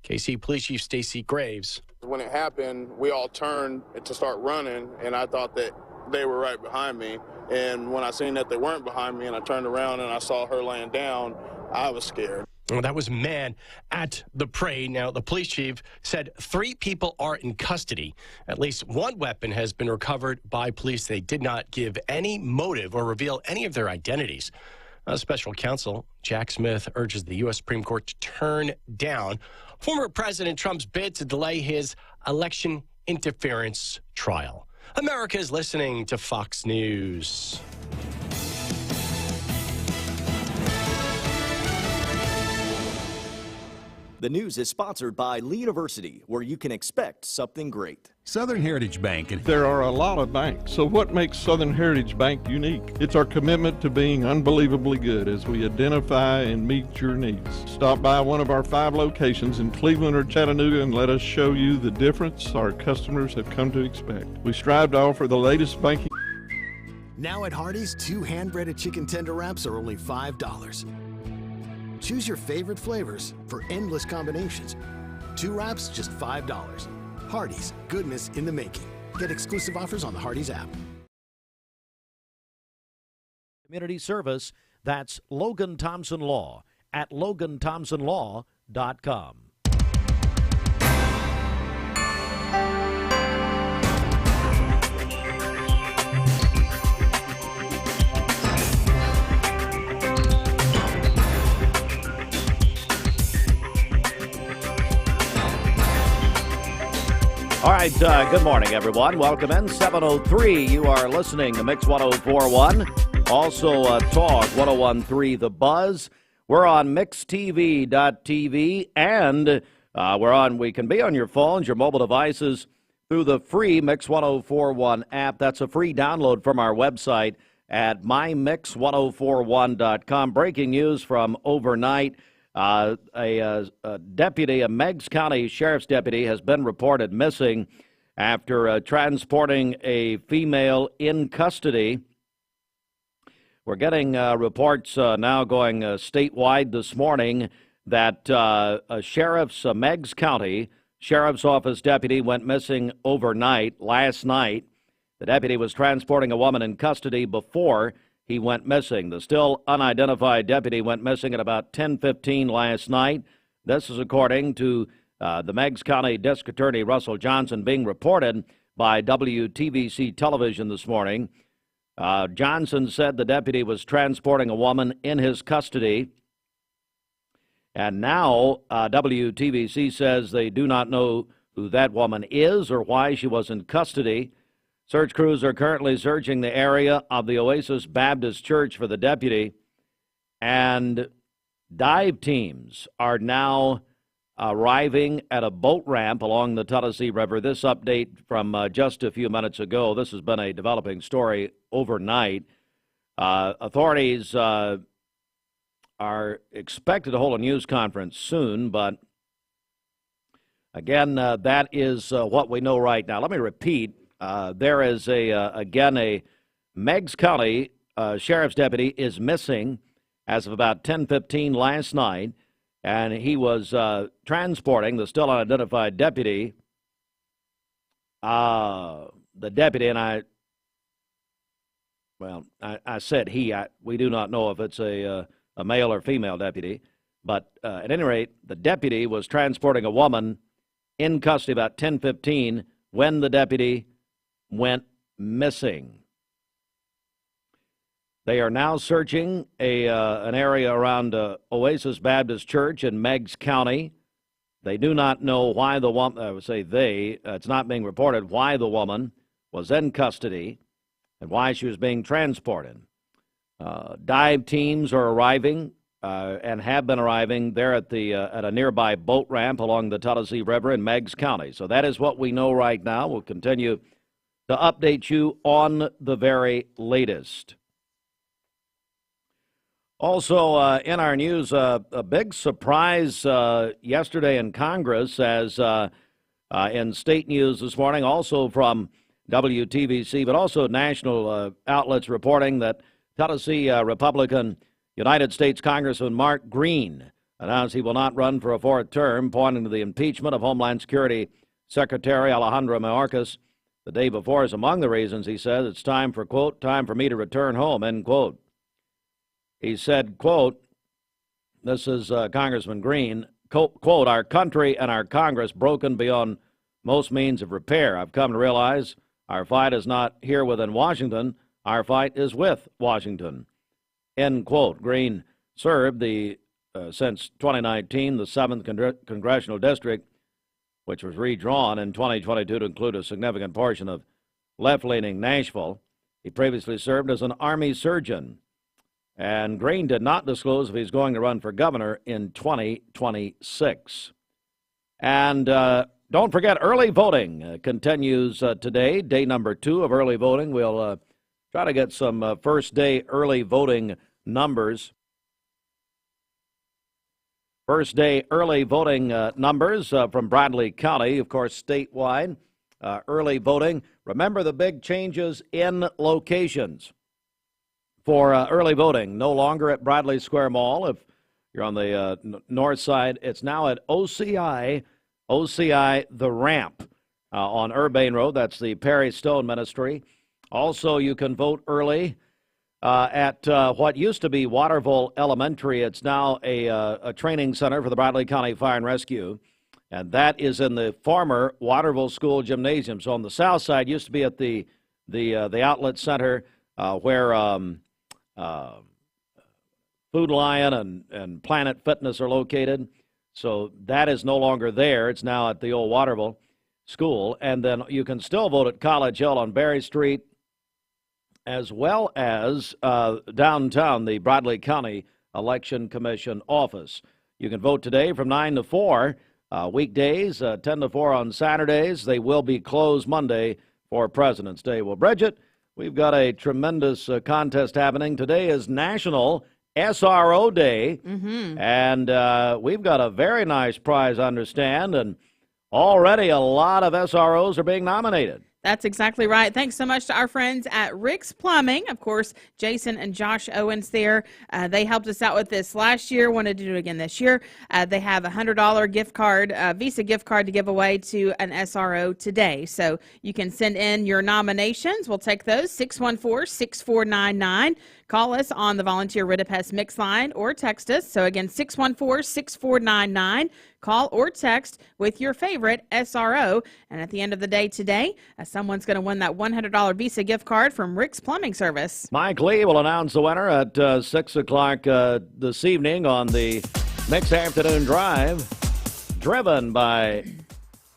KC Police Chief Stacy Graves. When it happened, we all turned to start running, and I thought that they were right behind me. And when I seen that they weren't behind me and I turned around and I saw her laying down, I was scared. Well, that was a man at the parade. Now, the police chief said 3 people are in custody. At least one weapon has been recovered by police. They did not give any motive or reveal any of their identities. Special counsel Jack Smith urges the U.S. Supreme Court to turn down former President Trump's bid to delay his election interference trial. America is listening to Fox News. The news is sponsored by Lee University, where you can expect something great. Southern Heritage Bank. There are a lot of banks, so what makes Southern Heritage Bank unique? It's our commitment to being unbelievably good as we identify and meet your needs. Stop by one of our 5 locations in Cleveland or Chattanooga and let us show you the difference our customers have come to expect. We strive to offer the latest banking. Now at Hardee's, 2 hand-breaded chicken tender wraps are only $5. Choose your favorite flavors for endless combinations. 2 wraps, just $5. Hardee's, goodness in the making. Get exclusive offers on the Hardee's app. Community service, that's Logan Thompson Law at LoganThompsonLaw.com. All right, good morning, everyone. Welcome in. 7:03. You are listening to Mix 104.1. Also, Talk 101.3 The Buzz. We're on MixTV.tv, and we can be on your phones, your mobile devices, through the free Mix 104.1 app. That's a free download from our website at mymix1041.com. Breaking news from overnight. A deputy, a Meigs County Sheriff's deputy, has been reported missing after transporting a female in custody. We're getting reports now going statewide this morning that a Meigs County Sheriff's Office deputy went missing overnight, last night. The deputy was transporting a woman in custody before he went missing. The still unidentified deputy went missing at about 10:15 last night. This is according to the Meigs County District Attorney Russell Johnson, being reported by WTVC television this morning. Johnson said the deputy was transporting a woman in his custody. And now WTVC says they do not know who that woman is or why she was in custody. Search crews are currently searching the area of the Oasis Baptist Church for the deputy, and dive teams are now arriving at a boat ramp along the Tennessee River. This update from just a few minutes ago. This has been a developing story overnight. Authorities are expected to hold a news conference soon, but again, that is what we know right now. Let me repeat. There is a Meigs County Sheriff's deputy is missing as of about 10:15 last night, and he was transporting the still unidentified deputy. The deputy, and I said he. We do not know if it's a male or female deputy, but at any rate, the deputy was transporting a woman in custody about 10:15 when the deputy went missing. They are now searching an area around Oasis Baptist Church in Meigs County. They do not know why the woman, I would say it's not being reported why the woman was in custody and why she was being transported. Dive teams are arriving and have been arriving there at a nearby boat ramp along the Tennessee River in Meigs County. So that is what we know right now. We'll continue to update you on the very latest. Also, in our news, a big surprise yesterday in Congress, as in state news this morning, also from WTVC, but also national outlets reporting that Tennessee Republican United States Congressman Mark Green announced he will not run for a fourth term, pointing to the impeachment of Homeland Security Secretary Alejandro Mayorkas the day before is among the reasons. He says it's time for, quote, time for me to return home, end quote. He said, quote, this is Congressman Green, quote, our country and our Congress broken beyond most means of repair. I've come to realize our fight is not here within Washington. Our fight is with Washington, end quote. Green served since 2019, the 7th Congressional District, which was redrawn in 2022 to include a significant portion of left-leaning Nashville. He previously served as an Army surgeon. And Green did not disclose if he's going to run for governor in 2026. And don't forget, early voting continues today, day number 2 of early voting. We'll try to get some first-day early voting numbers. First day early voting numbers from Bradley County, of course, statewide. Early voting. Remember the big changes in locations for early voting. No longer at Bradley Square Mall. If you're on the north side, it's now at OCI The Ramp on Urbane Road. That's the Perry Stone Ministry. Also, you can vote early at what used to be Waterville Elementary. It's now a training center for the Bradley County Fire and Rescue, and that is in the former Waterville School Gymnasium. So on the south side, used to be at the outlet center where Food Lion and Planet Fitness are located. So that is no longer there. It's now at the old Waterville School, and then you can still vote at College Hill on Berry Street, as well as downtown, the Bradley County Election Commission office. You can vote today from 9 to 4, weekdays, 10 to 4 on Saturdays. They will be closed Monday for President's Day. Well, Bridget, we've got a tremendous contest happening. Today is National SRO Day, and we've got a very nice prize, I understand, and already a lot of SROs are being nominated. That's exactly right. Thanks so much to our friends at Rick's Plumbing. Of course, Jason and Josh Owens there. They helped us out with this last year, wanted to do it again this year. They have a $100 gift card, Visa gift card to give away to an SRO today. So you can send in your nominations. We'll take those, 614-6499. Call us on the Volunteer Rid of Pest Mix line or text us. So again, 614-6499. Call or text with your favorite SRO. And at the end of the day today, someone's going to win that $100 Visa gift card from Rick's Plumbing Service. Mike Lee will announce the winner at 6 o'clock this evening on the Mix Afternoon Drive, driven by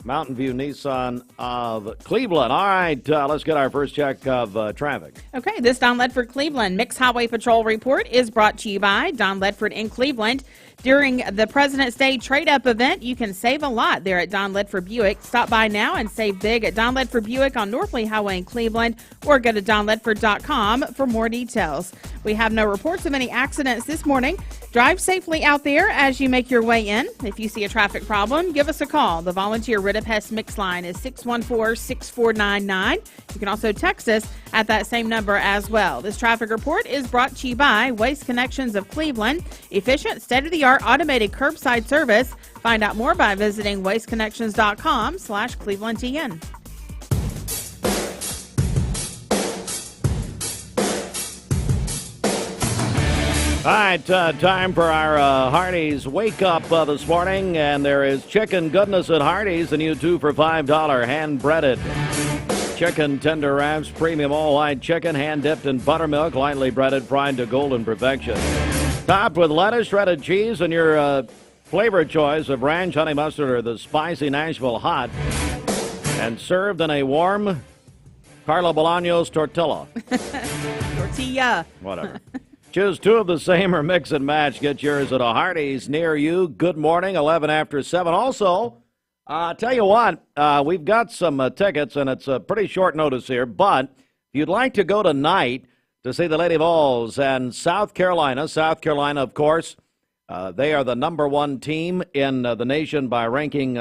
Mountain View Nissan of Cleveland. All right, let's get our first check of traffic. Okay, this Don Ledford Cleveland Mix Highway Patrol report is brought to you by Don Ledford in Cleveland. During the President's Day trade-up event, you can save a lot there at Don Ledford Buick. Stop by now and save big at Don Ledford Buick on North Lee Highway in Cleveland, or go to donledford.com for more details. We have no reports of any accidents this morning. Drive safely out there as you make your way in. If you see a traffic problem, give us a call. The Volunteer Rid of Pest Mix line is 614-6499. You can also text us at that same number as well. This traffic report is brought to you by Waste Connections of Cleveland. Efficient, state-of-the-art automated curbside service. Find out more by visiting wasteconnections.com/ClevelandTN. All right, time for our Hardee's Wake Up this morning, and there is chicken goodness at Hardee's, the new 2 for $5 hand-breaded chicken tender wraps, premium all-white chicken, hand-dipped in buttermilk, lightly breaded, fried to golden perfection. Topped with lettuce, shredded cheese, and your flavor choice of ranch, honey mustard, or the spicy Nashville hot, and served in a warm Carlo Bolaños tortilla. Tortilla. Whatever. Choose 2 of the same or mix and match. Get yours at a Hardee's near you. Good morning, 11 after 7. Also, tell you what, we've got some tickets, and it's a pretty short notice here, but if you'd like to go tonight to see the Lady Vols and South Carolina, of course, they are the number 1 team in the nation by ranking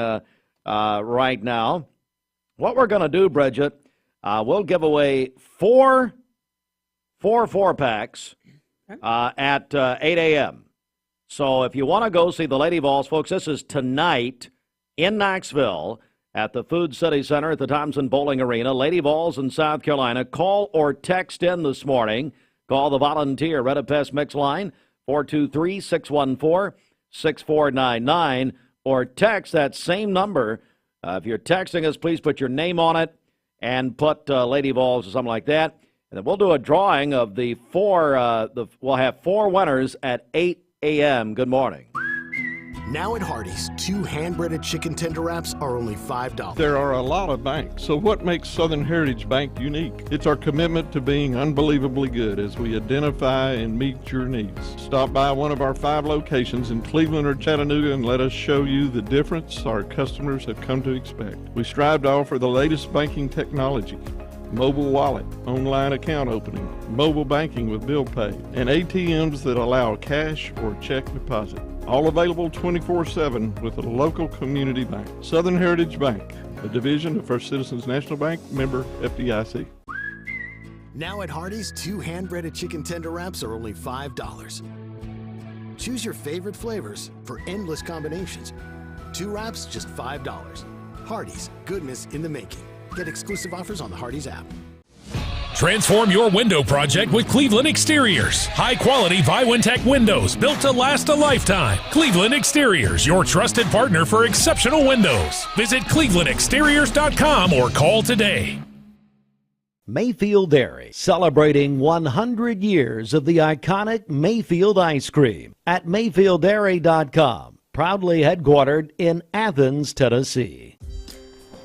right now. What we're going to do, Bridget, we'll give away four 4-packs at 8 a.m. So if you want to go see the Lady Vols, folks, this is tonight in Knoxville at the Food City Center at the Thompson Bowling Arena. Lady Vols in South Carolina. Call or text in this morning. Call the volunteer Red Pest Mix line, 423-614-6499, or text that same number. If you're texting us, please put your name on it and put Lady Vols or something like that. And then we'll do a drawing of the four. We'll have four winners at 8 a.m. Good morning. Now at Hardee's, 2 hand-breaded chicken tender wraps are only $5. There are a lot of banks, so what makes Southern Heritage Bank unique? It's our commitment to being unbelievably good as we identify and meet your needs. Stop by one of our 5 locations in Cleveland or Chattanooga and let us show you the difference our customers have come to expect. We strive to offer the latest banking technology: mobile wallet, online account opening, mobile banking with bill pay, and ATMs that allow cash or check deposit. All available 24/7 with a local community bank. Southern Heritage Bank, a division of First Citizens National Bank, member FDIC. Now at Hardee's, 2 hand-breaded chicken tender wraps are only $5. Choose your favorite flavors for endless combinations. 2 wraps, just $5. Hardee's, goodness in the making. Get exclusive offers on the Hardee's app. Transform your window project with Cleveland Exteriors. High-quality Viwintech windows built to last a lifetime. Cleveland Exteriors, your trusted partner for exceptional windows. Visit clevelandexteriors.com or call today. Mayfield Dairy, celebrating 100 years of the iconic Mayfield ice cream at mayfielddairy.com. Proudly headquartered in Athens, Tennessee.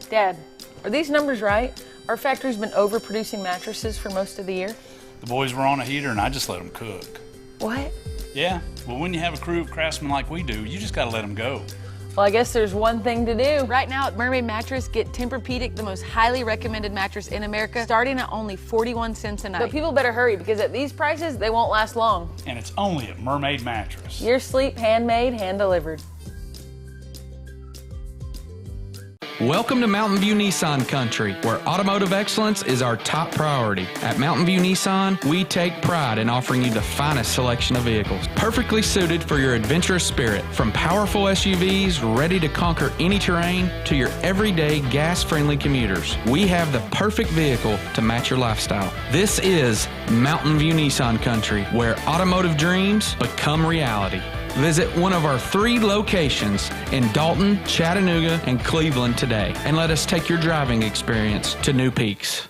Dad, are these numbers right? Our factory's been overproducing mattresses for most of the year. The boys were on a heater and I just let them cook. What? Yeah, well, when you have a crew of craftsmen like we do, you just gotta let them go. Well, I guess there's one thing to do. Right now at Mermaid Mattress, get Tempur-Pedic, the most highly recommended mattress in America, starting at only 41 cents a night. But people better hurry because at these prices, they won't last long. And it's only at Mermaid Mattress. Your sleep, handmade, hand-delivered. Welcome to Mountain View Nissan Country, where automotive excellence is our top priority. At Mountain View Nissan, we take pride in offering you the finest selection of vehicles, perfectly suited for your adventurous spirit. From powerful SUVs ready to conquer any terrain to your everyday gas-friendly commuters, we have the perfect vehicle to match your lifestyle. This is Mountain View Nissan Country, where automotive dreams become reality. Visit one of our 3 locations in Dalton, Chattanooga, and Cleveland today, and let us take your driving experience to new peaks.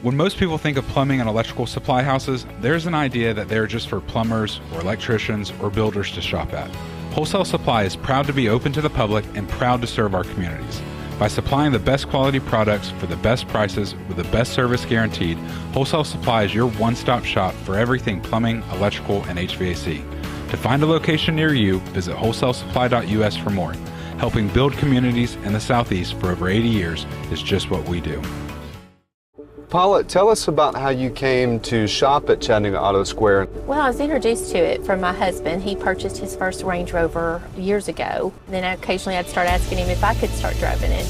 When most people think of plumbing and electrical supply houses, there's an idea that they're just for plumbers or electricians or builders to shop at. Wholesale Supply is proud to be open to the public and proud to serve our communities. By supplying the best quality products for the best prices with the best service guaranteed, Wholesale Supply is your one-stop shop for everything plumbing, electrical, and HVAC. To find a location near you, visit wholesalesupply.us for more. Helping build communities in the Southeast for over 80 years is just what we do. Paula, tell us about how you came to shop at Chattanooga Auto Square. Well, I was introduced to it from my husband. He purchased his first Range Rover years ago. Then occasionally I'd start asking him if I could start driving it.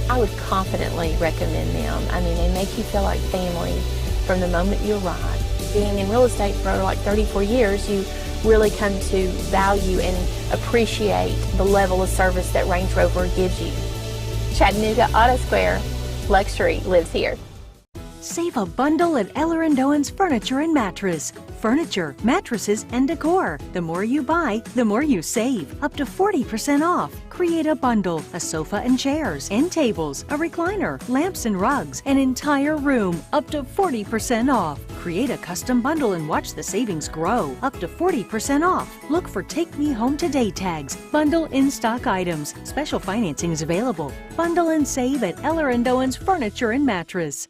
I would confidently recommend them. I mean, they make you feel like family from the moment you arrive. Being in real estate for like 34 years, you really come to value and appreciate the level of service that Range Rover gives you. Chattanooga Auto Square, luxury lives here. Save a bundle at Eller & Owen's Furniture and Mattress. Furniture, mattresses, and decor. The more you buy, the more you save. Up to 40% off. Create a bundle, a sofa and chairs, end tables, a recliner, lamps and rugs, an entire room. Up to 40% off. Create a custom bundle and watch the savings grow. Up to 40% off. Look for Take Me Home Today tags. Bundle in-stock items. Special financing is available. Bundle and save at Eller & Owen's Furniture and Mattress.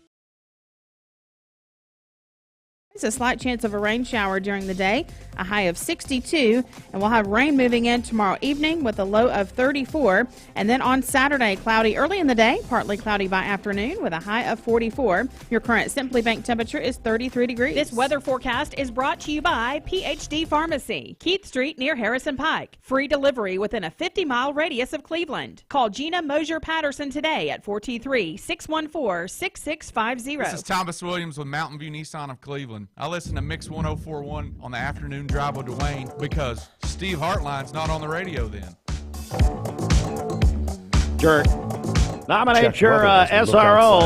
It's a slight chance of a rain shower during the day, a high of 62, and we'll have rain moving in tomorrow evening with a low of 34. And then on Saturday, cloudy early in the day, partly cloudy by afternoon with a high of 44. Your current Simply Bank temperature is 33 degrees. This weather forecast is brought to you by PhD Pharmacy, Keith Street near Harrison Pike. Free delivery within a 50-mile radius of Cleveland. Call Gina Mosier Patterson today at 423-614-6650. This is Thomas Williams with Mountain View Nissan of Cleveland. I listen to Mix 104.1 on the afternoon drive with Dwayne because Steve Hartline's not on the radio then. Sure. Nominate your SRO.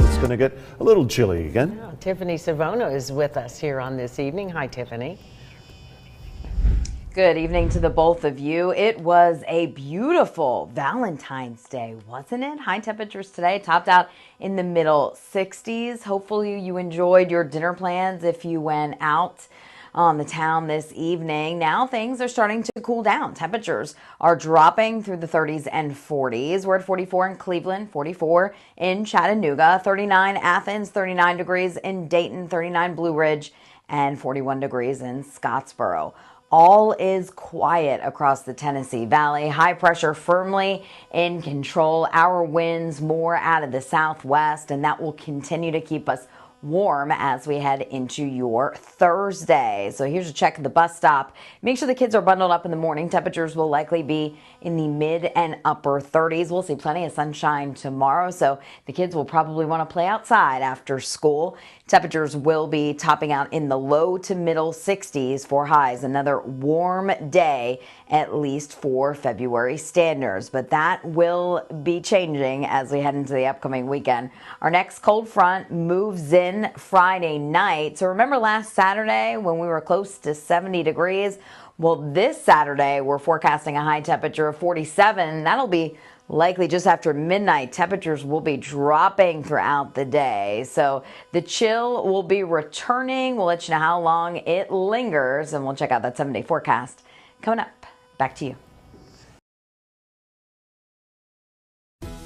It's going to get a little chilly again. Oh, Tiffany Savono is with us here on this evening. Hi, Tiffany. Good evening to the both of you. It was a beautiful Valentine's Day, wasn't it? High temperatures today, topped out in the middle 60s. Hopefully you enjoyed your dinner plans if you went out on the town this evening. Now things are starting to cool down. Temperatures are dropping through the 30s and 40s. We're at 44 in Cleveland, 44 in Chattanooga, 39 Athens, 39 degrees in Dayton, 39 Blue Ridge, and 41 degrees in Scottsboro. All is quiet across the Tennessee Valley. High pressure firmly in control. Our winds more out of the southwest, and that will continue to keep us warm as we head into your Thursday. So here's a check of the bus stop. Make sure the kids are bundled up in the morning. Temperatures will likely be in the mid and upper 30s. We'll see plenty of sunshine tomorrow, so the kids will probably want to play outside after school. Temperatures will be topping out in the low to middle 60s for highs. Another warm day, at least for February standards, but that will be changing as we head into the upcoming weekend. Our next cold front moves in Friday night. So remember last Saturday when we were close to 70 degrees? Well, this Saturday we're forecasting a high temperature of 47. That'll be likely just after midnight. Temperatures will be dropping throughout the day. So the chill will be returning. We'll let you know how long it lingers, and we'll check out that 7-day forecast coming up. Back to you.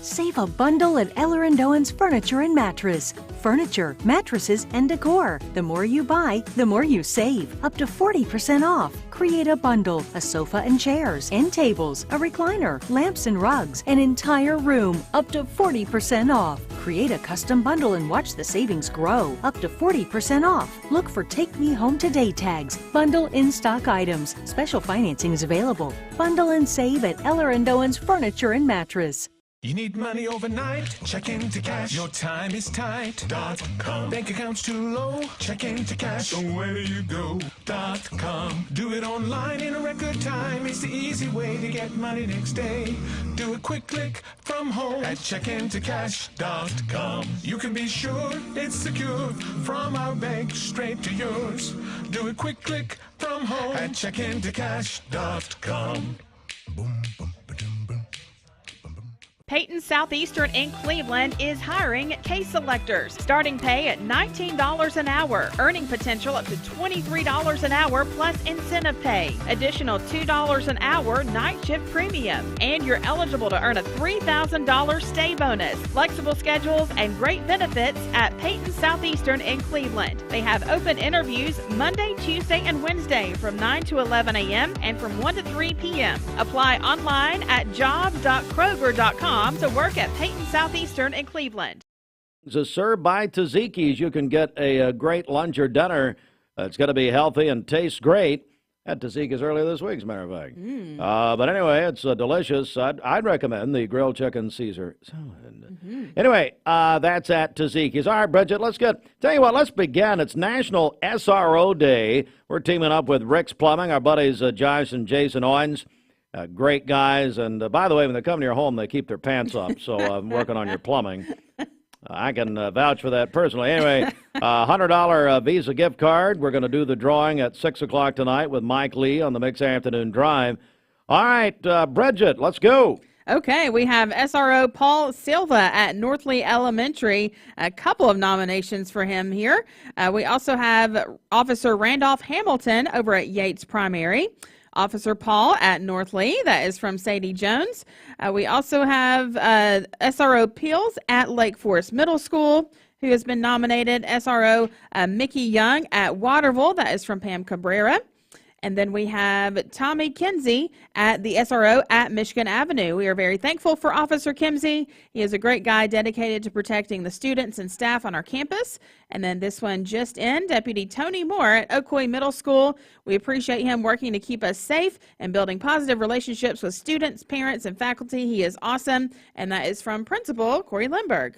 Save a bundle at Eller & Owen's Furniture and Mattress. Furniture, mattresses, and decor. The more you buy, the more you save. Up to 40% off. Create a bundle, a sofa and chairs, end tables, a recliner, lamps and rugs, an entire room. Up to 40% off. Create a custom bundle and watch the savings grow. Up to 40% off. Look for Take Me Home Today tags. Bundle in-stock items. Special financing is available. Bundle and save at Eller & Owen's Furniture and Mattress. You need money overnight? Check into cash. Your time is tight. .com. Bank account's too low? Check into cash. So where do you go? .com. Do it online in a record time. It's the easy way to get money next day. Do a quick click from home at checkintocash.com. You can be sure it's secure from our bank straight to yours. Do a quick click from home at checkintocash.com. Boom, boom. Peyton Southeastern in Cleveland is hiring case selectors. Starting pay at $19 an hour. Earning potential up to $23 an hour plus incentive pay. Additional $2 an hour night shift premium. And you're eligible to earn a $3,000 stay bonus. Flexible schedules and great benefits at Peyton Southeastern in Cleveland. They have open interviews Monday, Tuesday, and Wednesday from 9 to 11 a.m. and from 1 to 3 p.m. Apply online at jobs.kroger.com to work at Peyton Southeastern in Cleveland. Served by Tzatziki's. You can get a great lunch or dinner. It's going to be healthy and tastes great. Had Tzatziki's earlier this week, as a matter of fact. But anyway, it's delicious. I'd recommend the grilled chicken Caesar salad. Anyway, that's at Tzatziki's. All right, Bridget, tell you what, let's begin. It's National SRO Day. We're teaming up with Rick's Plumbing, our buddies Josh and Jason Owens. Great guys, and by the way, when they come to your home, they keep their pants up, so I'm working on your plumbing. I can vouch for that personally. Anyway, $100 Visa gift card. We're going to do the drawing at 6 o'clock tonight with Mike Lee on the Mix Afternoon Drive. All right, Bridget, let's go. Okay, we have SRO Paul Silva at Northley Elementary. A couple of nominations for him here. We also have Officer Randolph Hamilton over at Yates Primary. Officer Paul at Northley, that is from Sadie Jones. We also have SRO Peels at Lake Forest Middle School. who has been nominated. SRO Mickey Young at Waterville. That is from Pam Cabrera. And then we have Tommy Kinsey at the SRO at Michigan Avenue. We are very thankful for Officer Kinsey. He is a great guy dedicated to protecting the students and staff on our campus. And then this one just in, Deputy Tony Moore at Ocoee Middle School. We appreciate him working to keep us safe and building positive relationships with students, parents, and faculty. He is awesome. And that is from Principal Corey Lindberg.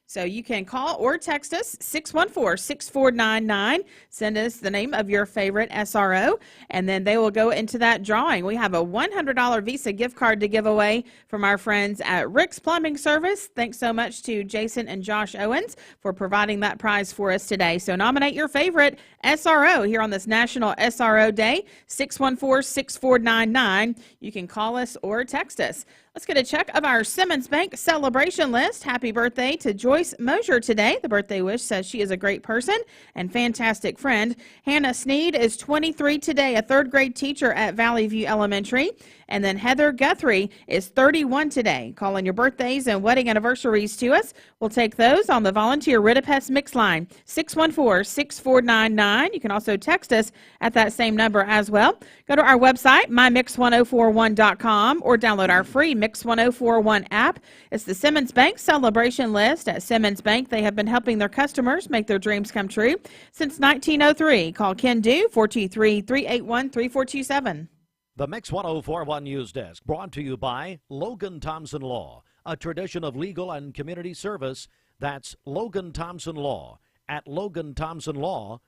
So you can call or text us 614-6499. Send us the name of your favorite SRO, and then they will go into that drawing. We have a $100 Visa gift card to give away from our friends at Rick's Plumbing Service. Thanks so much to Jason and Josh Owens for providing that prize for us today. So nominate your favorite SRO here on this National SRO Day, 614-6499. You can call us or text us. Let's get a check of our Simmons Bank celebration list. Happy birthday to Joyce Mosier today. The birthday wish says she is a great person and fantastic friend. Hannah Sneed is 23 today, a third grade teacher at Valley View Elementary. And then Heather Guthrie is 31 today. Calling your birthdays and wedding anniversaries to us. We'll take those on the volunteer Ritapest mix line, 614-6499. You can also text us at that same number as well. Go to our website, mymix1041.com, or download our free Mix 1041 app. It's the Simmons Bank celebration list. At Simmons Bank, they have been helping their customers make their dreams come true since 1903. Call Ken Dew, 423-381-3427. The Mix 1041 News Desk, brought to you by Logan Thompson Law, a tradition of legal and community service. That's Logan Thompson Law at LoganThompsonLaw.com.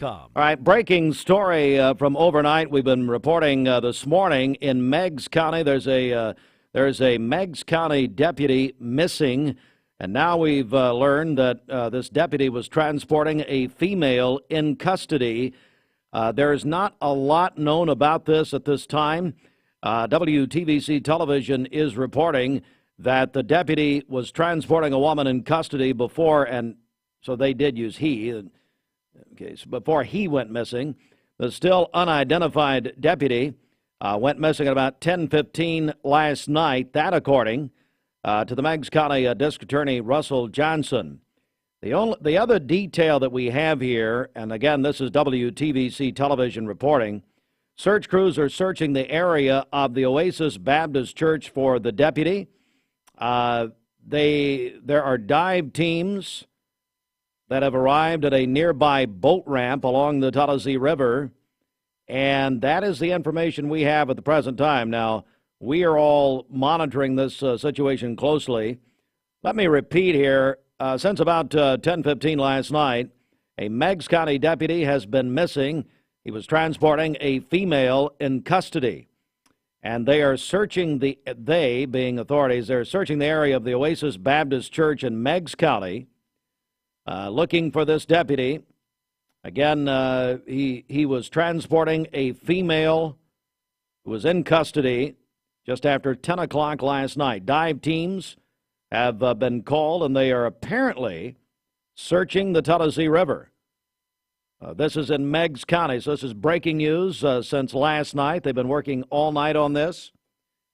All right, breaking story from overnight. We've been reporting this morning in Meigs County. There's a Meigs County deputy missing, and now we've learned that this deputy was transporting a female in custody. There's not a lot known about this at this time. WTVC Television is reporting that the deputy was transporting a woman in custody before, and so they did use he, okay, so before he went missing. The still unidentified deputy went missing at about 10:15 last night, that according to the Meigs County District Attorney Russell Johnson. The other detail that we have here, and again, this is WTVC Television reporting, search crews are searching the area of the Oasis Baptist Church for the deputy. There are dive teams that have arrived at a nearby boat ramp along the Tennessee River, and that is the information we have at the present time. Now, we are all monitoring this situation closely. Let me repeat here. Since about 10:15 last night, a Meigs County deputy has been missing. He was transporting a female in custody. And they are searching they being authorities, they're searching the area of the Oasis Baptist Church in Meigs County, looking for this deputy. Again, he was transporting a female who was in custody just after 10 o'clock last night. Dive teams have been called, and they are apparently searching the Tennessee River. This is in Meigs County, so this is breaking news since last night. They've been working all night on this,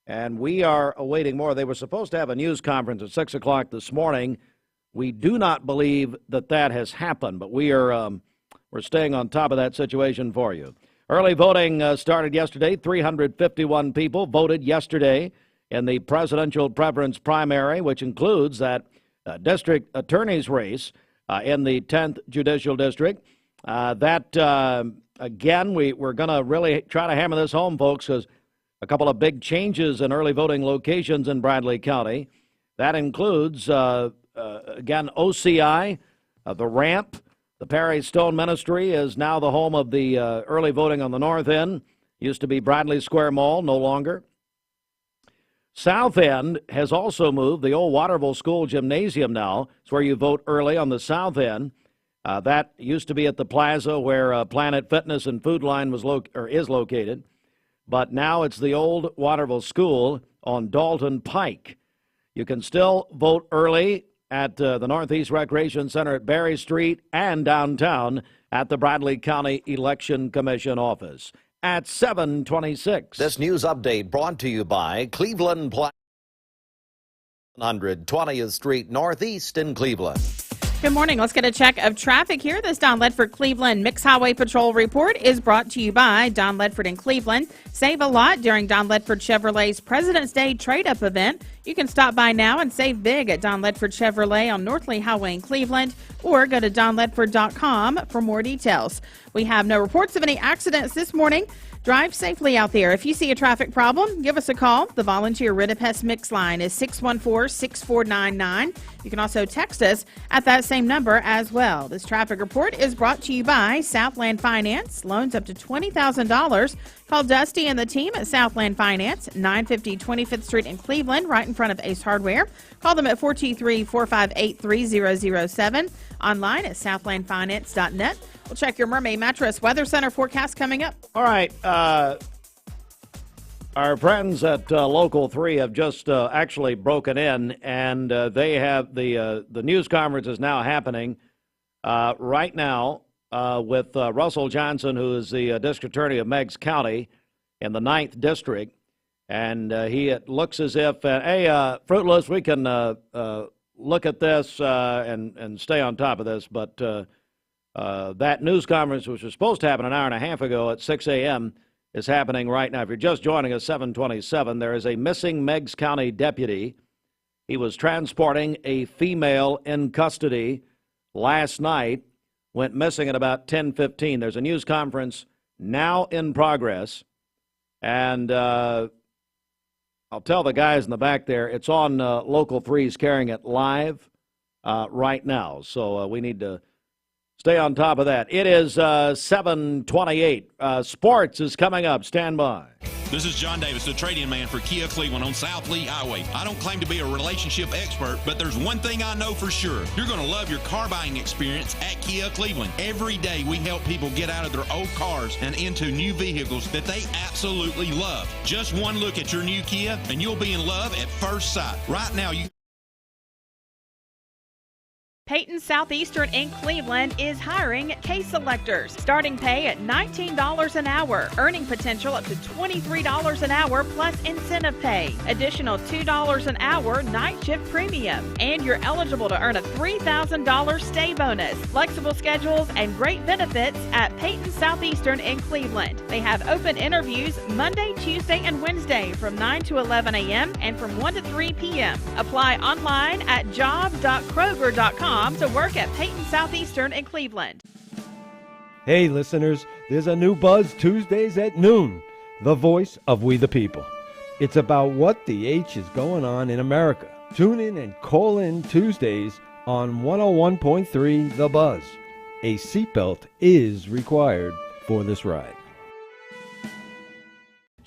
and we are awaiting more. They were supposed to have a news conference at 6 o'clock this morning. We do not believe that that has happened, but we're staying on top of that situation for you. Early voting started yesterday. 351 people voted yesterday in the presidential preference primary, which includes that district attorney's race in the 10th Judicial District. Again, we're going to really try to hammer this home, folks, because a couple of big changes in early voting locations in Bradley County. That includes, again, OCI, the ramp. The Perry Stone Ministry is now the home of the early voting on the north end. Used to be Bradley Square Mall, no longer. South End has also moved. The old Waterville School Gymnasium now. It's where you vote early on the South End. That used to be at the plaza where Planet Fitness and Food Line is located. But now it's the old Waterville School on Dalton Pike. You can still vote early at the Northeast Recreation Center at Berry Street and downtown at the Bradley County Election Commission office. At 7:26. This news update brought to you by Cleveland Plaza, 120th Street Northeast in Cleveland. Good morning. Let's get a check of traffic here. This Don Ledford Cleveland Mixed Highway Patrol report is brought to you by Don Ledford in Cleveland. Save a lot during Don Ledford Chevrolet's President's Day trade-up event. You can stop by now and save big at Don Ledford Chevrolet on North Lee Highway in Cleveland, or go to donledford.com for more details. We have no reports of any accidents this morning. Drive safely out there. If you see a traffic problem, give us a call. The volunteer Rid-a-Pest Mix line is 614-6499. You can also text us at that same number as well. This traffic report is brought to you by Southland Finance. Loans up to $20,000. Call Dusty and the team at Southland Finance, 950 25th Street in Cleveland, right in front of Ace Hardware. Call them at 423-458-3007. Online at southlandfinance.net. We'll check your Mermaid Mattress Weather Center forecast coming up. All right. Our friends at Local 3 have just actually broken in, and they have the news conference is now happening right now with Russell Johnson, who is the district attorney of Meigs County in the 9th District. And it looks as if, hey, Fruitless, we can look at this and stay on top of this, but that news conference, which was supposed to happen an hour and a half ago at 6 a.m., is happening right now. If you're just joining us, 7:27, there is a missing Meigs County deputy. He was transporting a female in custody last night, went missing at about 10:15. There's a news conference now in progress, and I'll tell the guys in the back there, it's on Local 3's carrying it live right now, so we need to stay on top of that. It is 7:28. Sports is coming up. Stand by. This is John Davis, the trade-in man for Kia Cleveland on South Lee Highway. I don't claim to be a relationship expert, but there's one thing I know for sure. You're going to love your car buying experience at Kia Cleveland. Every day we help people get out of their old cars and into new vehicles that they absolutely love. Just one look at your new Kia and you'll be in love at first sight. Right now, you Peyton Southeastern in Cleveland is hiring case selectors. Starting pay at $19 an hour. Earning potential up to $23 an hour plus incentive pay. Additional $2 an hour night shift premium. And you're eligible to earn a $3,000 stay bonus. Flexible schedules and great benefits at Peyton Southeastern in Cleveland. They have open interviews Monday, Tuesday, and Wednesday from 9 to 11 a.m. and from 1 to 3 p.m. Apply online at job.kroger.com to work at Peyton Southeastern in Cleveland. Hey listeners, there's a new buzz Tuesdays at noon, the voice of We the People. It's about what the H is going on in America. Tune in and call in Tuesdays on 101.3 The Buzz. A seatbelt is required for this ride.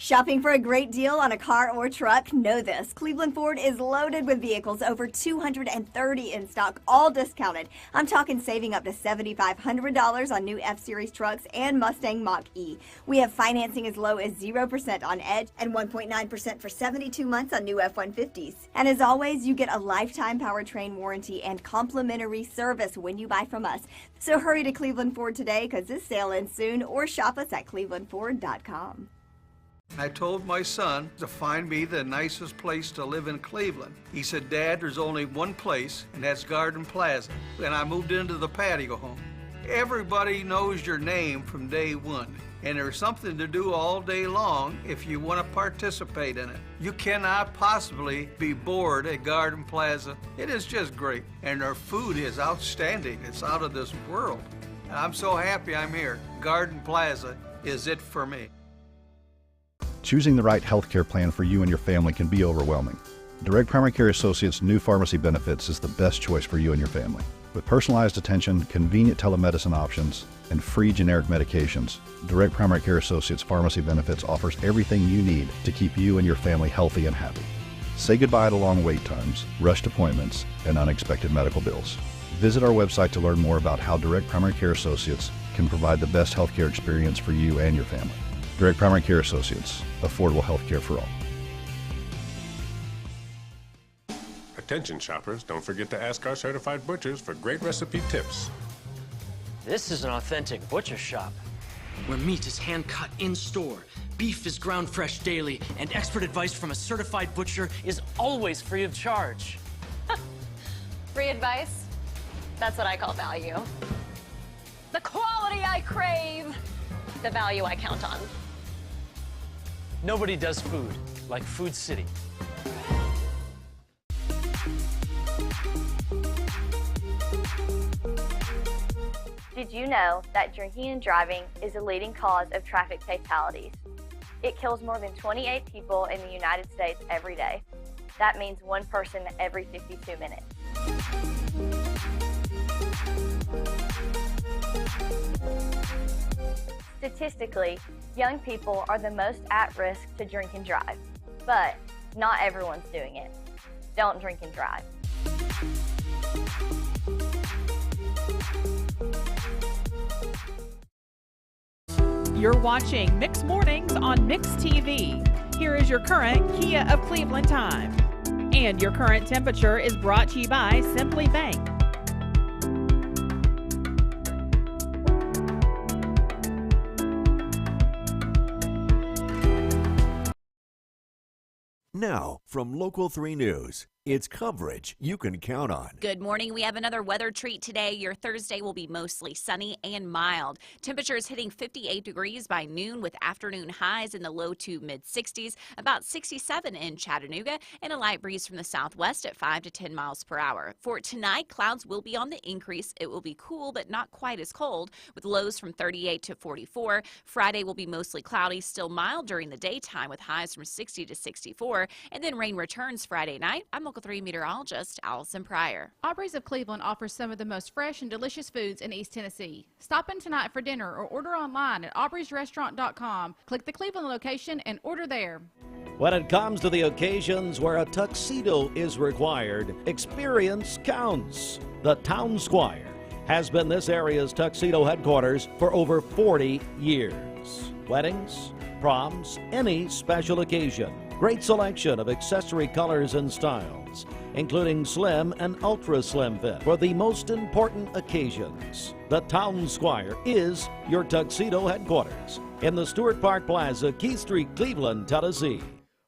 Shopping for a great deal on a car or truck? Know this. Cleveland Ford is loaded with vehicles, over 230 in stock, all discounted. I'm talking saving up to $7,500 on new F-Series trucks and Mustang Mach-E. We have financing as low as 0% on Edge and 1.9% for 72 months on new F-150s. And as always, you get a lifetime powertrain warranty and complimentary service when you buy from us. So hurry to Cleveland Ford today because this sale ends soon, or shop us at clevelandford.com. I told my son to find me the nicest place to live in Cleveland. He said, Dad, there's only one place, and that's Garden Plaza. And I moved into the patio home. Everybody knows your name from day one, and there's something to do all day long if you want to participate in it. You cannot possibly be bored at Garden Plaza. It is just great, and their food is outstanding. It's out of this world. And I'm so happy I'm here. Garden Plaza is it for me. Choosing the right healthcare plan for you and your family can be overwhelming. Direct Primary Care Associates' new pharmacy benefits is the best choice for you and your family. With personalized attention, convenient telemedicine options, and free generic medications, Direct Primary Care Associates Pharmacy Benefits offers everything you need to keep you and your family healthy and happy. Say goodbye to long wait times, rushed appointments, and unexpected medical bills. Visit our website to learn more about how Direct Primary Care Associates can provide the best healthcare experience for you and your family. Direct Primary Care Associates, affordable health care for all. Attention shoppers, don't forget to ask our certified butchers for great recipe tips. This is an authentic butcher shop, where meat is hand-cut in-store, beef is ground fresh daily, and expert advice from a certified butcher is always free of charge. Free advice? That's what I call value. The quality I crave, the value I count on. Nobody does food like Food City. Did you know that drinking and driving is a leading cause of traffic fatalities? It kills more than 28 people in the United States every day. That means one person every 52 minutes. Statistically, young people are the most at risk to drink and drive, but not everyone's doing it. Don't drink and drive. You're watching Mix Mornings on Mix TV. Here is your current Kia of Cleveland time. And your current temperature is brought to you by Simply Bank. Now, from Local 3 News, it's coverage you can count on. Good morning. We have another weather treat today. Your Thursday will be mostly sunny and mild. Temperatures hitting 58 degrees by noon with afternoon highs in the low to mid 60s, about 67 in Chattanooga, and a light breeze from the southwest at 5 to 10 miles per hour. For tonight, clouds will be on the increase. It will be cool, but not quite as cold, with lows from 38 to 44. Friday will be mostly cloudy, still mild during the daytime with highs from 60 to 64, and then rain returns Friday night. I'm Local 3 meteorologist Allison Pryor. Aubrey's of Cleveland offers some of the most fresh and delicious foods in East Tennessee. Stop in tonight for dinner or order online at aubreysrestaurant.com. Click the Cleveland location and order there. When it comes to the occasions where a tuxedo is required, experience counts. The Town Squire has been this area's tuxedo headquarters for over 40 years. Weddings, proms, any special occasion. Great selection of accessory colors and styles, including slim and ultra slim fit for the most important occasions. The Town Squire is your tuxedo headquarters in the Stewart Park Plaza, Key Street, Cleveland, Tennessee.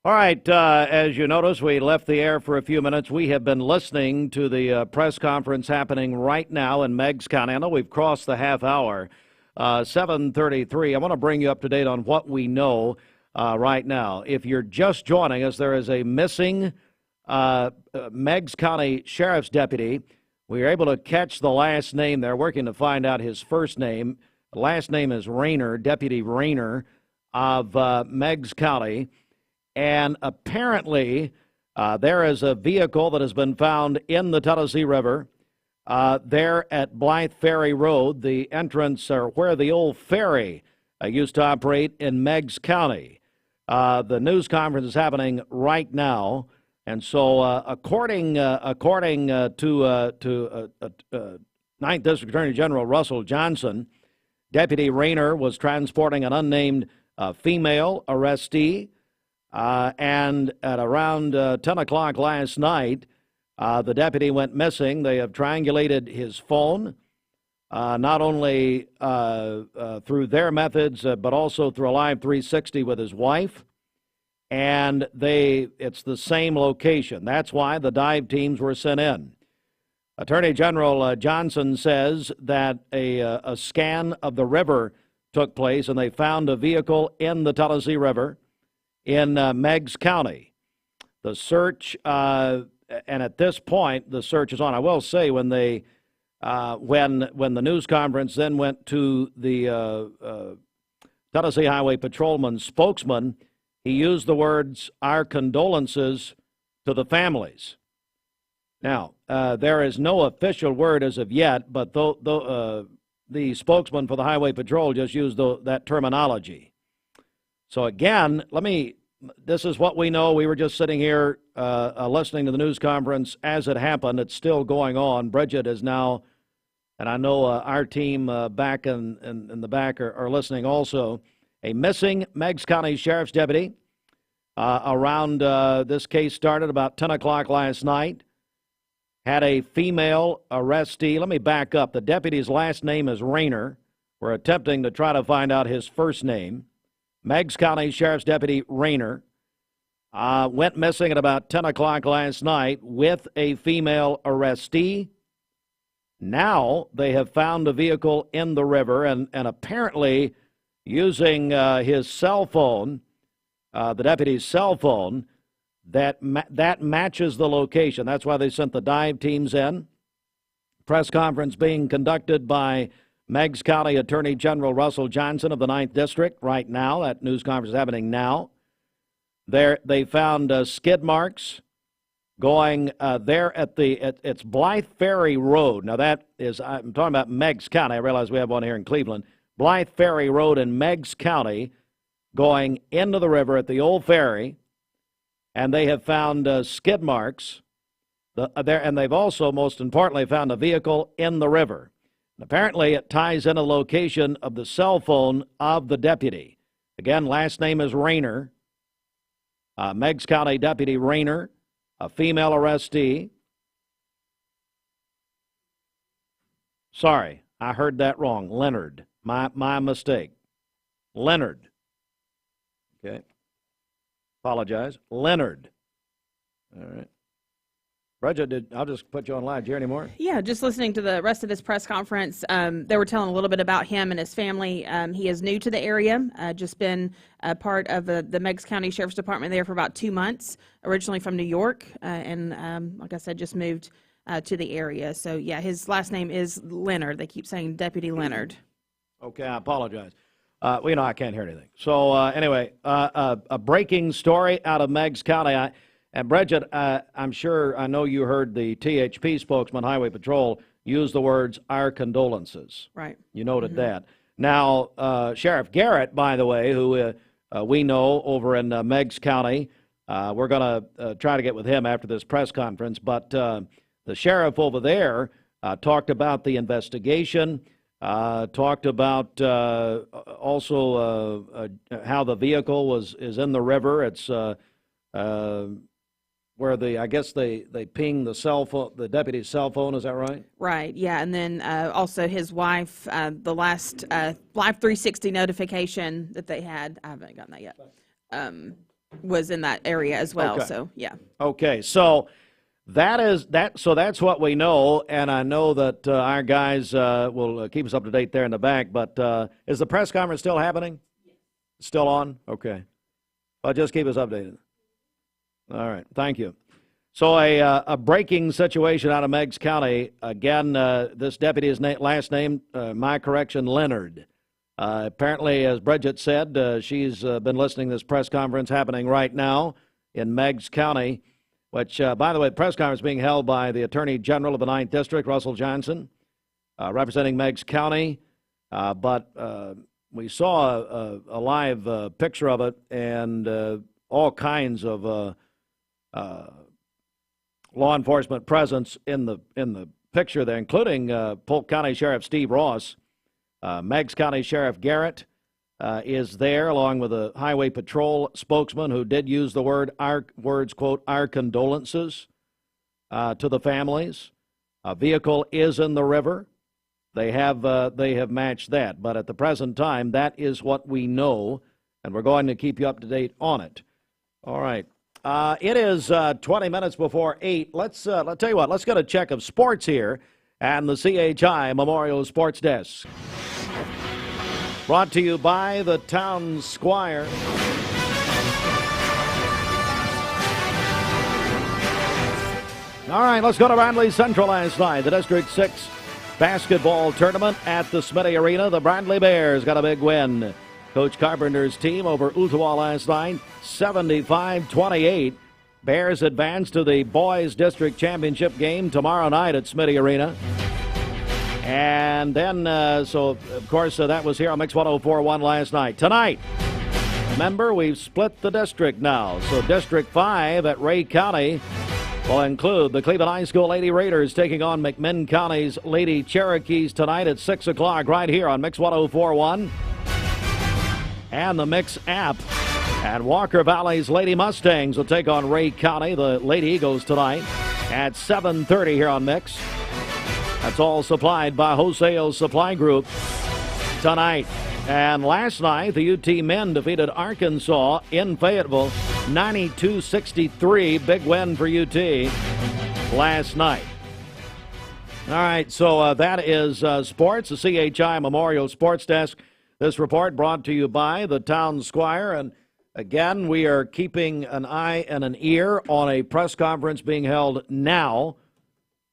All right, as you notice, we left the air for a few minutes. We have been listening to the press conference happening right now in Meigs County. I know we've crossed the half hour, 7:33. I want to bring you up to date on what we know right now. If you're just joining us, there is a missing Meigs County Sheriff's deputy. We were able to catch the last name. They're working to find out his first name. The last name is Rayner, Deputy Rayner of Meigs County. And apparently there is a vehicle that has been found in the Tennessee River there at Blythe Ferry Road, the entrance or where the old ferry used to operate in Meigs County. The news conference is happening right now, and so according to 9th District Attorney General Russell Johnson, Deputy Rayner was transporting an unnamed female arrestee, and at around 10 o'clock last night, the deputy went missing. They have triangulated his phone, not only through their methods, but also through a live 360 with his wife. And it's the same location. That's why the dive teams were sent in. Attorney General Johnson says that a scan of the river took place, and they found a vehicle in the Tennessee River in Meigs County. The search, and at this point, the search is on. I will say when the news conference then went to the Tennessee Highway Patrolman's spokesman, he used the words, "Our condolences to the families." Now, there is no official word as of yet, but the spokesman for the Highway Patrol just used that terminology. So again, this is what we know. We were just sitting here listening to the news conference as it happened. It's still going on. Bridget is now, and I know our team back in the back are listening also. A missing Meigs County Sheriff's deputy around this case started about 10 o'clock last night. Had a female arrestee. Let me back up. The deputy's last name is Rayner. We're attempting to try to find out his first name. Meigs County Sheriff's Deputy Rayner went missing at about 10 o'clock last night with a female arrestee. Now they have found a vehicle in the river, and apparently using his cell phone, the deputy's cell phone, that matches the location. That's why they sent the dive teams in. Press conference being conducted by Meigs County Attorney General Russell Johnson of the 9th District right now. That news conference is happening now. They found skid marks going there at it's Blythe Ferry Road. Now that is, I'm talking about Meigs County. I realize we have one here in Cleveland. Blythe Ferry Road in Meigs County going into the river at the old ferry. And they have found skid marks there, and they've also, most importantly, found a vehicle in the river. And apparently, it ties in a location of the cell phone of the deputy. Again, last name is Rayner. Meigs County Deputy Rayner, a female arrestee. Sorry, I heard that wrong. Leonard. My mistake. Leonard. Okay. Apologize. Leonard. All right. Bridget, I'll just put you on live. Do you hear any more? Yeah, just listening to the rest of this press conference, they were telling a little bit about him and his family. He is new to the area, just been a part of the Meigs County Sheriff's Department there for about 2 months, originally from New York, and like I said, just moved to the area. So, yeah, his last name is Leonard. They keep saying Deputy Leonard. Okay, I apologize. I can't hear anything. So, anyway, a breaking story out of Meigs County. And Bridget, I'm sure, I know you heard the THP spokesman, Highway Patrol, use the words, our condolences. Right. You noted that. Now, Sheriff Garrett, by the way, who we know over in Meigs County, we're going to try to get with him after this press conference, but the sheriff over there talked about the investigation, talked about also how the vehicle is in the river. It's where I guess they ping the cell phone, the deputy's cell phone. Is that right? Right. Yeah, and then also his wife, the last Live 360 notification that they had. I haven't gotten that yet. Was in that area as well. Okay. So yeah. Okay. So So that's what we know, and I know that our guys will keep us up to date there in the back. But is the press conference still happening? Yes. Still on? Okay. Well, just keep us updated. All right. Thank you. So a breaking situation out of Meigs County. Again, this deputy's last name, my correction, Leonard. Apparently, as Bridget said, she's been listening to this press conference happening right now in Meigs County, which, by the way, the press conference being held by the Attorney General of the 9th District, Russell Johnson, representing Meigs County. But we saw a live picture of it, and all kinds of law enforcement presence in the picture there, including Polk County Sheriff Steve Ross. Meigs County Sheriff Garrett is there, along with a Highway Patrol spokesman who did use the words, quote, our condolences to the families. A vehicle is in the river. They have matched that. But at the present time, that is what we know, and we're going to keep you up to date on it. All right. It is 20 minutes before 8. Let's tell you what, let's get a check of sports here and the CHI Memorial Sports Desk. Brought to you by the Town Squire. All right, let's go to Bradley Central last night. The District 6 basketball tournament at the Smitty Arena. The Bradley Bears got a big win. Coach Carpenter's team over Ooltewah last night, 75-28. Bears advance to the boys district championship game tomorrow night at Smitty Arena. And then, so of course, that was here on Mix 104.1 last night. Tonight, remember, we've split the district now. So District 5 at Ray County will include the Cleveland High School Lady Raiders taking on McMinn County's Lady Cherokees tonight at 6 o'clock right here on Mix 104.1 and the Mix app. And Walker Valley's Lady Mustangs will take on Ray County, the Lady Eagles, tonight at 7:30 here on Mix. That's all supplied by Wholesale Supply Group tonight. And last night, the UT men defeated Arkansas in Fayetteville, 92-63. Big win for UT last night. All right, so that is sports, the CHI Memorial Sports Desk. This report brought to you by the Town Squire. And again, we are keeping an eye and an ear on a press conference being held now.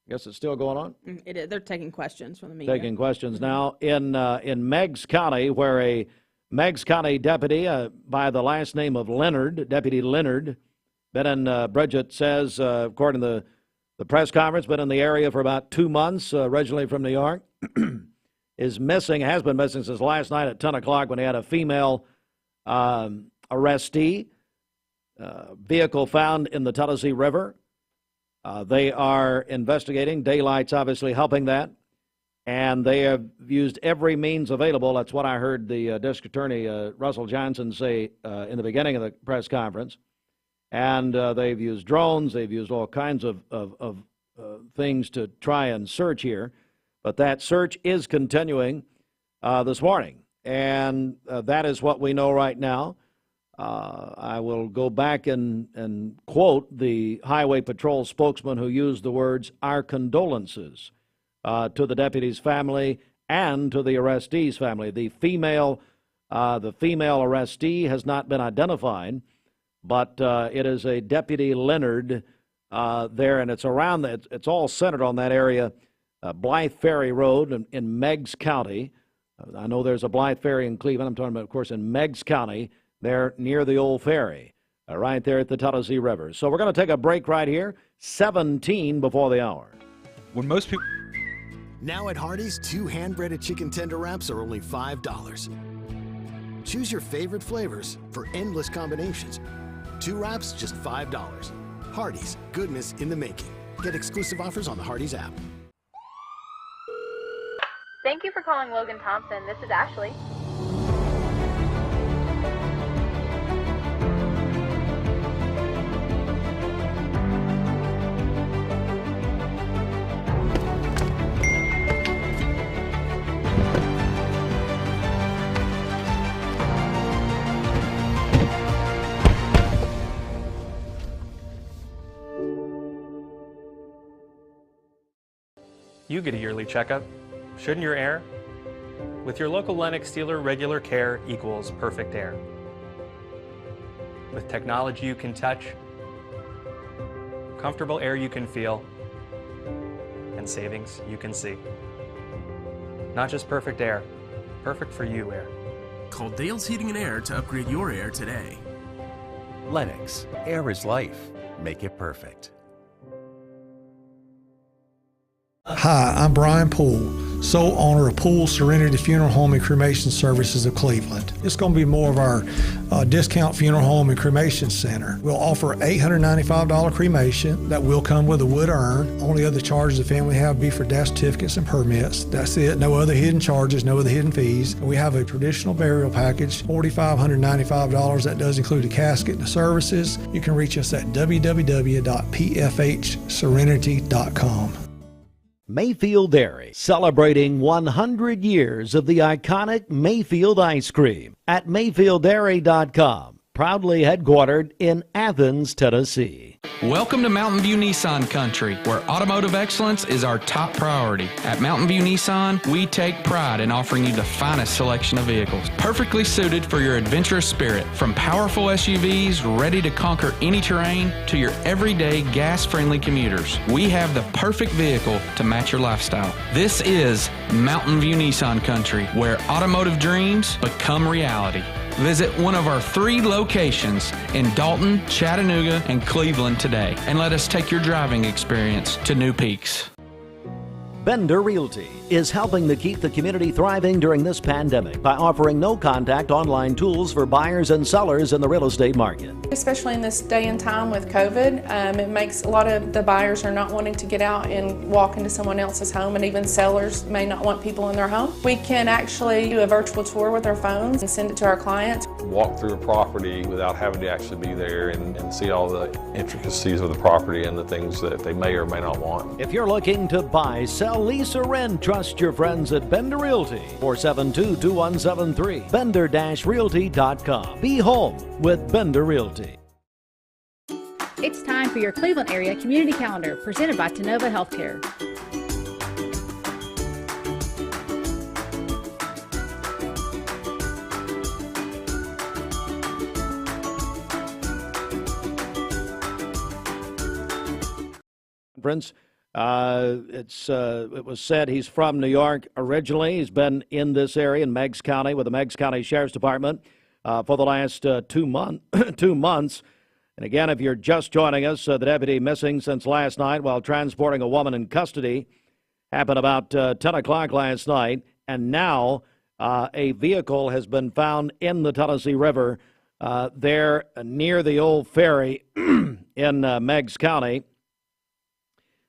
I guess it's still going on? It is. They're taking questions from the media. Taking questions now in Meigs County, where a Meigs County deputy by the last name of Leonard, Deputy Leonard, been in, Bridget says, according to the press conference, been in the area for about 2 months, originally from New York, is missing, has been missing since last night at 10 o'clock when he had a female arrestee, vehicle found in the Tennessee River. They are investigating. Daylight's obviously helping that. And they have used every means available. That's what I heard the district attorney, Russell Johnson, say in the beginning of the press conference. And they've used drones. They've used all kinds of things to try and search here. But that search is continuing this morning. And that is what we know right now. I will go back and quote the Highway Patrol spokesman who used the words, "our condolences to the deputy's family and to the arrestee's family." The female arrestee has not been identified, but it is a Deputy Leonard there, and it's around it's all centered on that area, Blythe Ferry Road in Meigs County. I know there's a Blythe Ferry in Cleveland. I'm talking about, of course, in Meigs County, there near the old ferry, right there at the Tennessee River. So we're going to take a break right here, 17 before the hour. When most people... Now at Hardee's, 2 hand-breaded chicken tender wraps are only $5. Choose your favorite flavors for endless combinations. 2 wraps, just $5. Hardee's, goodness in the making. Get exclusive offers on the Hardee's app. Thank you for calling Logan Thompson. This is Ashley. You get a yearly checkup. Shouldn't your air? With your local Lennox dealer, regular care equals perfect air. With technology you can touch, comfortable air you can feel, and savings you can see. Not just perfect air, perfect for you air. Call Dale's Heating and Air to upgrade your air today. Lennox, air is life. Make it perfect. Hi, I'm Brian Poole, sole owner of Poole Serenity Funeral Home and Cremation Services of Cleveland. It's going to be more of our discount funeral home and cremation center. We'll offer $895 cremation that will come with a wood urn. Only other charges the family have will be for death certificates and permits. That's it. No other hidden charges, no other hidden fees. We have a traditional burial package, $4,595. That does include a casket and the services. You can reach us at www.pfhserenity.com. Mayfield Dairy, celebrating 100 years of the iconic Mayfield ice cream at MayfieldDairy.com. Proudly headquartered in Athens, Tennessee. Welcome to Mountain View Nissan Country, where automotive excellence is our top priority. At Mountain View Nissan, we take pride in offering you the finest selection of vehicles, perfectly suited for your adventurous spirit. From powerful SUVs ready to conquer any terrain to your everyday gas-friendly commuters, we have the perfect vehicle to match your lifestyle. This is Mountain View Nissan Country, where automotive dreams become reality. Visit one of our 3 locations in Dalton, Chattanooga, and Cleveland today, and let us take your driving experience to new peaks. Bender Realty is helping to keep the community thriving during this pandemic by offering no-contact online tools for buyers and sellers in the real estate market. Especially in this day and time with COVID, it makes a lot of the buyers are not wanting to get out and walk into someone else's home, and even sellers may not want people in their home. We can actually do a virtual tour with our phones and send it to our clients. Walk through a property without having to actually be there and see all the intricacies of the property and the things that they may or may not want. If you're looking to buy, sell, lease, or rent, trust your friends at Bender Realty. 472-2173. Bender-Realty.com. Be home with Bender Realty. It's time for your Cleveland area community calendar presented by Tenova Healthcare. conference. It was said he's from New York originally. He's been in this area in Meigs County with the Meigs County Sheriff's Department for the last 2 months. And again, if you're just joining us, the deputy missing since last night while transporting a woman in custody happened about 10 o'clock last night. And now a vehicle has been found in the Tennessee River there near the old ferry in Meigs County.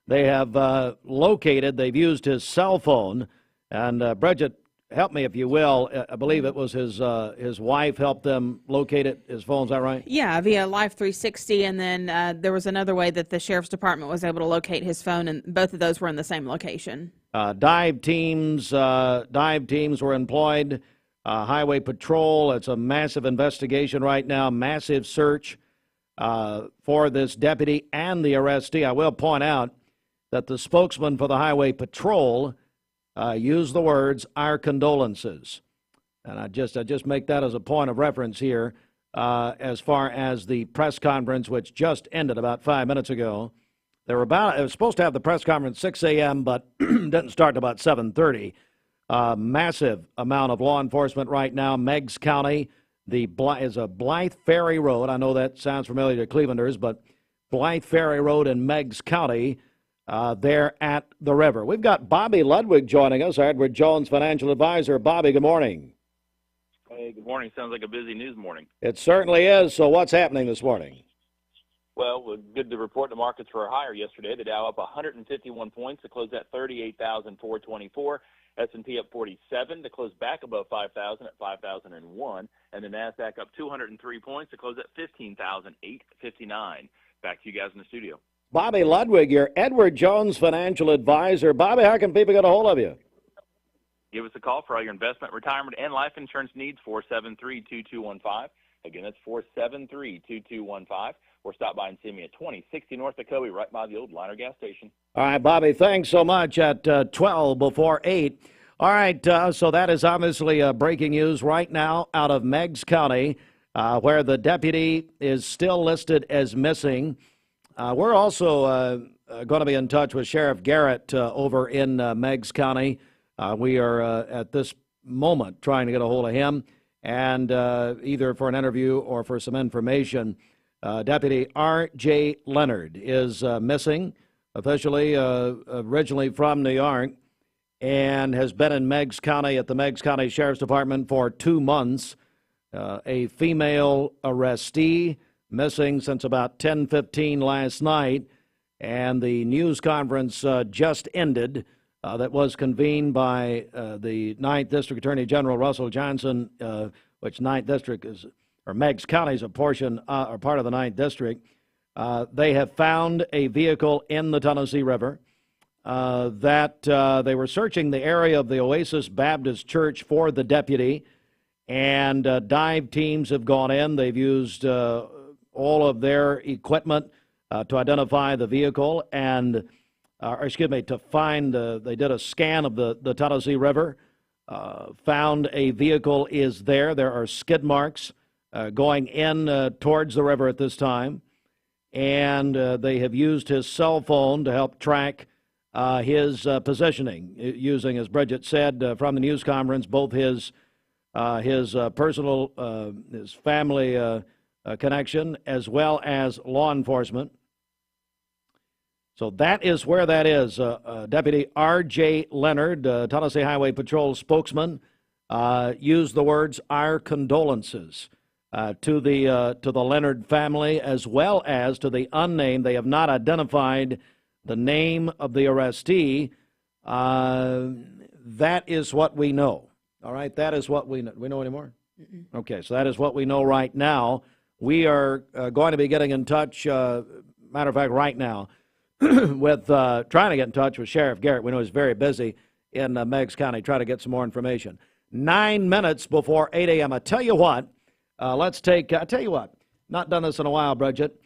They have they've used his cell phone, and Bridget, help me if you will. I believe it was his wife helped them locate it. His phone, is that right? Yeah, via Life 360, and then there was another way that the sheriff's department was able to locate his phone, and both of those were in the same location. Dive teams were employed. Highway Patrol. It's a massive investigation right now. Massive search for this deputy and the arrestee. I will point out that the spokesman for the Highway Patrol used the words, "our condolences." And I just make that as a point of reference here as far as the press conference, which just ended about 5 minutes ago. It was supposed to have the press conference 6 a.m., but didn't start until about 7:30. Massive amount of law enforcement right now. Meigs County is a Blythe Ferry Road. I know that sounds familiar to Clevelanders, but Blythe Ferry Road in Meigs County, there at the river. We've got Bobby Ludwig joining us, our Edward Jones financial advisor. Bobby, good morning. Hey, good morning. Sounds like a busy news morning. It certainly is. So what's happening this morning? Well, good to report the markets were higher yesterday. The Dow up 151 points to close at 38,424. S&P up 47 to close back above 5,000 at 5,001. And the NASDAQ up 203 points to close at 15,859. Back to you guys in the studio. Bobby Ludwig, your Edward Jones financial advisor. Bobby, how can people get a hold of you? Give us a call for all your investment, retirement, and life insurance needs, 473-2215. Again, that's 473-2215. Or stop by and see me at 2060 North Ocoee, right by the old Liner gas station. All right, Bobby, thanks so much at 12 before 8. All right, so that is obviously breaking news right now out of Meigs County, where the deputy is still listed as missing. We're also going to be in touch with Sheriff Garrett over in Meigs County. We are at this moment trying to get a hold of him, and either for an interview or for some information. Deputy R.J. Leonard is missing, officially originally from New York, and has been in Meigs County at the Meigs County Sheriff's Department for 2 months. A female arrestee missing since about 10:15 last night, and the news conference just ended that was convened by the 9th District Attorney General Russell Johnson, which 9th District is, or Meigs County is a portion or part of the 9th District. They have found a vehicle in the Tennessee River that they were searching the area of the Oasis Baptist Church for the deputy, and dive teams have gone in. They've used all of their equipment to identify the vehicle and, to find, they did a scan of the Tennessee River, found a vehicle is there. There are skid marks going in towards the river at this time, and they have used his cell phone to help track his positioning, using, as Bridget said from the news conference, both his personal, his family connection, as well as law enforcement. So that is where that is. Deputy R.J. Leonard, Tennessee Highway Patrol spokesman, used the words "our condolences" to the Leonard family, as well as to the unnamed. They have not identified the name of the arrestee. That is what we know. All right, that is what we know. We know anymore? Okay, so that is what we know right now. We are going to be getting in touch, matter of fact, right now, with trying to get in touch with Sheriff Garrett. We know he's very busy in Meigs County, try to get some more information. 9 minutes before 8 a.m. I tell you what, I tell you what, not done this in a while, Bridget.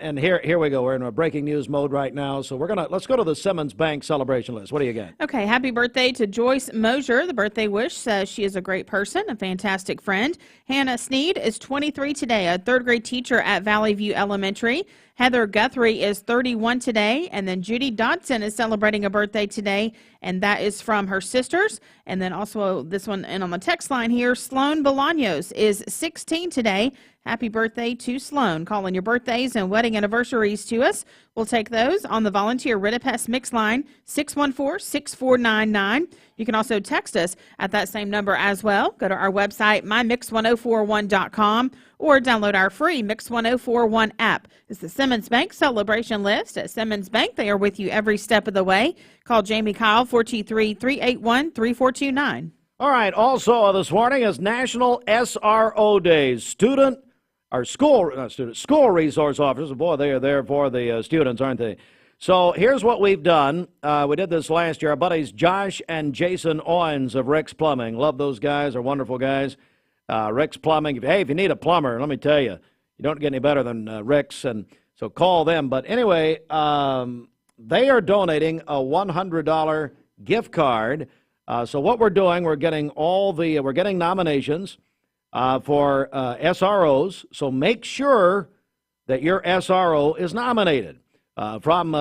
And here we go. We're in a breaking news mode right now. So let's go to the Simmons Bank celebration list. What do you got? Okay, happy birthday to Joyce Mosier. The birthday wish says she is a great person, a fantastic friend. Hannah Sneed is 23 today, a third grade teacher at Valley View Elementary. Heather Guthrie is 31 today, and then Judy Dodson is celebrating a birthday today, and that is from her sisters. And then also this one, and on the text line here, Sloan Bolaños is 16 today. Happy birthday to Sloan. Calling your birthdays and wedding anniversaries to us. We'll take those on the volunteer Ritapest Mix line, 614-6499. You can also text us at that same number as well. Go to our website, mymix1041.com, or download our free Mix 1041 app. It's the Simmons Bank Celebration List. At Simmons Bank, they are with you every step of the way. Call Jamie Kyle, 423-381-3429. All right, also this morning is National SRO Days. School resource officers. Boy, they are there for the students, aren't they? So here's what we've done. We did this last year. Our buddies Josh and Jason Owens of Rick's Plumbing. Love those guys. They're wonderful guys. Rick's Plumbing. Hey, if you need a plumber, let me tell you, you don't get any better than Rick's, and so call them. But anyway, they are donating a $100 gift card. So what we're doing, we're getting nominations for SROs. So make sure that your SRO is nominated from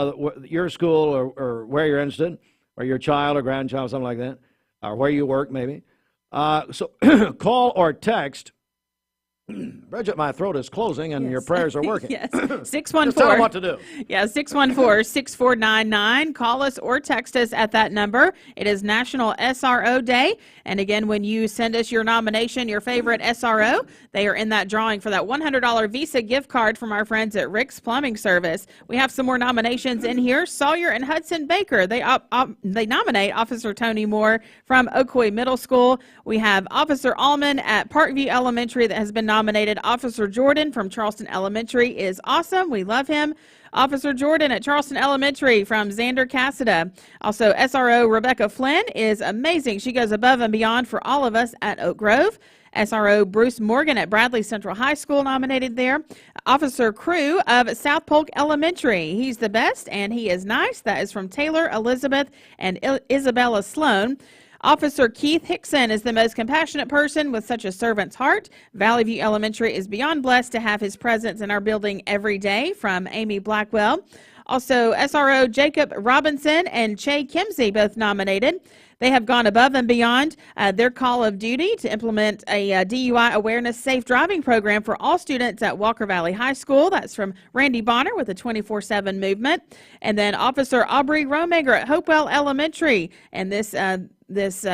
your school or where you're interested, or your child or grandchild, something like that, or where you work maybe. So call or text. Bridget, my throat is closing and your prayers are working. Yes. 614. Just tell them what to do. Yeah, 614-6499. Call us or text us at that number. It is National SRO Day. And again, when you send us your nomination, your favorite SRO, they are in that drawing for that $100 Visa gift card from our friends at Rick's Plumbing Service. We have some more nominations in here. Sawyer and Hudson Baker, they nominate Officer Tony Moore from Ocoee Middle School. We have Officer Allman at Parkview Elementary that has been nominated. Officer Jordan from Charleston Elementary is awesome. We love him. Officer Jordan at Charleston Elementary from Xander Cassida. Also, SRO Rebecca Flynn is amazing. She goes above and beyond for all of us at Oak Grove. SRO Bruce Morgan at Bradley Central High School nominated there. Officer Crew of South Polk Elementary. He's the best and he is nice. That is from Taylor, Elizabeth, and Isabella Sloan. Officer Keith Hickson is the most compassionate person with such a servant's heart. Valley View Elementary is beyond blessed to have his presence in our building every day, from Amy Blackwell. Also, SRO Jacob Robinson and Che Kimsey both nominated. They have gone above and beyond their call of duty to implement a DUI awareness safe driving program for all students at Walker Valley High School. That's from Randy Bonner with the 24/7 movement. And then Officer Aubrey Romager at Hopewell Elementary. And this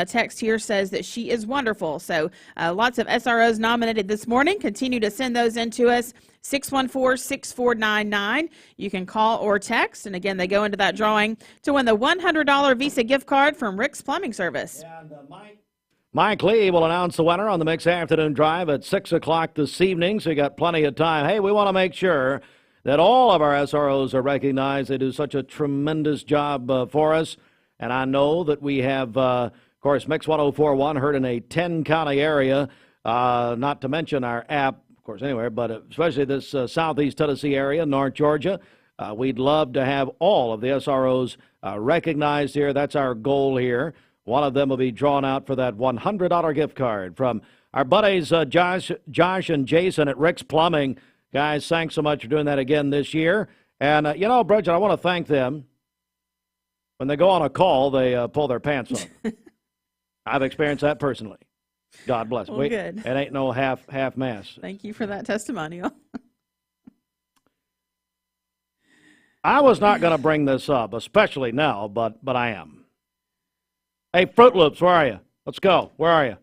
text here says that she is wonderful. So lots of SROs nominated this morning. Continue to send those in to us. 614-6499. You can call or text. And again, they go into that drawing to win the $100 Visa gift card from Rick's Plumbing Service. And Mike Lee will announce the winner on the Mix Afternoon Drive at 6 o'clock this evening, so you got plenty of time. Hey, we want to make sure that all of our SROs are recognized. They do such a tremendous job for us. And I know that we have, of course, Mix 1041 heard in a 10-county area, not to mention our app, of course, anywhere, but especially this southeast Tennessee area, North Georgia. We'd love to have all of the SROs recognized here. That's our goal here. One of them will be drawn out for that $100 gift card from our buddies Josh and Jason at Rick's Plumbing. Guys, thanks so much for doing that again this year. And, Bridget, I want to thank them. When they go on a call, they pull their pants up. I've experienced that personally. God bless. Well, good. It ain't no half mass. Thank you for that testimonial. I was not going to bring this up, especially now, but I am. Hey, Fruit Loops, where are you? Let's go. Where are you?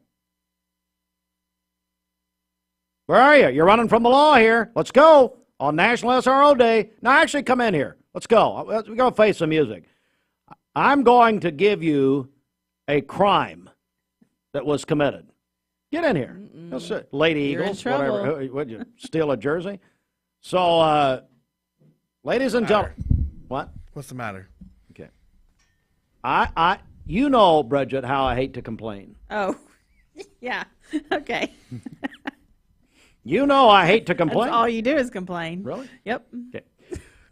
Where are you? You're running from the law here. Let's go on National SRO Day. Now, actually, come in here. Let's go. We're going to face some music. I'm going to give you a crime that was committed. Get in here. Lady Eagles, whatever. Would you steal a jersey? So, ladies and gentlemen, what? What's the matter? Okay. Bridget, how I hate to complain. Oh, yeah. Okay. I hate to complain. That's all you do is complain. Really? Yep. Okay.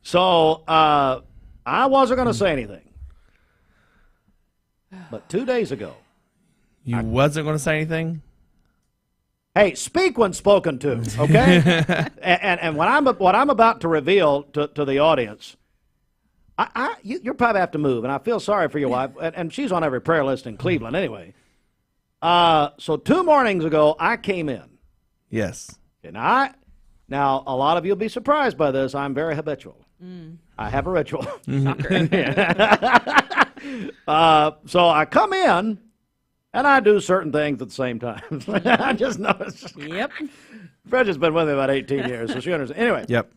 So, I wasn't going to say anything. But 2 days ago. You wasn't going to say anything? Hey, speak when spoken to, okay? and what I'm about to reveal to the audience, you'll probably have to move, and I feel sorry for your wife, and she's on every prayer list in Cleveland anyway. So 2 mornings ago, I came in. Yes. And now a lot of you will be surprised by this. I'm very habitual. I have a ritual. So I come in, and I do certain things at the same time. I just noticed. Yep. Bridget's been with me about 18 years, so she understands. Anyway. Yep.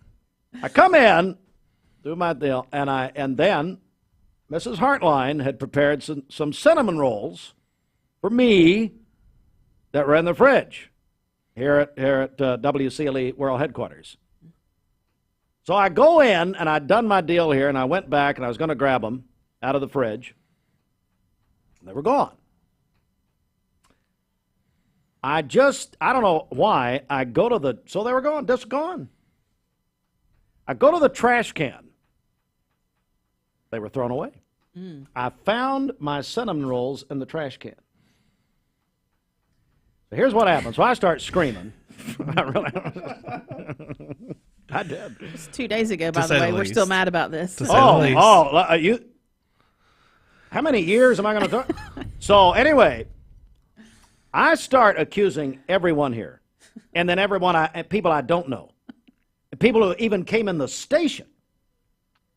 I come in, do my deal, and then Mrs. Hartline had prepared some cinnamon rolls for me that were in the fridge here at WCLE World Headquarters. So I go in, and I'd done my deal here, and I went back, and I was going to grab them out of the fridge. They were gone. I don't know why, I go to so they were gone, just gone. I go to the trash can. They were thrown away. I found my cinnamon rolls in the trash can. So here's what happened. So I start screaming. I did. It's 2 days ago, by the way. We're still mad about this. How many years am I going to talk? So anyway, I start accusing everyone here, and then people I don't know, and people who even came in the station.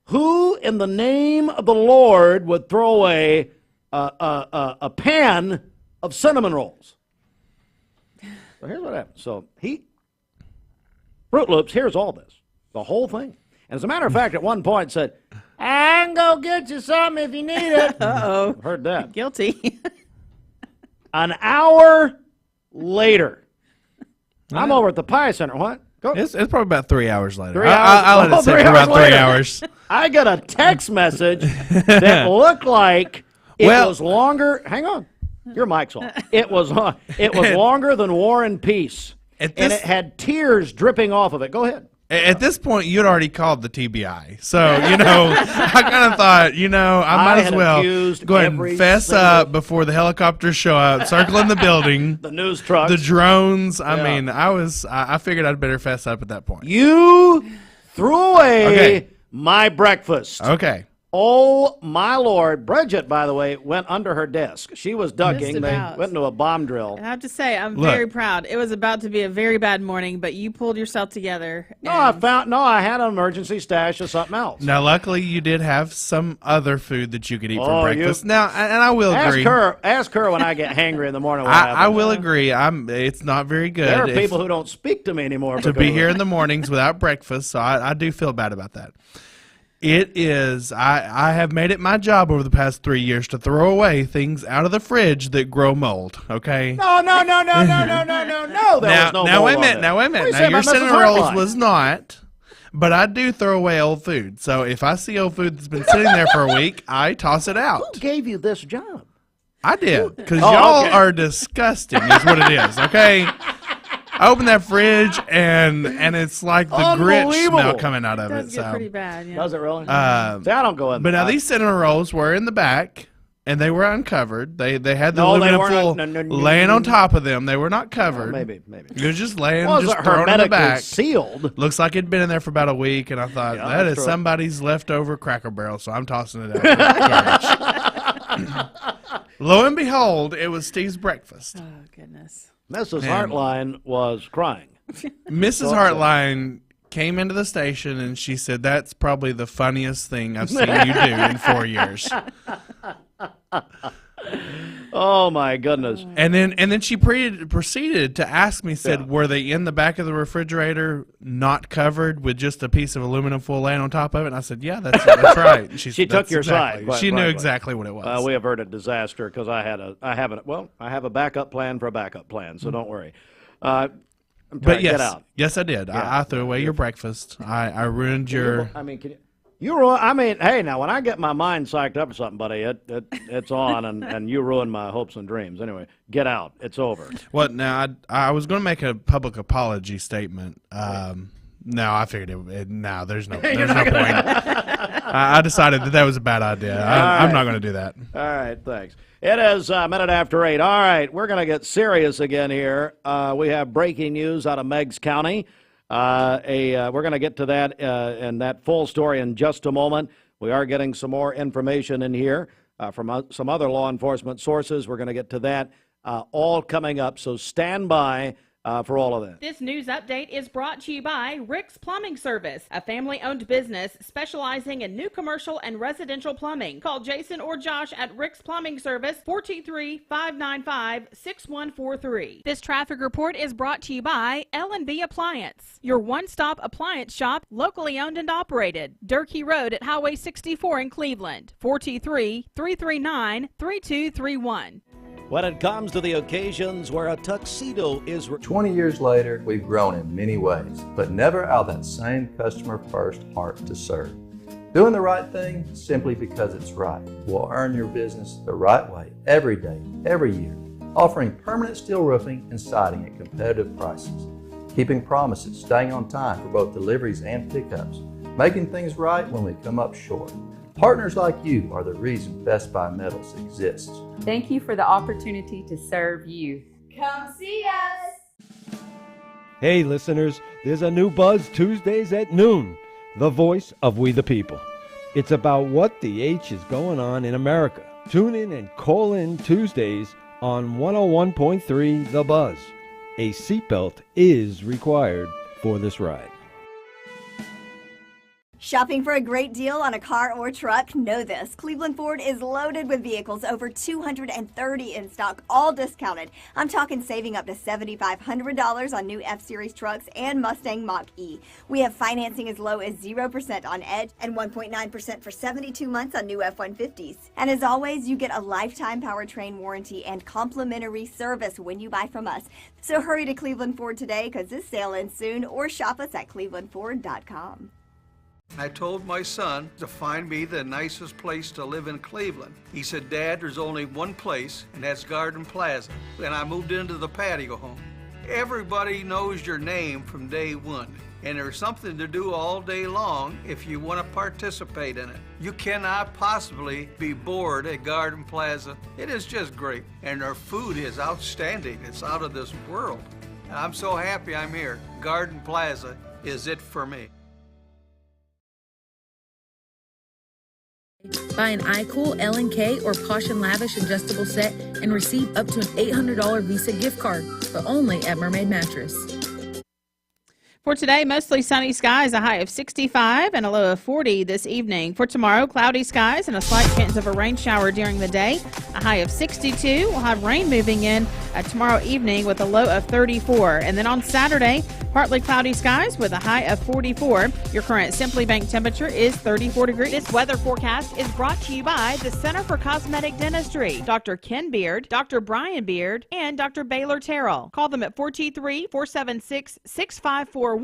Who in the name of the Lord would throw away a pan of cinnamon rolls? So here's what happened. So Fruit Loops hears all this, the whole thing. And as a matter of fact, at one point said, I can go get you something if you need it. Uh-oh. Heard that. Guilty. An hour later, I'm over at the Pie Center. What? Go. It's probably about 3 hours later. 3 hours. I'll let it sit for about 3 hours. I got a text message that looked like it was longer. Hang on. Your mic's on. It was longer than War and Peace. And it had tears dripping off of it. Go ahead. At this point, you'd already called the TBI. So, I kind of thought, I might as well go ahead and fess up before the helicopters show up, circling the building. The news trucks. The drones. I mean, I figured I'd better fess up at that point. You threw away my breakfast. Okay. Oh, my Lord. Bridget, by the way, went under her desk. She was ducking. They went into a bomb drill. I have to say, I'm very proud. It was about to be a very bad morning, but you pulled yourself together. I had an emergency stash of something else. Now, luckily, you did have some other food that you could eat for breakfast. Now, and I will agree. Ask her when I get hangry in the morning. I will agree. It's not very good. There are people who don't speak to me anymore. To be here in the mornings without breakfast, so I do feel bad about that. It is. I have made it my job over the past 3 years to throw away things out of the fridge that grow mold. Okay. No. There was no now mold wait a on minute. it. Now wait a minute. Now your cinnamon rolls was not, but I do throw away old food. So if I see old food that's been sitting there for a week, I toss it out. Who gave you this job? I did, because y'all are disgusting. Is what it is. Okay. I open that fridge and it's like the grit smell coming out of it. It does get pretty bad. Yeah. Does it really? See, I don't go in. But now these cinnamon rolls were in the back and they were uncovered. They had the aluminum foil laying on top of them. They were not covered. Maybe. It was just laying, Well, just thrown in the back. Sealed. Looks like it'd been in there for about a week, and I thought that is somebody's leftover Cracker Barrel, so I'm tossing it out. Lo and behold, it was Steve's breakfast. Oh goodness. Mrs. Hartline was crying. Mrs. Hartline came into the station and she said, "That's probably the funniest thing I've seen you do in 4 years." Oh my goodness! And then she proceeded to ask me, said, "Were they in the back of the refrigerator, not covered, with just a piece of aluminum foil laying on top of it?" And I said, "Yeah, that's right." And she took your side. She knew exactly what it was. We averted disaster because I have a backup plan for a backup plan, so don't worry. I'm trying to get out. Yes, I did. Yeah. I threw away your breakfast. I ruined your. I mean, hey, now when I get my mind psyched up or something, buddy, it's on, and you ruin my hopes and dreams. Anyway, get out. It's over. Well, now I was going to make a public apology statement. No, I figured no, there's no point. I decided that was a bad idea. I'm not going to do that. All right, thanks. It is a minute after 8. All right, we're going to get serious again here. We have breaking news out of Meigs County. We're going to get to that and that full story in just a moment. We are getting some more information in here from some other law enforcement sources. We're going to get to that all coming up, so stand by for all of that. This news update is brought to you by Rick's Plumbing Service, a family-owned business specializing in new commercial and residential plumbing. Call Jason or Josh at Rick's Plumbing Service, 423-595-6143. This traffic report is brought to you by L&B Appliance, your one-stop appliance shop, locally owned and operated. Durkee Road at Highway 64 in Cleveland, 423-339-3231. When it comes to the occasions where a tuxedo is 20 years later, we've grown in many ways, but never out of that same customer-first heart to serve. Doing the right thing simply because it's right will earn your business the right way every day, every year, offering permanent steel roofing and siding at competitive prices, keeping promises, staying on time for both deliveries and pickups, making things right when we come up short. Partners like you are the reason Best Buy Metals exists. Thank you for the opportunity to serve you. Come see us! Hey listeners, there's a new Buzz Tuesdays at noon, the voice of We the People. It's about what the H is going on in America. Tune in and call in Tuesdays on 101.3 The Buzz. A seatbelt is required for this ride. Shopping for a great deal on a car or truck? Know this. Cleveland Ford is loaded with vehicles, over 230 in stock, all discounted. I'm talking saving up to $7,500 on new F-Series trucks and Mustang Mach-E. We have financing as low as 0% on Edge and 1.9% for 72 months on new F-150s. And as always, you get a lifetime powertrain warranty and complimentary service when you buy from us. So hurry to Cleveland Ford today because this sale ends soon, or shop us at clevelandford.com. I told my son to find me the nicest place to live in Cleveland. He said, Dad, there's only one place, and that's Garden Plaza. And I moved into the patio home. Everybody knows your name from day one, and there's something to do all day long if you want to participate in it. You cannot possibly be bored at Garden Plaza. It is just great, and their food is outstanding. It's out of this world. And I'm so happy I'm here. Garden Plaza is it for me. Buy an iCool, L&K, or Posh & Lavish adjustable set and receive up to an $800 Visa gift card, but only at Mermaid Mattress. For today, mostly sunny skies, a high of 65 and a low of 40 this evening. For tomorrow, cloudy skies and a slight chance of a rain shower during the day, a high of 62. We'll have rain moving in tomorrow evening with a low of 34. And then on Saturday, partly cloudy skies with a high of 44. Your current Simply Bank temperature is 34 degrees. This weather forecast is brought to you by the Center for Cosmetic Dentistry, Dr. Ken Beard, Dr. Brian Beard, and Dr. Baylor Terrell. Call them at 423-476-6541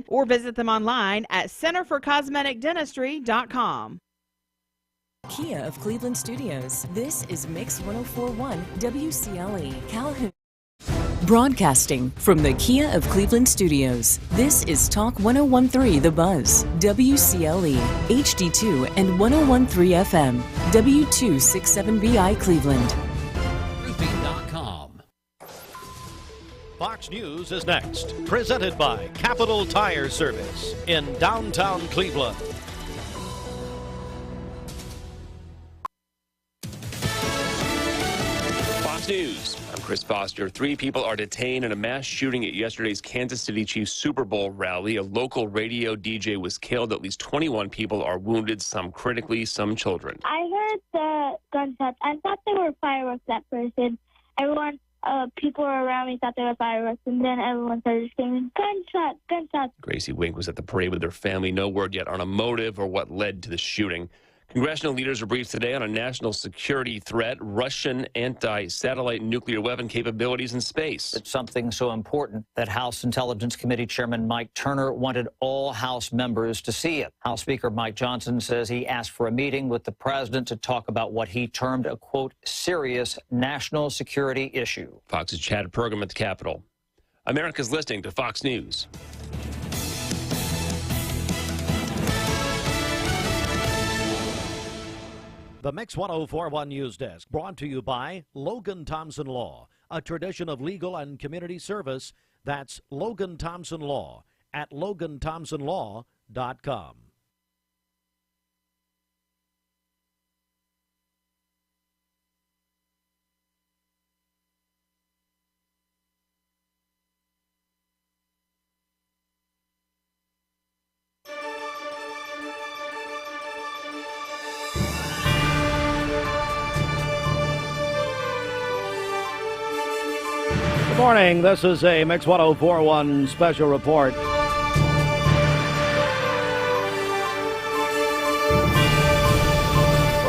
or visit them online at centerforcosmeticdentistry.com. Kia of Cleveland Studios. This is Mix 104.1 WCLE Calhoun. Broadcasting from the Kia of Cleveland Studios, this is Talk 101.3 The Buzz, WCLE, HD2 and 101.3 FM, W267BI Cleveland. Roofing.com. Fox News is next, presented by Capital Tire Service in downtown Cleveland. Fox News. I'm Chris Foster. 3 people are detained in a mass shooting at yesterday's Kansas City Chiefs Super Bowl rally. A local radio DJ was killed. At least 21 people are wounded, some critically, some children. I heard the gunshots. I thought they were fireworks at first, and everyone, people around me thought they were fireworks, and then everyone started screaming, gunshot, gunshot. Gracie Wink was at the parade with her family. No word yet on a motive or what led to the shooting. Congressional leaders were briefed today on a national security threat, Russian anti-satellite nuclear weapon capabilities in space. It's something so important that House Intelligence Committee Chairman Mike Turner wanted all House members to see it. House Speaker Mike Johnson says he asked for a meeting with the president to talk about what he termed a, quote, serious national security issue. Fox's Chad program at the Capitol. America's listening to Fox News. The Mix 1041 News Desk, brought to you by Logan Thompson Law, a tradition of legal and community service. That's Logan Thompson Law at LoganThompsonLaw.com. Good morning. This is a Mix 1041 special report. We're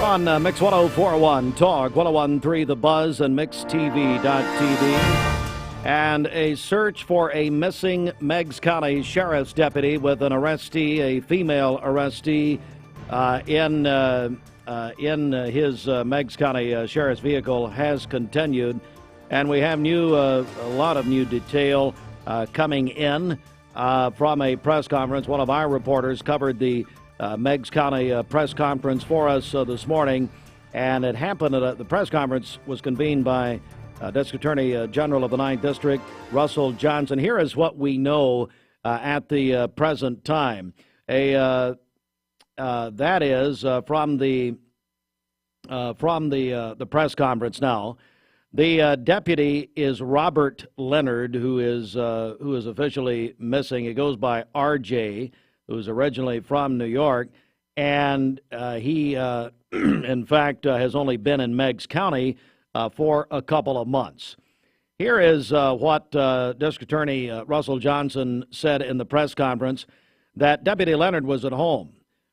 on Mix 1041 Talk, 1013 The Buzz, and MixTV.tv. And a search for a missing Meigs County Sheriff's deputy with an arrestee, a female arrestee, in his Meigs County Sheriff's vehicle has continued. And we have a lot of new detail coming in from a press conference. One of our reporters covered the Meigs County press conference for us this morning, and it happened that the press conference was convened by District Attorney General of the 9th District, Russell Johnson. Here is what we know at the present time. That is from the press conference now. The deputy is Robert Leonard, who is officially missing. He goes by RJ, who's originally from New York, and he, in fact, has only been in Meigs County for a couple of months. Here is what District Attorney Russell Johnson said in the press conference, that Deputy Leonard was at home,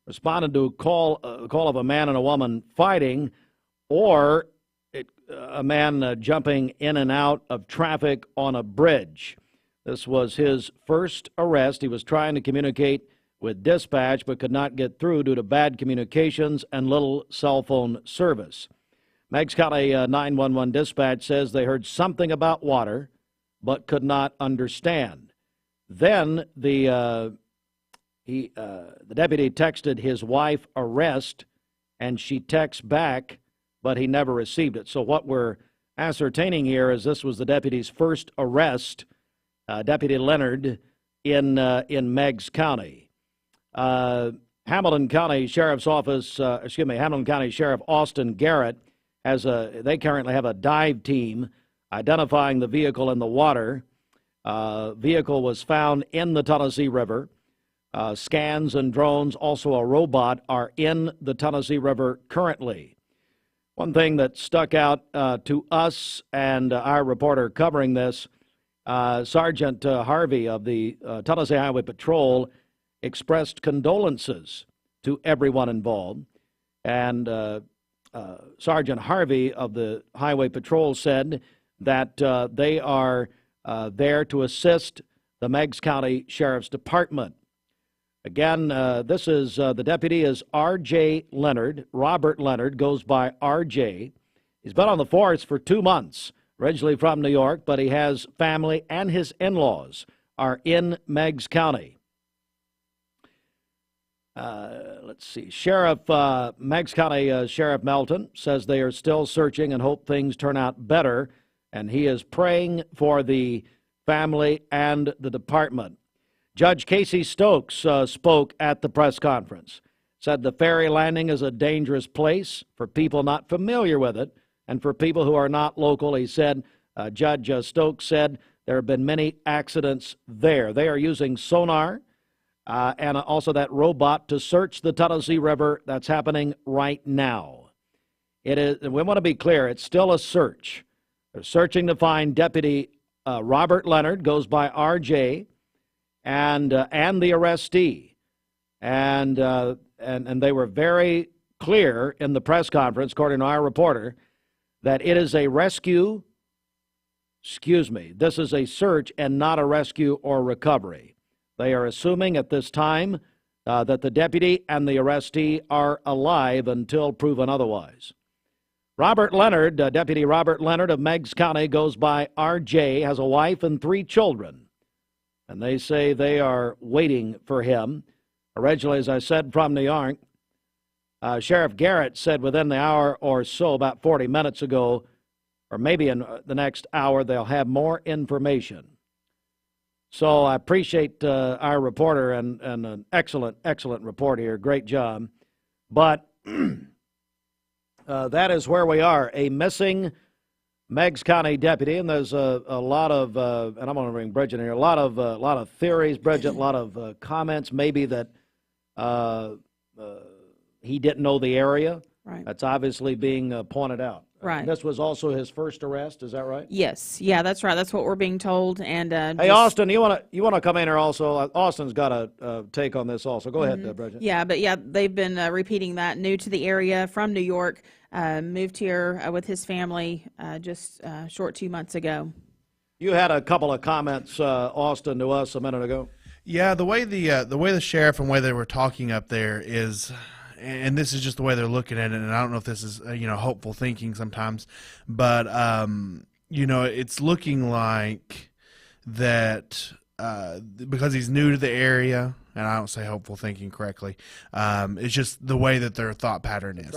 responded to a call of a man and a woman fighting, or a man jumping in and out of traffic on a bridge. This was his first arrest. He was trying to communicate with dispatch but could not get through due to bad communications and little cell phone service. Meigs County 911 dispatch says they heard something about water but could not understand. Then the deputy texted his wife arrest, and she texts back, but he never received it. So what we're ascertaining here is this was the deputy's first arrest, Deputy Leonard, in Meigs County. Hamilton County Sheriff's Office, Hamilton County Sheriff Austin Garrett they currently have a dive team identifying the vehicle in the water. Vehicle was found in the Tennessee River. Scans and drones, also a robot, are in the Tennessee River currently. One thing that stuck out to us and our reporter covering this, Sergeant Harvey of the Tennessee Highway Patrol expressed condolences to everyone involved. And Sergeant Harvey of the Highway Patrol said that they are there to assist the Meigs County Sheriff's Department. Again, this is the deputy is R.J. Leonard. Robert Leonard goes by R.J. He's been on the force for 2 months, originally from New York, but he has family and his in-laws are in Meigs County. Let's see. Meigs County Sheriff Melton says they are still searching and hope things turn out better, and he is praying for the family and the department. Judge Casey Stokes spoke at the press conference, said the ferry landing is a dangerous place for people not familiar with it and for people who are not local. He said, Judge Stokes said there have been many accidents there. They are using sonar and also that robot to search the Tennessee River. That's happening right now. We want to be clear, it's still a search. They're searching to find Deputy Robert Leonard, goes by RJ, and the arrestee, and they were very clear in the press conference, according to our reporter, that it is a rescue. This is a search and not a rescue or recovery. They are assuming at this time that the deputy and the arrestee are alive until proven otherwise. Robert Leonard, Deputy Robert Leonard of Meigs County, goes by RJ, has a wife and 3 children. And they say they are waiting for him. Originally, as I said, from New York. Sheriff Garrett said within the hour or so, about 40 minutes ago, or maybe in the next hour, they'll have more information. So I appreciate our reporter and an excellent report here. Great job. But that is where we are. A missing Meigs County deputy, and there's a lot of, and I'm going to bring Bridget in here, a lot of theories, Bridget, a lot of comments, maybe that he didn't know the area. Right. That's obviously being pointed out. Right. This was also his first arrest. Is that right? Yes. Yeah, that's right. That's what we're being told. And hey, Austin, you want to come in here also? Austin's got a take on this also. Go ahead, Bridget. Yeah, but yeah, they've been repeating that. New to the area from New York, moved here with his family just short 2 months ago. You had a couple of comments, Austin, to us a minute ago. Yeah, the way the sheriff and the way they were talking up there is, and this is just the way they're looking at it, and I don't know if this is hopeful thinking sometimes, but it's looking like that because he's new to the area, and I don't say hopeful thinking correctly. It's just the way that their thought pattern is,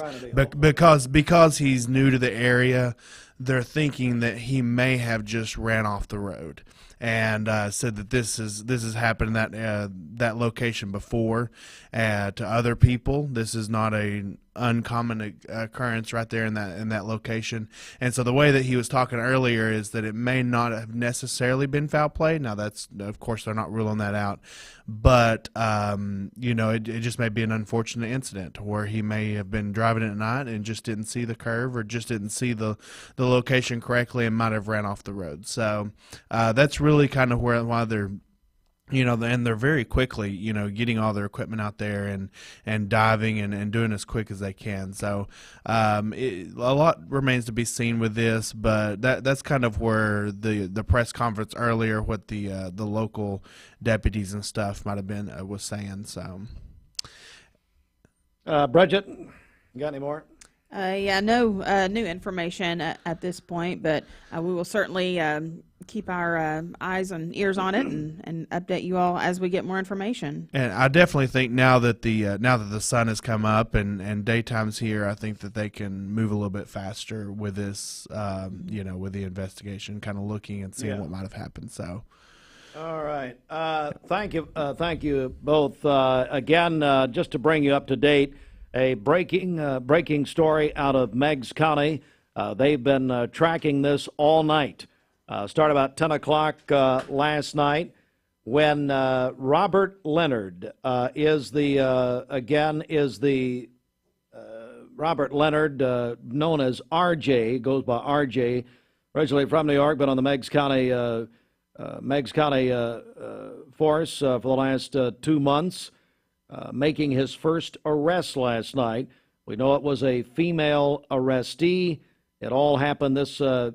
because he's new to the area, they're thinking that he may have just ran off the road. And said that this has happened that location before to other people. This is not an uncommon occurrence right there in that location. And so the way that he was talking earlier is that it may not have necessarily been foul play. Now that's, of course, they're not ruling that out, but it just may be an unfortunate incident where he may have been driving at night and just didn't see the curve or just didn't see the location correctly and might have ran off the road. So that's really kind of why they're, and they're very quickly, getting all their equipment out there and diving and doing as quick as they can. So a lot remains to be seen with this, but that's kind of where the press conference earlier, what the local deputies and stuff might have been was saying. So, Bridget, you got any more? No new information at this point, but we will certainly keep our eyes and ears on it and update you all as we get more information. And I definitely think now that the sun has come up and daytime's here, I think that they can move a little bit faster with this, with the investigation, kind of looking and seeing what might have happened. So. All right. Thank you both. Again, just to bring you up to date, a breaking story out of Meigs County. They've been tracking this all night. Started about 10 o'clock last night when Robert Leonard is the Robert Leonard, known as RJ, goes by RJ, originally from New York, been on the Meigs County force for the last 2 months. Making his first arrest last night. We know it was a female arrestee. It all happened started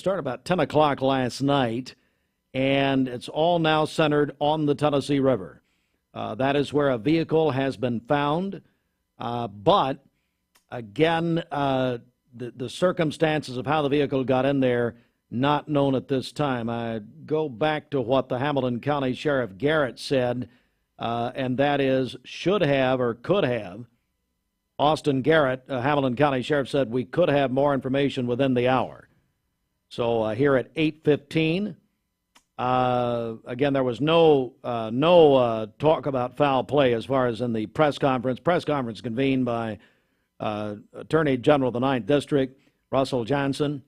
about 10 o'clock last night, and it's all now centered on the Tennessee River. That is where a vehicle has been found, but again, the circumstances of how the vehicle got in there, not known at this time. I go back to what the Hamilton County Sheriff Garrett said, and that is should have or could have. Austin Garrett, Hamilton County Sheriff, said we could have more information within the hour. So here at 8:15, again, there was no talk about foul play as far as in the press conference. Press conference convened by Attorney General of the 9th District, Russell Johnson,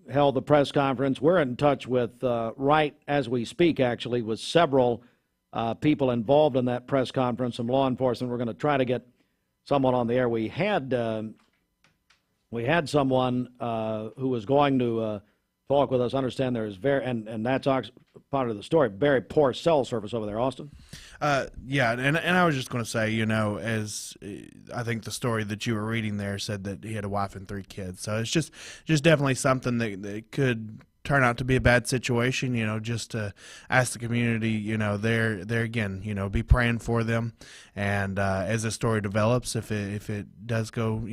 held the press conference. We're in touch with, right as we speak, actually, with several people involved in that press conference, some law enforcement. We're going to try to get someone on the air. We had someone who was going to talk with us. Understand there is and that's part of the story, very poor cell service over there, Austin. Yeah, and I was just going to say, as I think the story that you were reading there said that he had a wife and 3 kids. So it's just definitely something that could turn out to be a bad situation, just to ask the community, there again, be praying for them. And as the story develops, if it does go,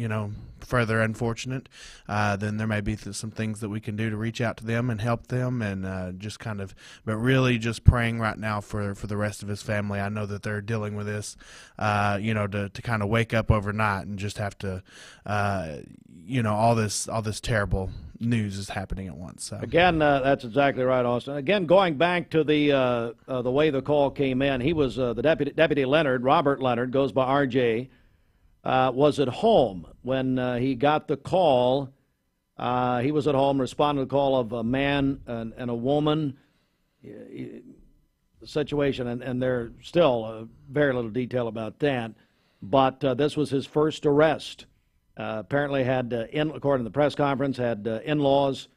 further unfortunate, then there may be some things that we can do to reach out to them and help them, and just kind of, but really just praying right now for the rest of his family. I know that they're dealing with this, to kind of wake up overnight and just have to, all this terrible news is happening at once. So. Again, that's exactly right, Austin. Again, going back to the way the call came in, he was the deputy Leonard, Robert Leonard, goes by RJ, was at home when he got the call. He was at home responding to the call of a man and a woman situation, and there's still very little detail about that. But this was his first arrest. Apparently had, according to the press conference, had in-laws.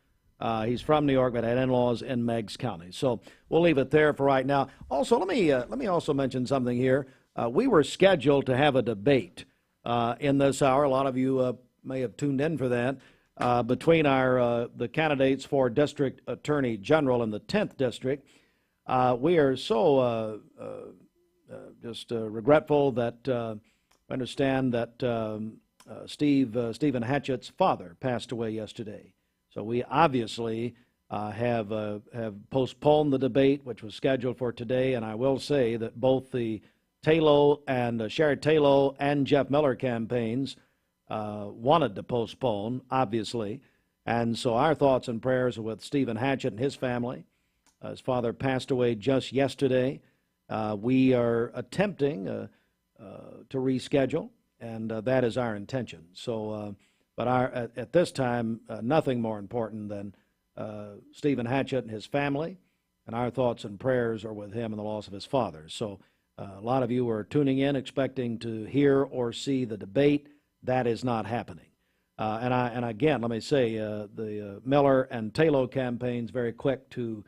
He's from New York, but had in-laws in Meigs County. So we'll leave it there for right now. Also, let me also mention something here. We were scheduled to have a debate in this hour. A lot of you may have tuned in for that. Between the candidates for District Attorney General in the 10th District. We are so just regretful that I understand that Stephen Hatchett's father passed away yesterday. So we obviously have postponed the debate, which was scheduled for today. And I will say that both the Taylor and Sherrod Taylor and Jeff Miller campaigns wanted to postpone, obviously. And so our thoughts and prayers are with Stephen Hatchett and his family. His father passed away just yesterday. We are attempting to reschedule, and that is our intention. So, but at this time, nothing more important than Stephen Hatchett and his family, and our thoughts and prayers are with him and the loss of his father. So a lot of you are tuning in expecting to hear or see the debate. That is not happening. And again, let me say, the Miller and Taylor campaigns very quick to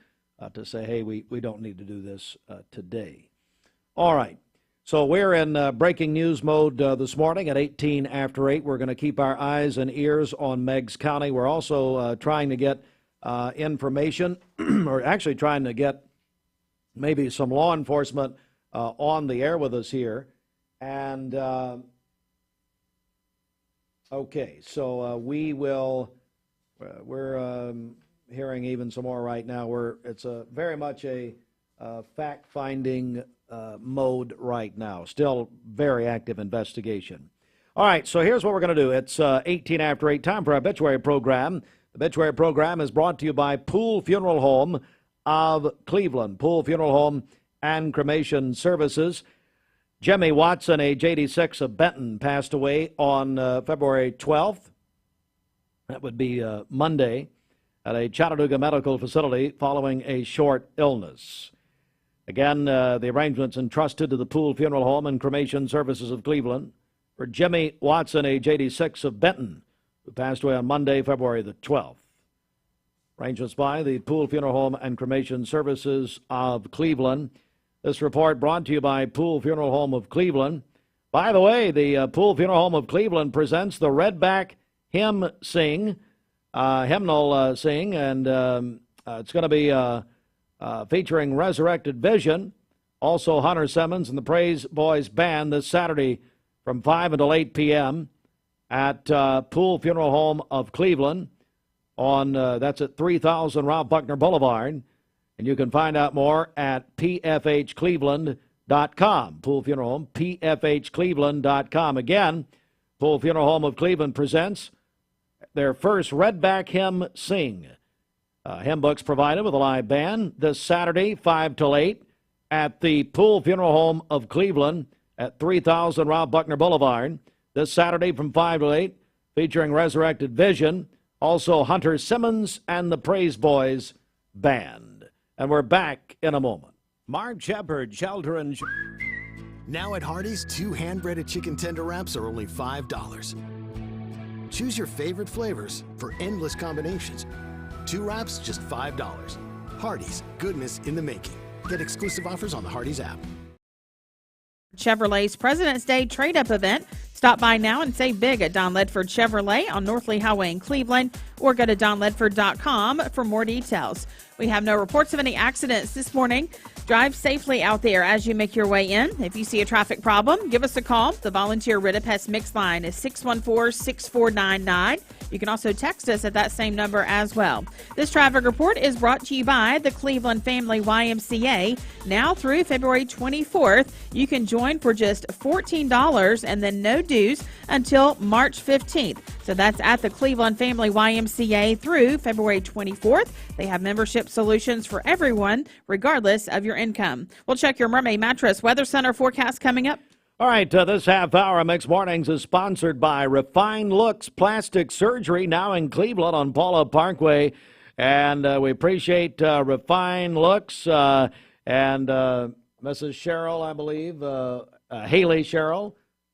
say, hey, we don't need to do this today. All right. So we're in breaking news mode this morning at 18 after 8. We're going to keep our eyes and ears on Meigs County. We're also trying to get information, or actually trying to get maybe some law enforcement on the air with us here. And, okay, so we're hearing even some more right now. It's very much a fact-finding mode right now. Still very active investigation. All right, so here's what we're going to do. It's 18 after 8, time for our obituary program. The obituary program is brought to you by Poole Funeral Home of Cleveland. Poole Funeral Home and Cremation Services. Jimmy Watson, age 86, of Benton, passed away on February 12th. That would be Monday, at a Chattanooga medical facility following a short illness. Again, the arrangements entrusted to the Poole Funeral Home and Cremation Services of Cleveland for Jimmy Watson, age 86, of Benton, who passed away on Monday, February the 12th. Arrangements by the Poole Funeral Home and Cremation Services of Cleveland. This report brought to you by Poole Funeral Home of Cleveland. By the way, the Poole Funeral Home of Cleveland presents the Redback Hymnal Sing, and it's going to be featuring Resurrected Vision, also Hunter Simmons and the Praise Boys Band this Saturday from 5 until 8 p.m. at Poole Funeral Home of Cleveland. That's at 3000 Ralph Buckner Boulevard. And you can find out more at pfhcleveland.com. Poole Funeral Home, pfhcleveland.com. Again, Poole Funeral Home of Cleveland presents their first Redback Hymn Sing. Hymn books provided with a live band this Saturday, 5 till 8, at the Poole Funeral Home of Cleveland at 3000 Ralph Buckner Boulevard. This Saturday from 5 till 8, featuring Resurrected Vision, also Hunter Simmons and the Praise Boys Band. And we're back in a moment. Mark Shepard, Shelter and... Now at Hardee's, 2 hand-breaded chicken tender wraps are only $5. Choose your favorite flavors for endless combinations. 2 wraps, just $5. Hardee's, goodness in the making. Get exclusive offers on the Hardee's app. Chevrolet's President's Day trade-up event Stop by now and save big at Don Ledford Chevrolet on North Lee Highway in Cleveland, or go to donledford.com for more details. We have no reports of any accidents this morning. Drive safely out there as you make your way in. If you see a traffic problem, give us a call. The volunteer Rid-a-Pest Mix line is 614-6499. You can also text us at that same number as well. This traffic report is brought to you by the Cleveland Family YMCA. Now through February 24th, you can join for just $14 and then no dues until March 15th. So that's at the Cleveland Family YMCA through February 24th. They have membership solutions for everyone, regardless of your income. We'll check your Mermaid Mattress Weather Center forecast coming up. All right, this half hour of Mixed Mornings is sponsored by Refined Looks Plastic Surgery, now in Cleveland on Paula Parkway. And we appreciate Refined Looks and Mrs. Cheryl, I believe, Haley Cheryl,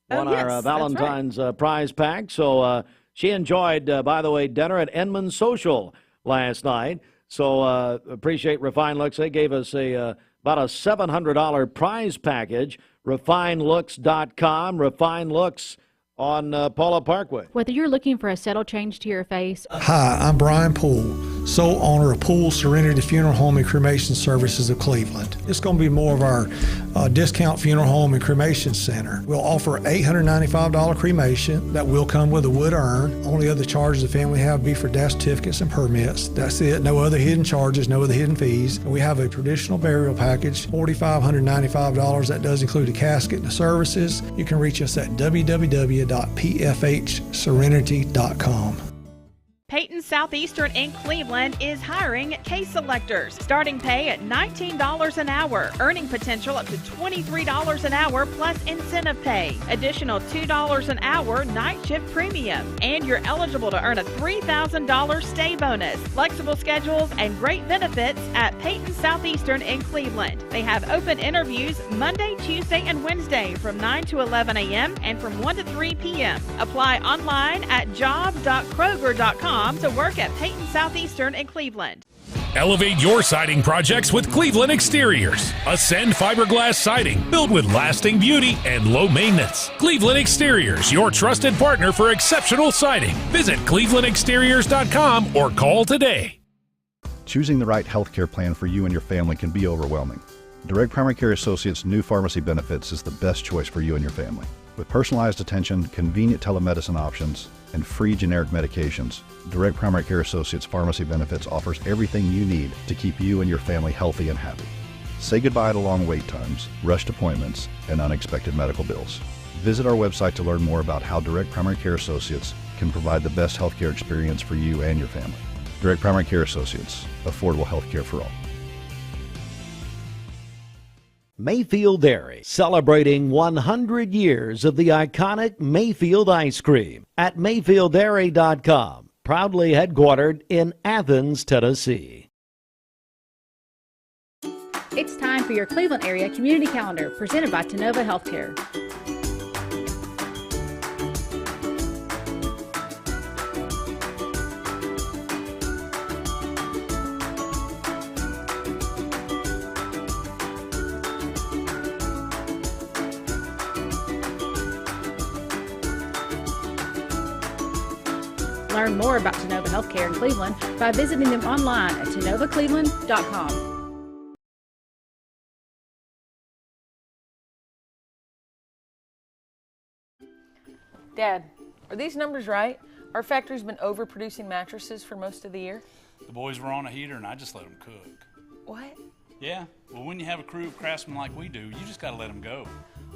won our Valentine's prize pack. So she enjoyed, by the way, dinner at Edmund Social last night. So appreciate Refined Looks. They gave us about a $700 prize package. RefinedLooks.com. Refined Looks on Paula Parkway. Whether you're looking for a subtle change to your face. Hi, I'm Brian Poole, sole owner of Poole Serenity Funeral Home and Cremation Services of Cleveland. It's going to be more of our discount funeral home and cremation center. We'll offer $895 cremation that will come with a wood urn. Only other charges the family have be for death certificates and permits. That's it. No other hidden charges, no other hidden fees. And we have a traditional burial package, $4,595. That does include a casket and the services. You can reach us at www.pfhserenity.com. Peyton Southeastern in Cleveland is hiring case selectors. Starting pay at $19 an hour. Earning potential up to $23 an hour plus incentive pay. Additional $2 an hour night shift premium. And you're eligible to earn a $3,000 stay bonus. Flexible schedules and great benefits at Peyton Southeastern in Cleveland. They have open interviews Monday, Tuesday, and Wednesday from 9 to 11 a.m. and from 1 to 3 p.m. Apply online at job.kroger.com to work at Peyton Southeastern in Cleveland. Elevate your siding projects with Cleveland Exteriors. Ascend fiberglass siding built with lasting beauty and low maintenance. Cleveland Exteriors, your trusted partner for exceptional siding. Visit clevelandexteriors.com or call today. Choosing the right healthcare plan for you and your family can be overwhelming. Direct Primary Care Associates' new pharmacy benefits is the best choice for you and your family. With personalized attention, convenient telemedicine options, and free generic medications, Direct Primary Care Associates Pharmacy Benefits offers everything you need to keep you and your family healthy and happy. Say goodbye to long wait times, rushed appointments, and unexpected medical bills. Visit our website to learn more about how Direct Primary Care Associates can provide the best healthcare experience for you and your family. Direct Primary Care Associates, affordable healthcare for all. Mayfield Dairy, celebrating 100 years of the iconic Mayfield ice cream at MayfieldDairy.com, proudly headquartered in Athens, Tennessee. It's time for your Cleveland area community calendar presented by Tenova Healthcare. Learn more about Tenova Healthcare in Cleveland by visiting them online at tenovacleveland.com. Dad, are these numbers right? Our factory's been overproducing mattresses for most of the year. The boys were on a heater and I just let them cook. What? Yeah, well, when you have a crew of craftsmen like we do, you just gotta let them go.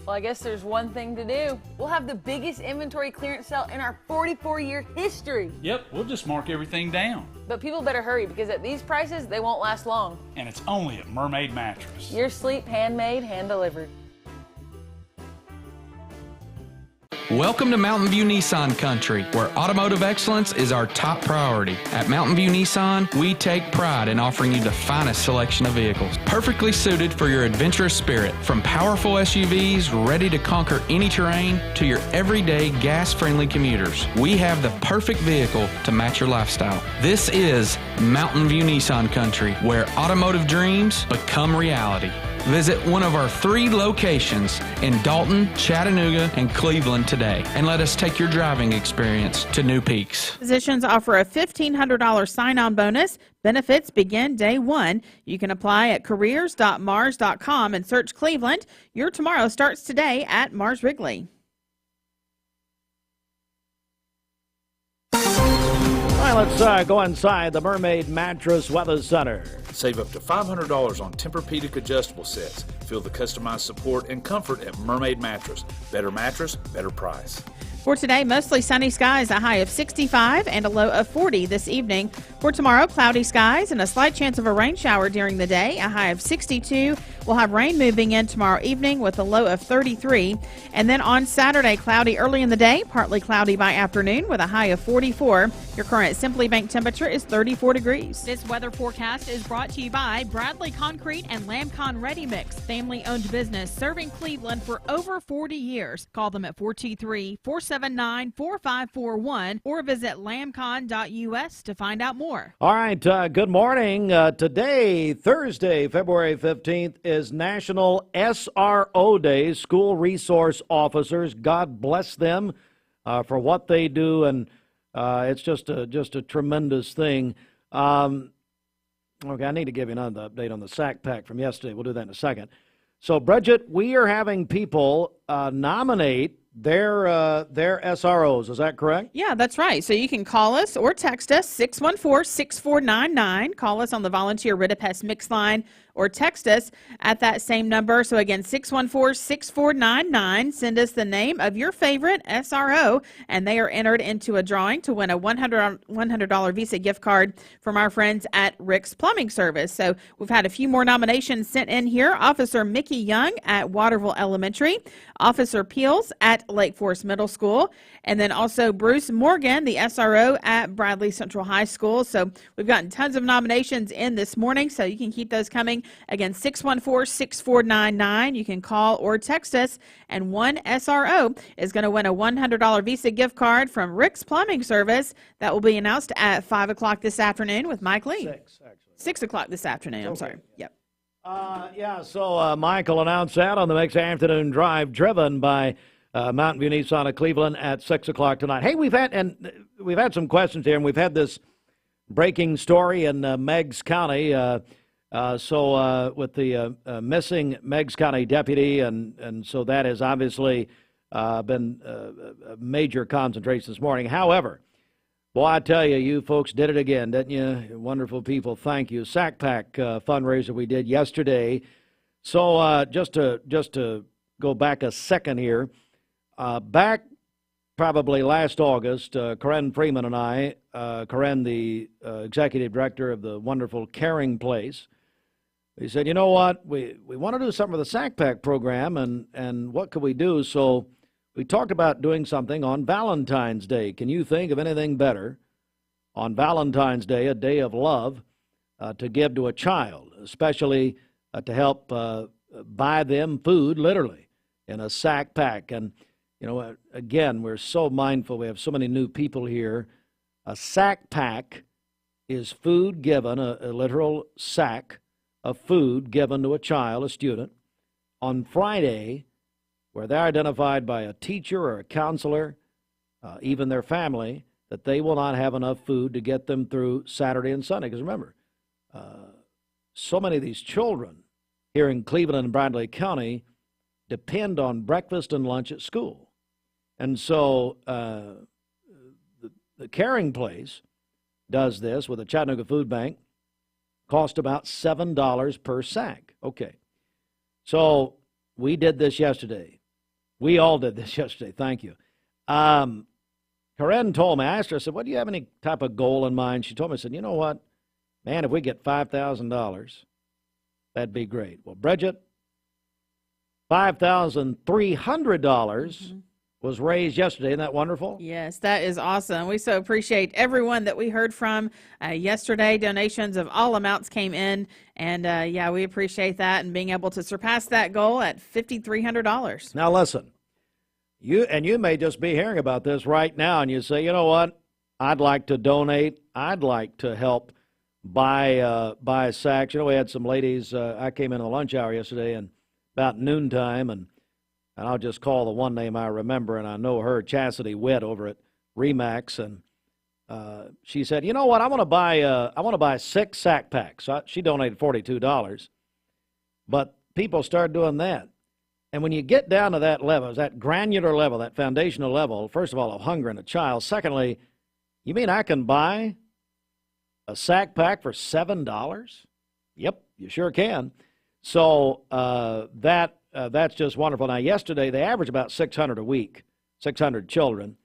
Well, I guess there's one thing to do. We'll have the biggest inventory clearance sale in our 44-year history. Yep, we'll just mark everything down. But people better hurry because at these prices, they won't last long. And it's only at Mermaid Mattress. Your sleep handmade, hand-delivered. Welcome to Mountain View Nissan Country, where automotive excellence is our top priority. At Mountain View Nissan, we take pride in offering you the finest selection of vehicles, perfectly suited for your adventurous spirit. From powerful SUVs ready to conquer any terrain to your everyday gas-friendly commuters, we have the perfect vehicle to match your lifestyle. This is Mountain View Nissan Country, where automotive dreams become reality. Visit one of our 3 locations in Dalton, Chattanooga, and Cleveland today, and let us take your driving experience to new peaks. Physicians offer a $1,500 sign-on bonus. Benefits begin day 1. You can apply at careers.mars.com and search Cleveland. Your tomorrow starts today at Mars Wrigley. All right, let's go inside the Mermaid Mattress Weather Center. Save up to $500 on Tempur-Pedic adjustable sets. Feel the customized support and comfort at Mermaid Mattress. Better mattress, better price. For today, mostly sunny skies, a high of 65 and a low of 40 this evening. For tomorrow, cloudy skies and a slight chance of a rain shower during the day, a high of 62. We'll have rain moving in tomorrow evening with a low of 33. And then on Saturday, cloudy early in the day, partly cloudy by afternoon with a high of 44. Your current Simply Bank temperature is 34 degrees. This weather forecast is brought to you by Bradley Concrete and Lamcon Ready Mix, family-owned business serving Cleveland for over 40 years. Call them at 423-479-4541 or visit lamcon.us to find out more. All right, good morning. Today, Thursday, February 15th, is National SRO Day, School Resource Officers. God bless them for what they do, and it's just a tremendous thing. Okay, I need to give you another update on the sack pack from yesterday. We'll do that in a second. So, Bridget, we are having people nominate their SROs. Is that correct? Yeah, that's right. So you can call us or text us 614-6499. Call us on the Volunteer Ridipest Mix line or text us at that same number. So again, 614-6499. Send us the name of your favorite SRO, and they are entered into a drawing to win a $100 Visa gift card from our friends at Rick's Plumbing Service. So we've had a few more nominations sent in here. Officer Mickey Young at Waterville Elementary, Officer Peels at Lake Forest Middle School, and then also Bruce Morgan, the SRO at Bradley Central High School. So we've gotten tons of nominations in this morning, so you can keep those coming. Again, 614-6499. You can call or text us, and one SRO is going to win a $100 Visa gift card from Rick's Plumbing Service. That will be announced at 5 o'clock this afternoon with Mike Lee. 6 o'clock this afternoon. I'm sorry. Yep. So Michael announced that on the Mix Afternoon Drive, driven by Mountain View Nissan of Cleveland at 6 o'clock tonight. Hey, we've had some questions here, and we've had this breaking story in Meigs County. With the missing Meigs County deputy, and so that has obviously been a major concentration this morning. However, boy, I tell you, you folks did it again, didn't you? Wonderful people. Thank you. Sack Pack fundraiser we did yesterday. So just to go back a second here, back probably last August, Corinne Freeman and I, Corinne, the executive director of the wonderful Caring Place, he said, you know what, we want to do something with the Sack Pack program, and what could we do? So we talked about doing something on Valentine's Day. Can you think of anything better on Valentine's Day, a day of love, to give to a child, especially to help buy them food, literally, in a sack pack? And, you know, again, we're so mindful. We have so many new people here. A sack pack is food given, a literal sack of food given to a child, a student, on Friday, where they're identified by a teacher or a counselor, even their family, that they will not have enough food to get them through Saturday and Sunday. Because remember, so many of these children here in Cleveland and Bradley County depend on breakfast and lunch at school. And so the Caring Place does this with the Chattanooga Food Bank. Cost about $7 per sack. Okay. So we did this yesterday. We all did this yesterday. Thank you. Corinne told me, I asked her, I said, what do you have any type of goal in mind? She told me, I said, you know what? Man, if we get $5,000, that'd be great. Well, Bridget, $5,300 was raised yesterday. Isn't that wonderful? Yes, that is awesome. We so appreciate everyone that we heard from yesterday. Donations of all amounts came in, and we appreciate that and being able to surpass that goal at $5,300. Now listen, you may just be hearing about this right now, and you say, you know what? I'd like to donate. I'd like to help buy sacks. You know, we had some ladies. I came in the lunch hour yesterday and about noontime, and I'll just call the one name I remember, and I know her, Chastity Witt over at Remax, and she said, "You know what? I want to buy 6 sack packs." So she donated $42, but people started doing that. And when you get down to that level, that granular level, that foundational level, first of all, of hunger in a child. Secondly, you mean I can buy a sack pack for $7? Yep, you sure can. So that's just wonderful. Now, yesterday, they averaged about 600 a week, 600 children.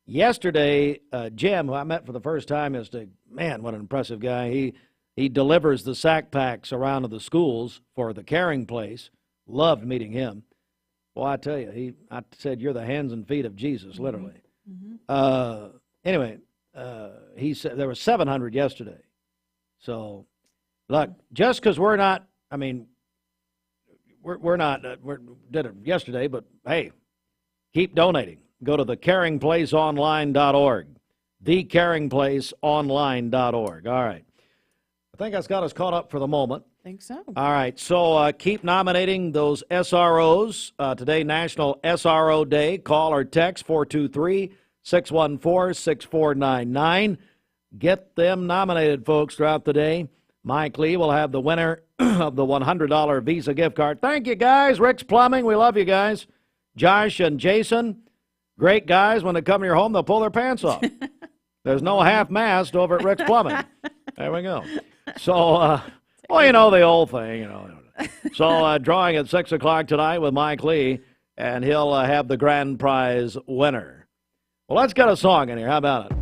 Yesterday, Jim, who I met for the first time yesterday, man, what an impressive guy. He delivers the sack packs around to the schools for the Caring Place. Loved meeting him. Well, I tell you, I said, you're the hands and feet of Jesus, literally. Mm-hmm. Anyway, he said there were 700 yesterday. So, look, just because we're not, I mean, we're not, we did it yesterday, but hey, keep donating. Go to thecaringplaceonline.org. Thecaringplaceonline.org. All right. I think that's got us caught up for the moment. I think so. All right, so keep nominating those SROs. Today, National SRO Day. Call or text 423-614-6499. Get them nominated, folks, throughout the day. Mike Lee will have the winner of the $100 Visa gift card. Thank you, guys. Rick's Plumbing, we love you guys. Josh and Jason, great guys. When they come to your home, they'll pull their pants off. There's no half-mast over at Rick's Plumbing. There we go. So, well, you know the old thing, you know. So, drawing at 6 o'clock tonight with Mike Lee, and he'll have the grand prize winner. Well, let's get a song in here. How about it?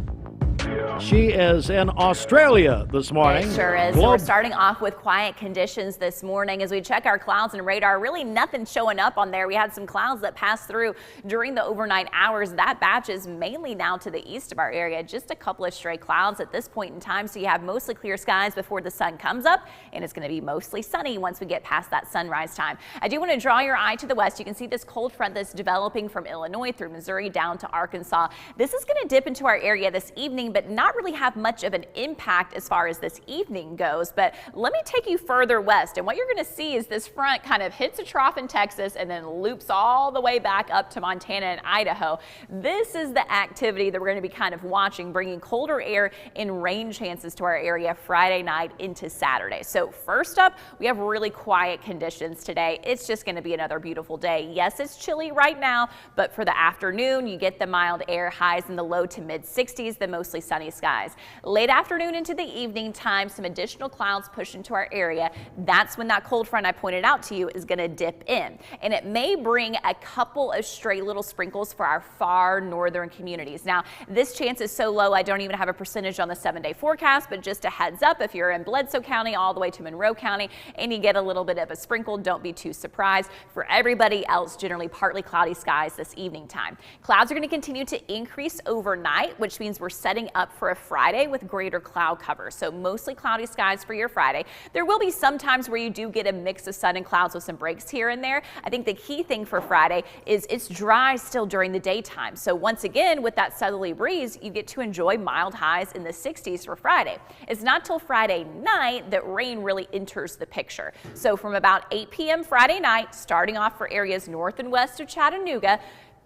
She is in Australia this morning. It sure is. So we're starting off with quiet conditions this morning. As we check our clouds and radar, really nothing showing up on there. We had some clouds that passed through during the overnight hours. That batch is mainly now to the east of our area. Just a couple of stray clouds at this point in time. So you have mostly clear skies before the sun comes up, and it's going to be mostly sunny once we get past that sunrise time. I do want to draw your eye to the west. You can see this cold front that's developing from Illinois through Missouri down to Arkansas. This is going to dip into our area this evening, but not really have much of an impact as far as this evening goes. But let me take you further west, and what you're going to see is this front kind of hits a trough in Texas and then loops all the way back up to Montana and Idaho. This is the activity that we're going to be kind of watching, bringing colder air and rain chances to our area Friday night into Saturday. So first up, we have really quiet conditions today. It's just going to be another beautiful day. Yes, it's chilly right now, but for the afternoon, you get the mild air, highs in the low to mid 60s, the mostly sunny skies. Late afternoon into the evening time, some additional clouds push into our area. That's when that cold front I pointed out to you is going to dip in. And it may bring a couple of stray little sprinkles for our far northern communities. Now, this chance is so low, I don't even have a percentage on the 7-day forecast, but just a heads up, if you're in Bledsoe County all the way to Monroe County and you get a little bit of a sprinkle, don't be too surprised. For everybody else, generally partly cloudy skies this evening time. Clouds are going to continue to increase overnight, which means we're setting up for a Friday with greater cloud cover. So mostly cloudy skies for your Friday. There will be some times where you do get a mix of sun and clouds with some breaks here and there. I think the key thing for Friday is it's dry still during the daytime. So once again, with that southerly breeze, you get to enjoy mild highs in the 60s for Friday. It's not till Friday night that rain really enters the picture. So from about 8 p.m. Friday night, starting off for areas north and west of Chattanooga,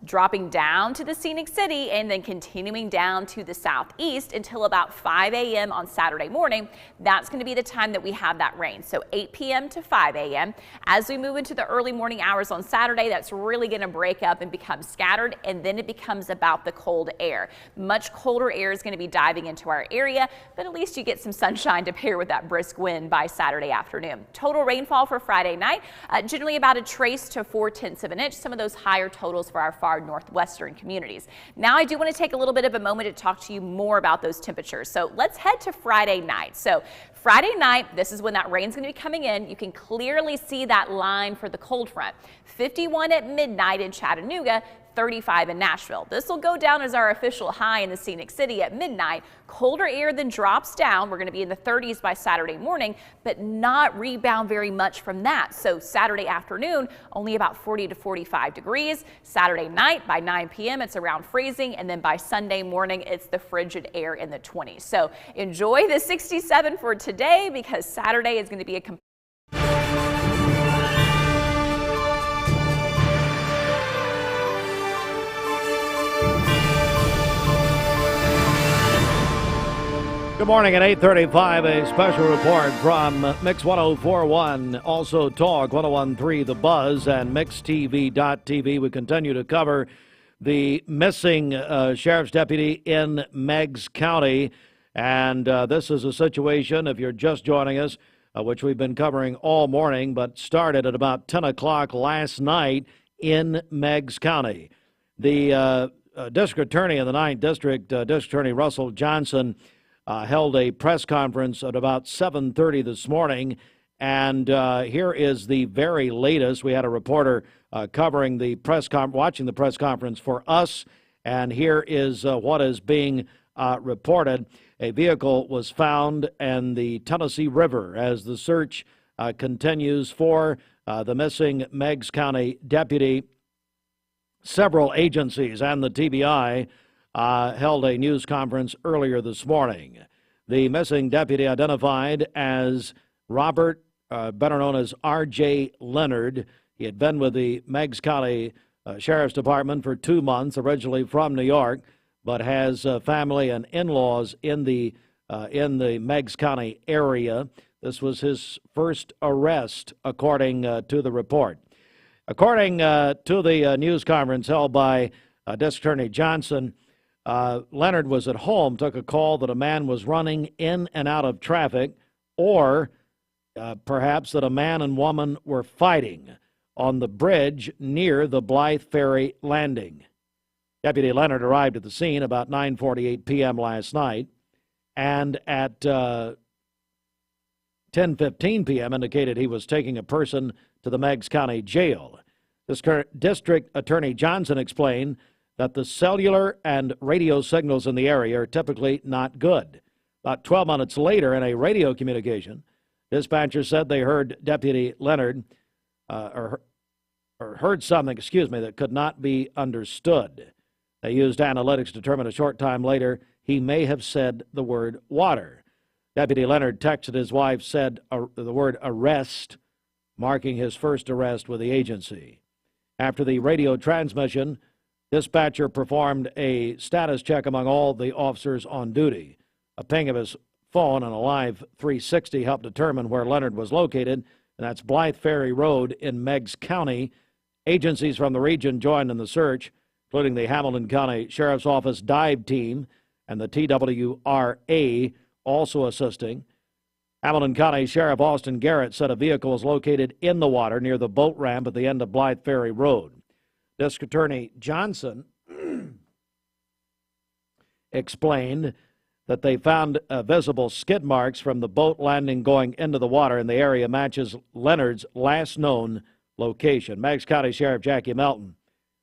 dropping down to the scenic city and then continuing down to the southeast until about 5 a.m. on Saturday morning. That's going to be the time that we have that rain. So 8 p.m. to 5 a.m. As we move into the early morning hours on Saturday, that's really going to break up and become scattered, and then it becomes about the cold air. Much colder air is going to be diving into our area, but at least you get some sunshine to pair with that brisk wind by Saturday afternoon. Total rainfall for Friday night, generally about a trace to 4/10 of an inch. Some of those higher totals for our far northwestern communities. Now I do want to take a little bit of a moment to talk to you more about those temperatures. So let's head to Friday night. So Friday night, this is when that rain's going to be coming in. You can clearly see that line for the cold front. 51 at midnight in Chattanooga, 35 in Nashville. This will go down as our official high in the Scenic City at midnight. Colder air then drops down. We're going to be in the 30s by Saturday morning, but not rebound very much from that. So Saturday afternoon, only about 40 to 45 degrees. Saturday night by 9 p.m. it's around freezing, and then by Sunday morning it's the frigid air in the 20s. So enjoy the 67 for today, because Saturday is going to be a Good morning at 8:35, a special report from Mix 104.1, also Talk 101.3 The Buzz and MixTV.tv. We continue to cover the missing sheriff's deputy in Meigs County, and this is a situation, if you're just joining us, which we've been covering all morning, but started at about 10 o'clock last night in Meigs County. The district attorney in the 9th District, District Attorney Russell Johnson, held a press conference at about 7:30 this morning, and here is the very latest. We had a reporter covering the watching the press conference for us, and here is what is being reported. A vehicle was found in the Tennessee River as the search continues for the missing Meigs County deputy. Several agencies and the TBI held a news conference earlier this morning. The missing deputy, identified as Robert, better known as R.J. Leonard. He had been with the Meigs County Sheriff's Department for 2 months, originally from New York, but has family and in-laws in the Meigs County area. This was his first arrest, according to the report. According to the news conference held by District Attorney Johnson, Leonard was at home, took a call that a man was running in and out of traffic, or perhaps that a man and woman were fighting on the bridge near the Blythe Ferry landing. Deputy Leonard arrived at the scene about 9:48 p.m. last night, and at 10:15 p.m. indicated he was taking a person to the Meigs County Jail. District Attorney Johnson explained that the cellular and radio signals in the area are typically not good. About 12 minutes later, in a radio communication, dispatchers said they heard Deputy Leonard or heard something, that could not be understood. They used analytics to determine a short time later he may have said the word water. Deputy Leonard texted his wife, said the word arrest, marking his first arrest with the agency. After the radio transmission, dispatcher performed a status check among all the officers on duty. A ping of his phone and a live 360 helped determine where Leonard was located, and that's Blythe Ferry Road in Meigs County. Agencies from the region joined in the search, including the Hamilton County Sheriff's Office dive team and the TWRA also assisting. Hamilton County Sheriff Austin Garrett said a vehicle was located in the water near the boat ramp at the end of Blythe Ferry Road. District Attorney Johnson explained that they found visible skid marks from the boat landing going into the water in the area matches Leonard's last known location. Meigs County Sheriff Jackie Melton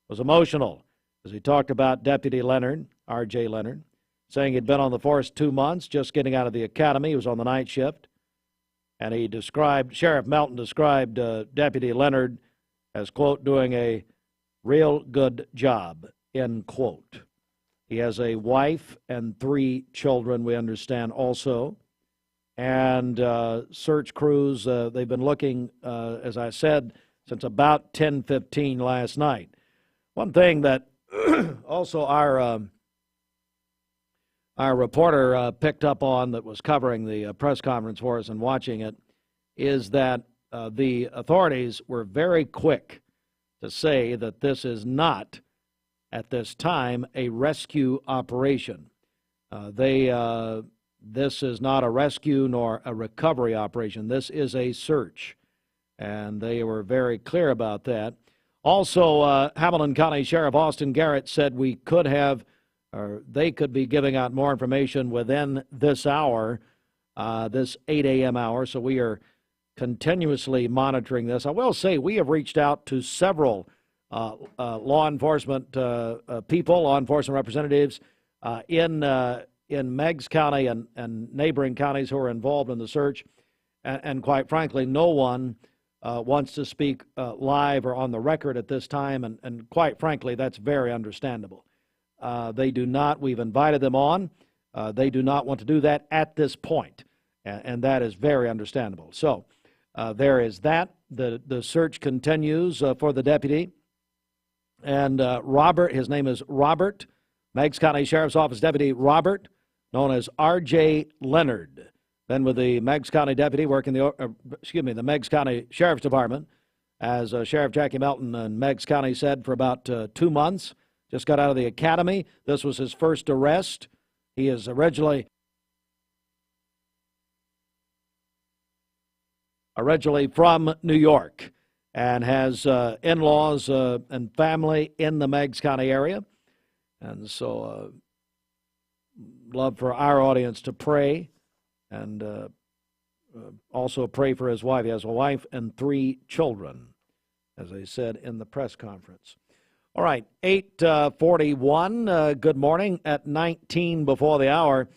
was emotional as he talked about Deputy Leonard, R.J. Leonard, saying he'd been on the force 2 months, just getting out of the academy. He was on the night shift. And Sheriff Melton described Deputy Leonard as, quote, doing a real good job, end quote. He has a wife and 3 children, we understand also. And search crews, they've been looking, as I said, since about 10:15 last night. One thing that also our reporter picked up on that was covering the press conference for us and watching it is that the authorities were very quick to say that this is not, at this time, a rescue operation. This is not a rescue nor a recovery operation. This is a search, and they were very clear about that. Also, Hamilton County Sheriff Austin Garrett said we could have, or they could be giving out more information within this hour, this 8 a.m. hour, so we are continuously monitoring this. I will say we have reached out to several law enforcement people, law enforcement representatives in Meigs County and neighboring counties who are involved in the search. And quite frankly, no one wants to speak live or on the record at this time, and quite frankly, that's very understandable. They do not, we've invited them on, they do not want to do that at this point, and that is very understandable. So there is that. The search continues for the deputy, and Robert, his name is Robert, Meigs County Sheriff's Office Deputy Robert, known as R.J. Leonard. Been with the Meigs County deputy working the Meigs County Sheriff's Department, as Sheriff Jackie Melton in Meigs County said, for about 2 months. Just got out of the academy. This was his first arrest. He is originally from New York and has in-laws and family in the Meigs County area. And so love for our audience to pray and also pray for his wife. He has a wife and 3 children, as I said in the press conference. All right, 8:41. Good morning at 19 before the hour.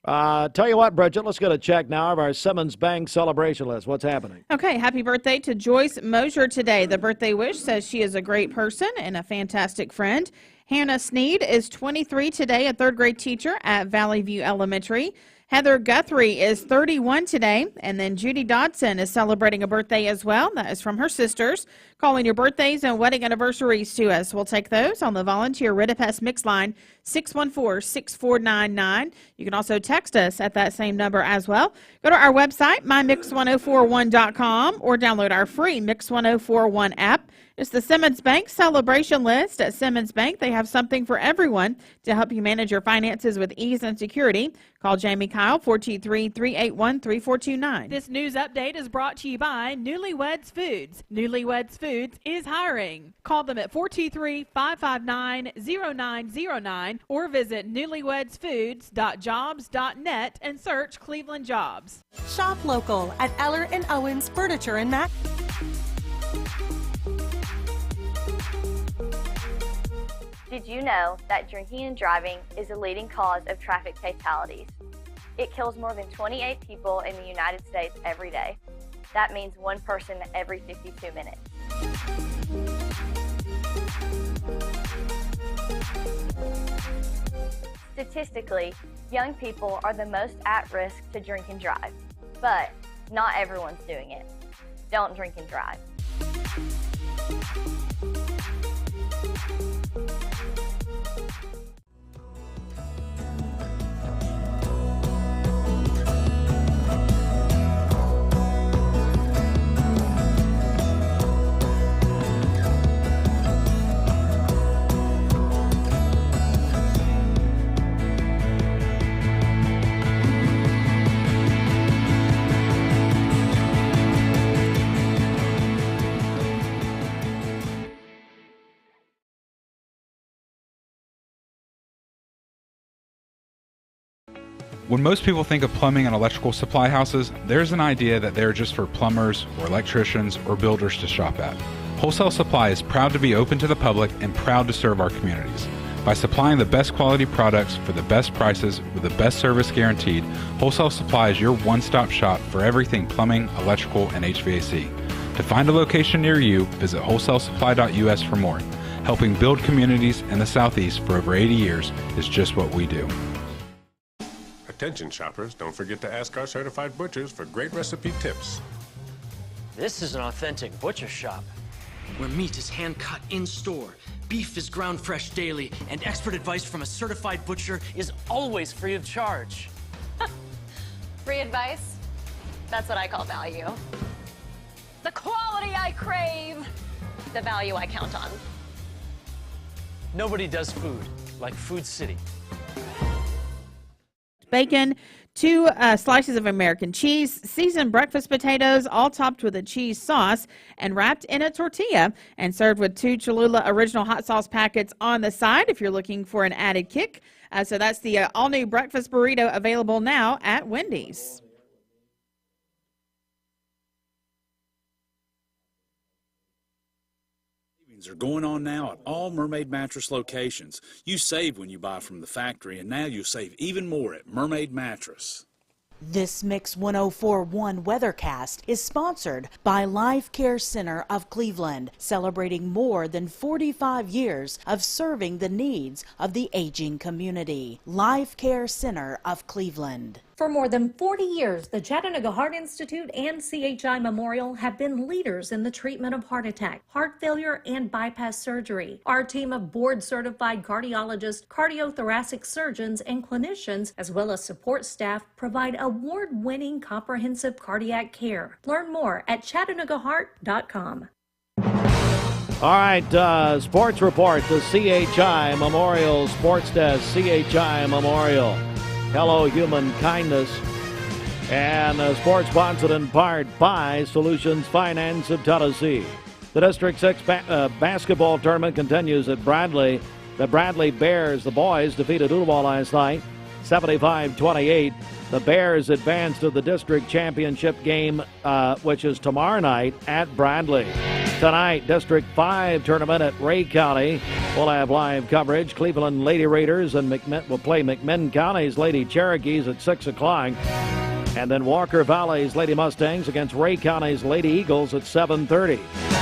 Tell you what, Bridget, let's get a check now of our Simmons Bank celebration list. What's happening? Okay, happy birthday to Joyce Mosier today. The birthday wish says she is a great person and a fantastic friend. Hannah Sneed is 23 today, a third-grade teacher at Valley View Elementary. Heather Guthrie is 31 today, and then Judy Dodson is celebrating a birthday as well. That is from her sisters. Calling your birthdays and wedding anniversaries to us. We'll take those on the volunteer Ridipest Mix line, 614-6499. You can also text us at that same number as well. Go to our website, mymix1041.com, or download our free Mix 1041 app. It's the Simmons Bank celebration list. At Simmons Bank, they have something for everyone to help you manage your finances with ease and security. Call Jamie Kyle, 423-381-3429. This news update is brought to you by Newlyweds Foods. Newlyweds Foods is hiring. Call them at 423-559-0909 or visit newlywedsfoods.jobs.net and search Cleveland Jobs. Shop local at Eller & Owens Furniture and Mac. Did you know that drinking and driving is a leading cause of traffic fatalities? It kills more than 28 people in the United States every day. That means one person every 52 minutes. Statistically, young people are the most at risk to drink and drive, but not everyone's doing it. Don't drink and drive. When most people think of plumbing and electrical supply houses, there's an idea that they're just for plumbers or electricians or builders to shop at. Wholesale Supply is proud to be open to the public and proud to serve our communities. By supplying the best quality products for the best prices with the best service guaranteed, Wholesale Supply is your one-stop shop for everything plumbing, electrical, and HVAC. To find a location near you, visit wholesalesupply.us for more. Helping build communities in the Southeast for over 80 years is just what we do. Attention shoppers, don't forget to ask our certified butchers for great recipe tips. This is an authentic butcher shop, where meat is hand-cut in-store, beef is ground fresh daily, and expert advice from a certified butcher is always free of charge. Free advice? That's what I call value. The quality I crave, the value I count on. Nobody does food like Food City. Bacon, 2 slices of American cheese, seasoned breakfast potatoes, all topped with a cheese sauce and wrapped in a tortilla and served with 2 Cholula original hot sauce packets on the side if you're looking for an added kick. So that's the all-new breakfast burrito available now at Wendy's. Are going on now at all Mermaid Mattress locations. You save when you buy from the factory, and now you'll save even more at Mermaid Mattress. This Mix 1041 Weathercast is sponsored by Life Care Center of Cleveland, celebrating more than 45 years of serving the needs of the aging community. Life Care Center of Cleveland. For more than 40 years, the Chattanooga Heart Institute and CHI Memorial have been leaders in the treatment of heart attack, heart failure, and bypass surgery. Our team of board-certified cardiologists, cardiothoracic surgeons, and clinicians, as well as support staff, provide award-winning comprehensive cardiac care. Learn more at ChattanoogaHeart.com. All right, sports report, the CHI Memorial Sports Desk, CHI Memorial. Hello, Human Kindness. And sports sponsored in part by Solutions Finance of Tennessee. The District 6 basketball tournament continues at Bradley. The Bradley Bears, the boys, defeated Ottawa last night, 75-28. The Bears advance to the district championship game, which is tomorrow night at Bradley. Tonight, District 5 tournament at Ray County. We'll have live coverage. Cleveland Lady Raiders and will play McMinn County's Lady Cherokees at 6 o'clock. And then Walker Valley's Lady Mustangs against Ray County's Lady Eagles at 7:30.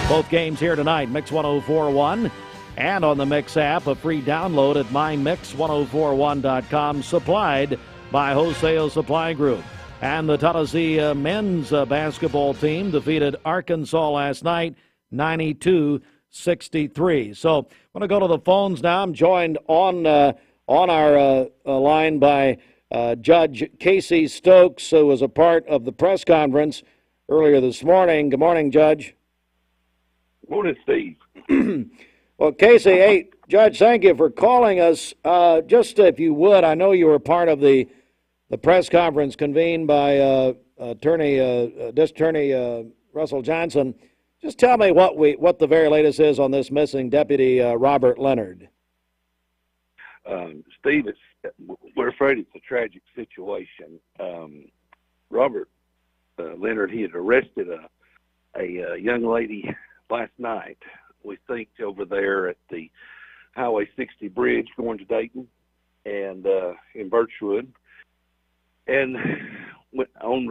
Both games here tonight, Mix 1041. And on the Mix app, a free download at mymix1041.com, supplied by Wholesale Supply Group. And the Tennessee men's basketball team defeated Arkansas last night, 92-63. So I'm going to go to the phones now. I'm joined on our line by Judge Casey Stokes, who was a part of the press conference earlier this morning. Good morning, Judge. Good morning, Steve. Well, Casey, hey, Judge, thank you for calling us. Just if you would, I know you were part of the press conference convened by District Attorney Russell Johnson. Just tell me what the very latest is on this missing Deputy Robert Leonard. Steve, we're afraid it's a tragic situation. Robert Leonard, he had arrested a young lady last night, we think, over there at the Highway 60 bridge going to Dayton and in Birchwood, and went on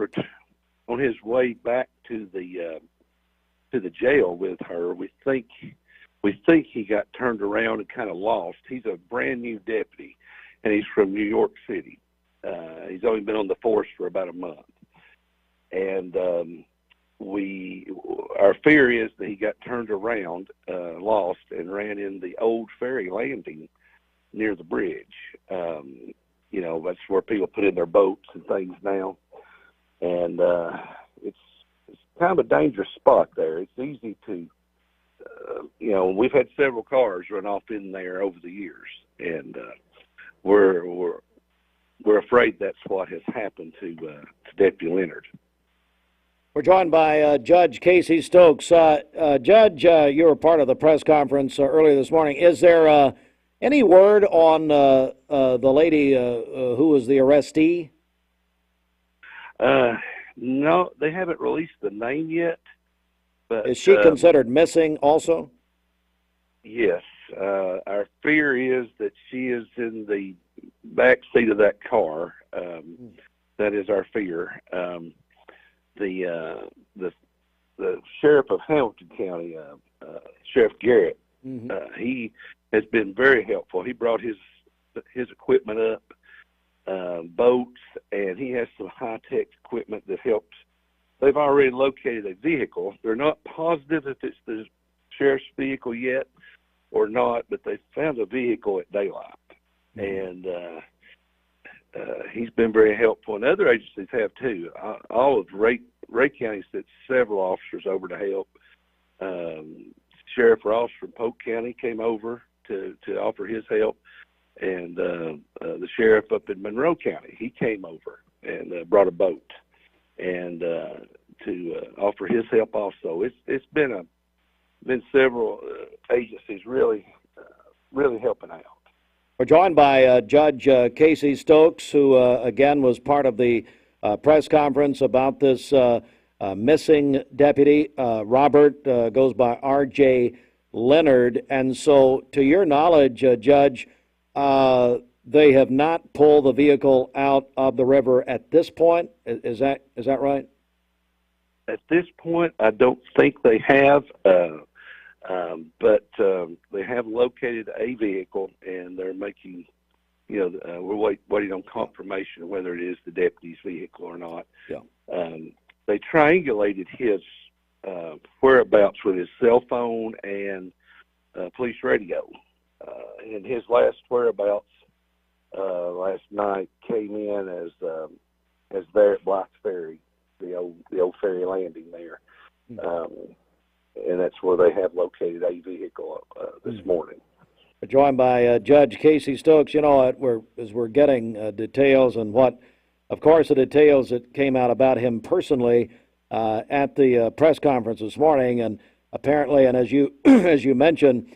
his way back to the jail with her. We think he got turned around and kind of lost. He's a brand new deputy, and he's from New York City. He's only been on the force for about a month, and our fear is that he got turned around, lost, and ran in the old ferry landing near the bridge. That's where people put in their boats and things now, and it's kind of a dangerous spot there. It's easy to, we've had several cars run off in there over the years, and we're afraid that's what has happened to Deputy Leonard. We're joined by Judge Casey Stokes. Judge, you were part of the press conference earlier this morning. Is there any word on the lady who was the arrestee? No, they haven't released the name yet. But is she considered missing also? Yes. Our fear is that she is in the back seat of that car. That is our fear. The sheriff of Hamilton County, Sheriff Garrett, he has been very helpful. He brought his equipment up, boats, and he has some high-tech equipment that helps. They've already located a vehicle. They're not positive if it's the sheriff's vehicle yet or not, but they found a vehicle at daylight, and he's been very helpful, and other agencies have too. All of Ray County sent several officers over to help. Sheriff Ross from Polk County came over to offer his help, and the sheriff up in Monroe County, he came over and brought a boat and to offer his help also. It's been several agencies really helping out. We're joined by Judge Casey Stokes, who, again, was part of the press conference about this missing deputy. Robert goes by R.J. Leonard. And so, to your knowledge, Judge, they have not pulled the vehicle out of the river at this point. Is that right? At this point, I don't think they have, but they have located a vehicle, and they're making, we're waiting on confirmation of whether it is the deputy's vehicle or not. Yeah. They triangulated his whereabouts with his cell phone and police radio, and his last whereabouts last night came in as there at Black's Ferry, the old ferry landing there, and that's where they have located a vehicle this morning. We're joined by Judge Casey Stokes. As we're getting details and of course, the details that came out about him personally at the press conference this morning, and apparently, and as you as you mentioned,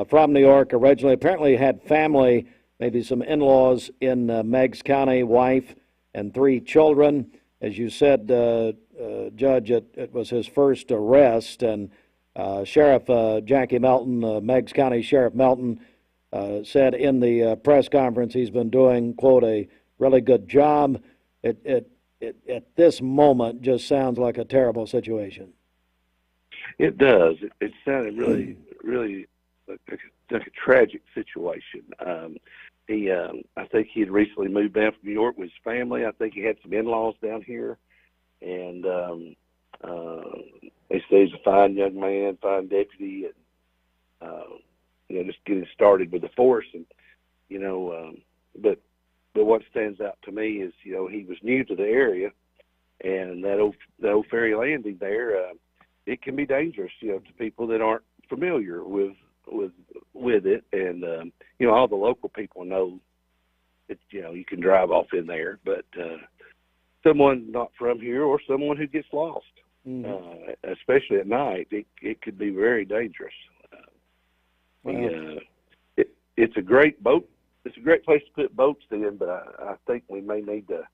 from New York originally, apparently had family, maybe some in-laws in Meigs County, wife and 3 children. As you said, Judge, it was his first arrest, and Sheriff Jackie Melton, Meigs County Sheriff Melton, said in the press conference he's been doing, quote, a really good job. It at this moment just sounds like a terrible situation. It does. It sounded really, really like a tragic situation. I think he had recently moved down from New York with his family. I think he had some in-laws down here, and they say he's a fine young man, fine deputy, and just getting started with the force. And but what stands out to me is he was new to the area, and that old ferry landing there, it can be dangerous, to people that aren't familiar with it, and all the local people know that you can drive off in there, but someone not from here or someone who gets lost, especially at night, it could be very dangerous. It's a great boat. It's a great place to put boats in, but I think we may need to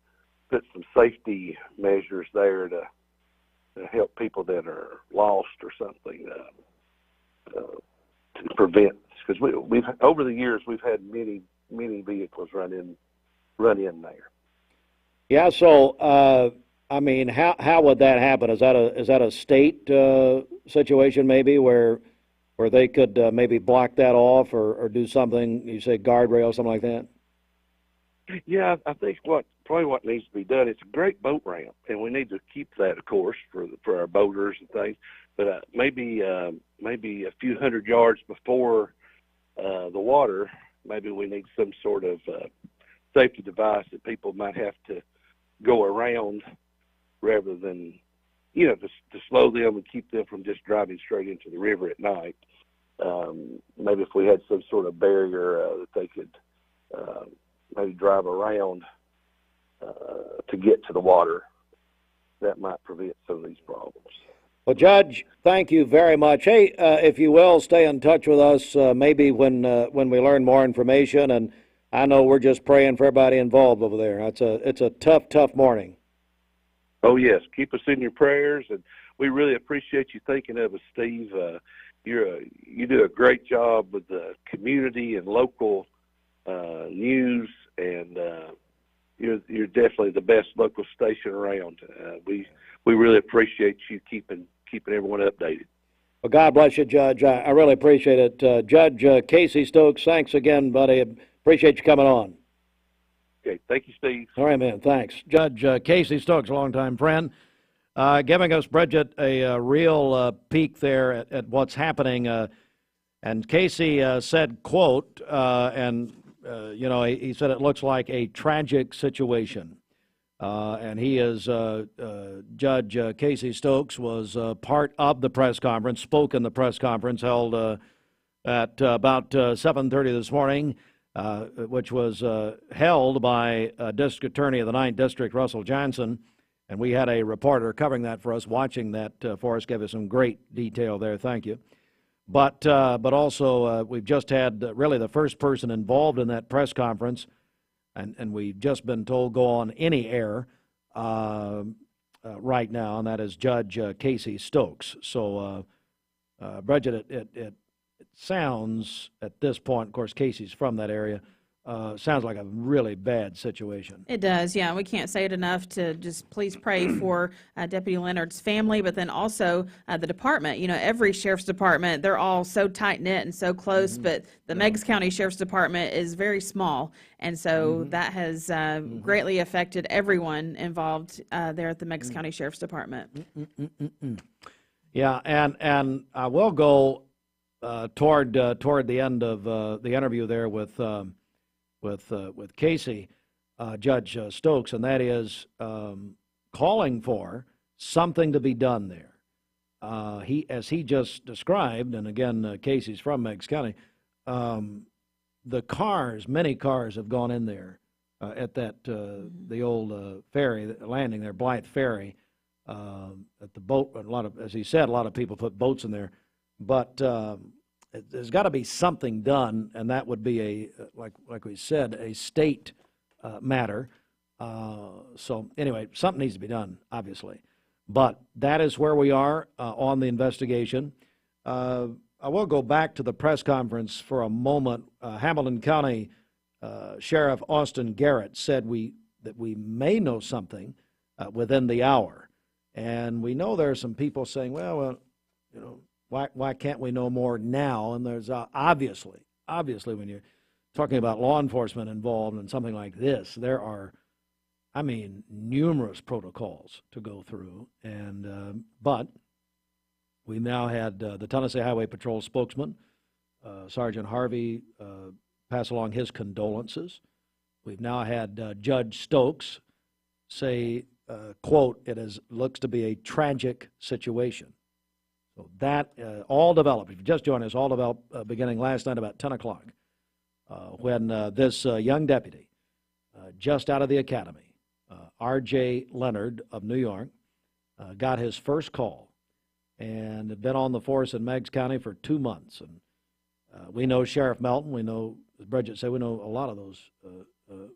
put some safety measures there to help people that are lost or something to prevent. Because we've over the years we've had many vehicles run in there. Yeah. So I mean, how would that happen? Is that a state situation maybe where they could maybe block that off or do something? You say guardrail, something like that. Yeah, I think what needs to be done. It's a great boat ramp, and we need to keep that, of course, for our boaters and things. But maybe a few hundred yards before the water, maybe we need some sort of safety device that people might have to go around rather than, to slow them and keep them from just driving straight into the river at night. Maybe if we had some sort of barrier that they could maybe drive around to get to the water, that might prevent some of these problems. Well, Judge, thank you very much. Hey, if you will, stay in touch with us maybe when we learn more information. And I know we're just praying for everybody involved over there. It's a tough morning. Oh, yes. Keep us in your prayers, and we really appreciate you thinking of us, Steve. You do a great job with the community and local news, and you're definitely the best local station around. We really appreciate you keeping everyone updated. Well, God bless you, Judge. I really appreciate it. Judge Casey Stokes, thanks again, buddy. Appreciate you coming on. Okay, thank you, Steve. All right, man, thanks. Judge Casey Stokes, a longtime friend, giving us, Bridget, a real peek there at what's happening. And Casey said, quote, he said it looks like a tragic situation. And he is, Judge Casey Stokes was part of the press conference, spoke in the press conference held at about 7:30 this morning, which was held by District Attorney of the 9th District, Russell Johnson. And we had a reporter covering that for us, watching that for us, gave us some great detail there. Thank you. But also we've just had really the first person involved in that press conference, and we've just been told go on any air right now, and that is Judge Casey Stokes. So, Bridget, sounds at this point, of course, Casey's from that area, sounds like a really bad situation. It does, yeah. We can't say it enough to just please pray for Deputy Leonard's family, but then also the department. You know, every sheriff's department, they're all so tight-knit and so close, but the Meigs County Sheriff's Department is very small, and so that has greatly affected everyone involved there at the Meigs County Sheriff's Department. Yeah, and I will go toward the end of the interview there with Casey, Judge Stokes, and that is calling for something to be done there. As he just described, and again, Casey's from Meigs County, many cars have gone in there at that the old ferry landing there, Blythe Ferry, at the boat. As he said, a lot of people put boats in there, but there's got to be something done, and that would be like we said, a state matter. So anyway, something needs to be done, obviously. But that is where we are on the investigation. I will go back to the press conference for a moment. Hamilton County Sheriff Austin Garrett said that we may know something within the hour. And we know there are some people saying, well, you know, why can't we know more now? And there's obviously when you're talking about law enforcement involved in something like this, there are, numerous protocols to go through. And but we now had the Tennessee Highway Patrol spokesman, Sergeant Harvey, pass along his condolences. We've now had Judge Stokes say, quote, "It looks to be a tragic situation." So that all developed, if you just joined us, all developed beginning last night about 10 o'clock when this young deputy, just out of the academy, R.J. Leonard of New York, got his first call and had been on the force in Meigs County for 2 months. And we know Sheriff Melton, we know, as Bridget said, we know a lot of those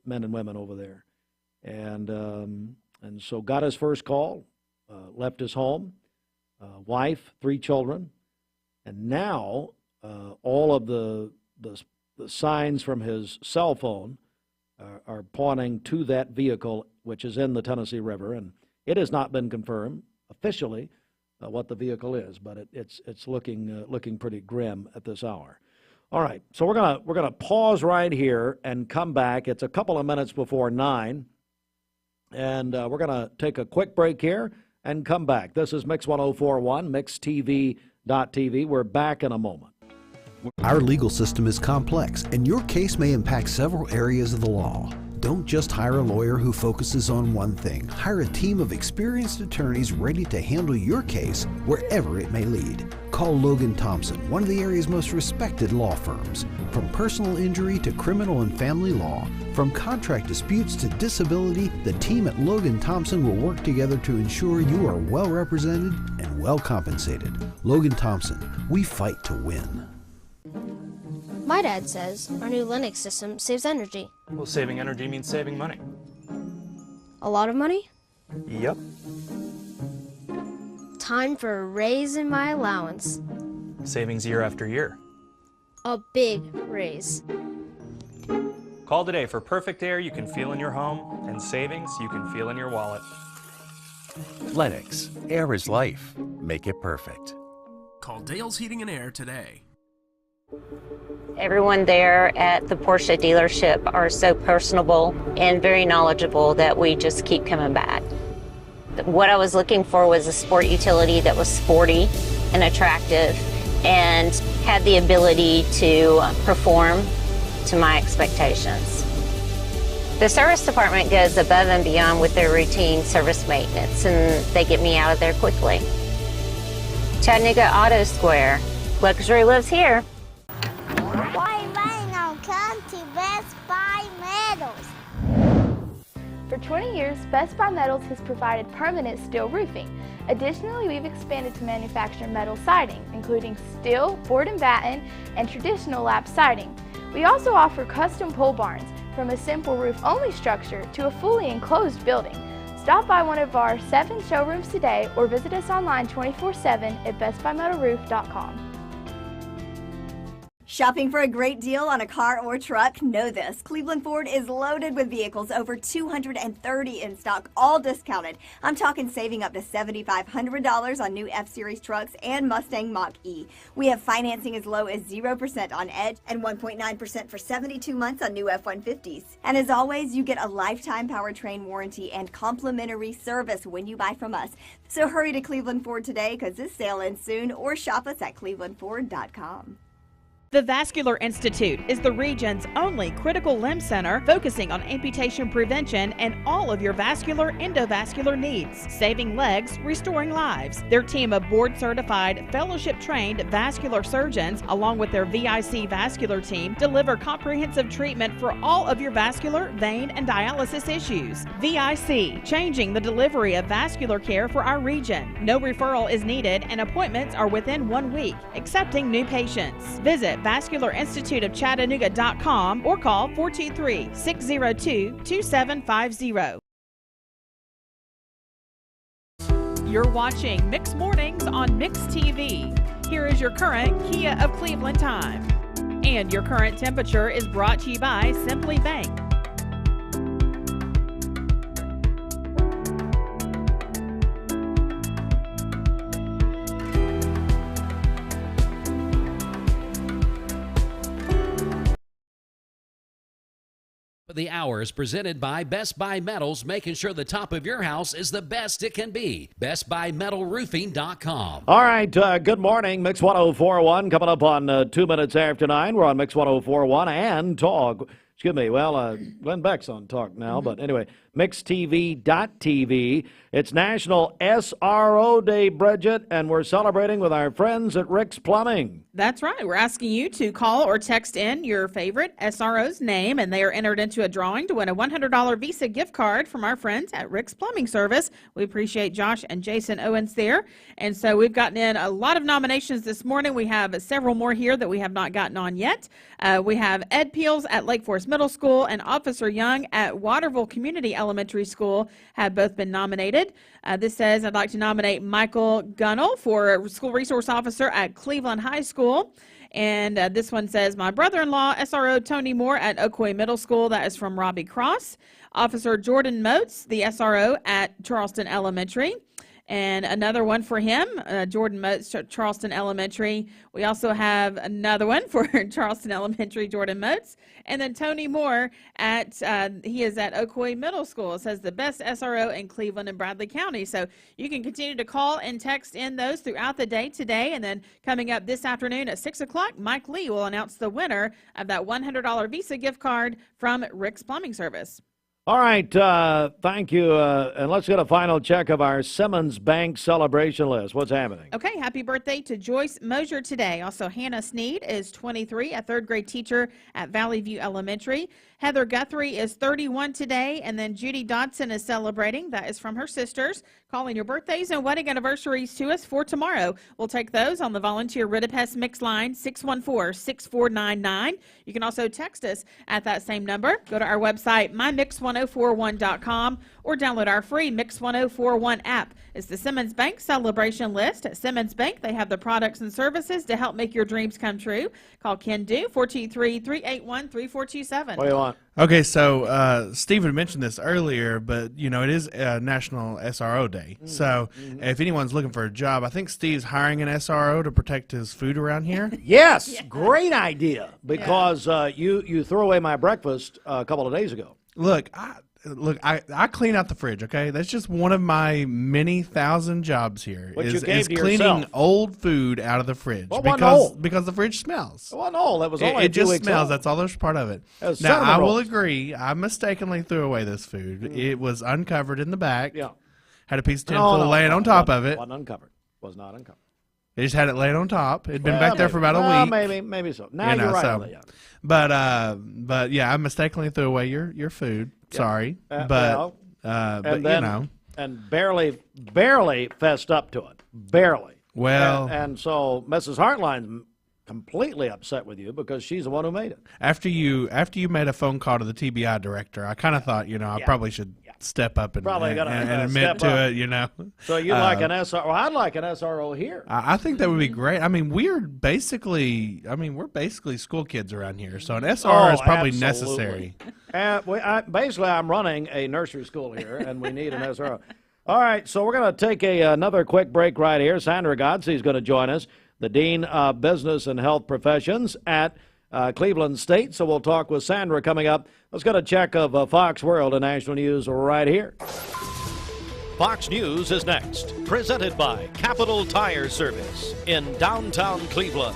men and women over there. And so got his first call, left his home, wife, 3 children, and now all of the signs from his cell phone are pointing to that vehicle, which is in the Tennessee River, and it has not been confirmed officially what the vehicle is, but it's looking pretty grim at this hour. All right, so we're gonna pause right here and come back. It's a couple of minutes before 9, and we're gonna take a quick break here and come back. This is Mix 104.1, MixTV.tv. We're back in a moment. Our legal system is complex, and your case may impact several areas of the law. Don't just hire a lawyer who focuses on one thing. Hire a team of experienced attorneys ready to handle your case wherever it may lead. Call Logan Thompson, one of the area's most respected law firms. From personal injury to criminal and family law, from contract disputes to disability, the team at Logan Thompson will work together to ensure you are well represented and well compensated. Logan Thompson, we fight to win. My dad says our new Linux system saves energy. Well, saving energy means saving money. A lot of money? Yep. Time for a raise in my allowance. Savings year after year. A big raise. Call today for perfect air you can feel in your home and savings you can feel in your wallet. Lennox. Air is life. Make it perfect. Call Dale's Heating and Air today. Everyone there at the Porsche dealership are so personable and very knowledgeable that we just keep coming back. What I was looking for was a sport utility that was sporty and attractive and had the ability to perform to my expectations. The service department goes above and beyond with their routine service maintenance, and they get me out of there quickly. Chattanooga Auto Square. Luxury lives here. Why now come to Best Buy Metals? For 20 years, Best Buy Metals has provided permanent steel roofing. Additionally, we've expanded to manufacture metal siding, including steel, board and batten, and traditional lap siding. We also offer custom pole barns, from a simple roof-only structure to a fully enclosed building. Stop by one of our 7 showrooms today or visit us online 24/7 at bestbuymetalroof.com. Shopping for a great deal on a car or truck? Know this. Cleveland Ford is loaded with vehicles, over 230 in stock, all discounted. I'm talking saving up to $7,500 on new F-Series trucks and Mustang Mach-E. We have financing as low as 0% on Edge and 1.9% for 72 months on new F-150s. And as always, you get a lifetime powertrain warranty and complimentary service when you buy from us. So hurry to Cleveland Ford today because this sale ends soon, or shop us at clevelandford.com. The Vascular Institute is the region's only critical limb center focusing on amputation prevention and all of your vascular endovascular needs, saving legs, restoring lives. Their team of board-certified, fellowship-trained vascular surgeons, along with their VIC vascular team, deliver comprehensive treatment for all of your vascular, vein, and dialysis issues. VIC, changing the delivery of vascular care for our region. No referral is needed and appointments are within 1 week, accepting new patients. Visit VascularInstituteOfChattanooga.com or call 423-602-2750. You're watching Mix Mornings on Mix TV. Here is your current Kia of Cleveland time. And your current temperature is brought to you by Simply Bank. The hour is presented by Best Buy Metals, making sure the top of your house is the best it can be. BestBuyMetalRoofing.com. All right, good morning. Mix 104.1 coming up on 2 minutes after 9. We're on Mix 104.1 and Talk. Excuse me. Well, Glenn Beck's on Talk now, but anyway, MixTV.tv. It's National SRO Day, Bridget, and we're celebrating with our friends at Rick's Plumbing. That's right. We're asking you to call or text in your favorite SRO's name, and they are entered into a drawing to win a $100 Visa gift card from our friends at Rick's Plumbing Service. We appreciate Josh and Jason Owens there. And so we've gotten in a lot of nominations this morning. We have several more here that we have not gotten on yet. We have Ed Peels at Lake Forest Middle School and Officer Young at Waterville Community Elementary School have both been nominated. This says, I'd like to nominate Michael Gunnell for School Resource Officer at Cleveland High School. And this one says, my brother-in-law, SRO Tony Moore at Oakwood Middle School. That is from Robbie Cross. Officer Jordan Moats, the SRO at Charleston Elementary. And another one for him, Jordan Moats, Charleston Elementary. We also have another one for Charleston Elementary, Jordan Moats. And then Tony Moore, he is at Oakwood Middle School. It says the best SRO in Cleveland and Bradley County. So you can continue to call and text in those throughout the day today. And then coming up this afternoon at 6 o'clock, Mike Lee will announce the winner of that $100 Visa gift card from Rick's Plumbing Service. All right, thank you. And let's get a final check of our Simmons Bank celebration list. What's happening? Okay, happy birthday to Joyce Mosier today. Also, Hannah Sneed is 23, a third grade teacher at Valley View Elementary. Heather Guthrie is 31 today, and then Judy Dodson is celebrating. That is from her sisters. Calling your birthdays and wedding anniversaries to us for tomorrow. We'll take those on the volunteer Ridipest Mix line, 614-6499. You can also text us at that same number. Go to our website, mymix1041.com, or download our free Mix 1041 app. It's the Simmons Bank celebration list. At Simmons Bank, they have the products and services to help make your dreams come true. Call Ken Do, 423-381-3427. What do you want? Okay, so Stephen mentioned this earlier, but, you know, it is National SRO Day. So if anyone's looking for a job, I think Steve's hiring an SRO to protect his food around here. Yes, great idea, because you threw away my breakfast a couple of days ago. Look, I clean out the fridge, okay? That's just one of my many thousand jobs here. What is you gave to cleaning yourself. Old food out of the fridge. Well, because the fridge smells. It wasn't old. That was only it 2 just weeks smells. old. That's all there's part of it. Now, I will agree. I mistakenly threw away this food. It was uncovered in the back. Yeah. Had a piece of tinfoil laying on top of it. Wasn't uncovered. Was not uncovered. They just had it laid on top. It'd been back there for about a week. Maybe so. Now you're right on that, yeah. But yeah, I mistakenly threw away your food. Sorry, but then, you know, and barely fessed up to it. Barely. Well, and so Mrs. Hartline's completely upset with you because she's the one who made it. After you made a phone call to the TBI director, I kind of thought, I probably should step up and admit step to up. it, you know. So you like an SRO? Well, I'd like an SRO here. I think that would be great. I mean, we're basically school kids around here, so an SRO is probably necessary. Basically, I'm running a nursery school here, and we need an SRO. All right, so we're going to take another quick break right here. Sandra Godsey is going to join us, the Dean of Business and Health Professions at Cleveland State. So we'll talk with Sandra coming up. Let's get a check of Fox World and National News right here. Fox News is next, presented by Capital Tire Service in downtown Cleveland.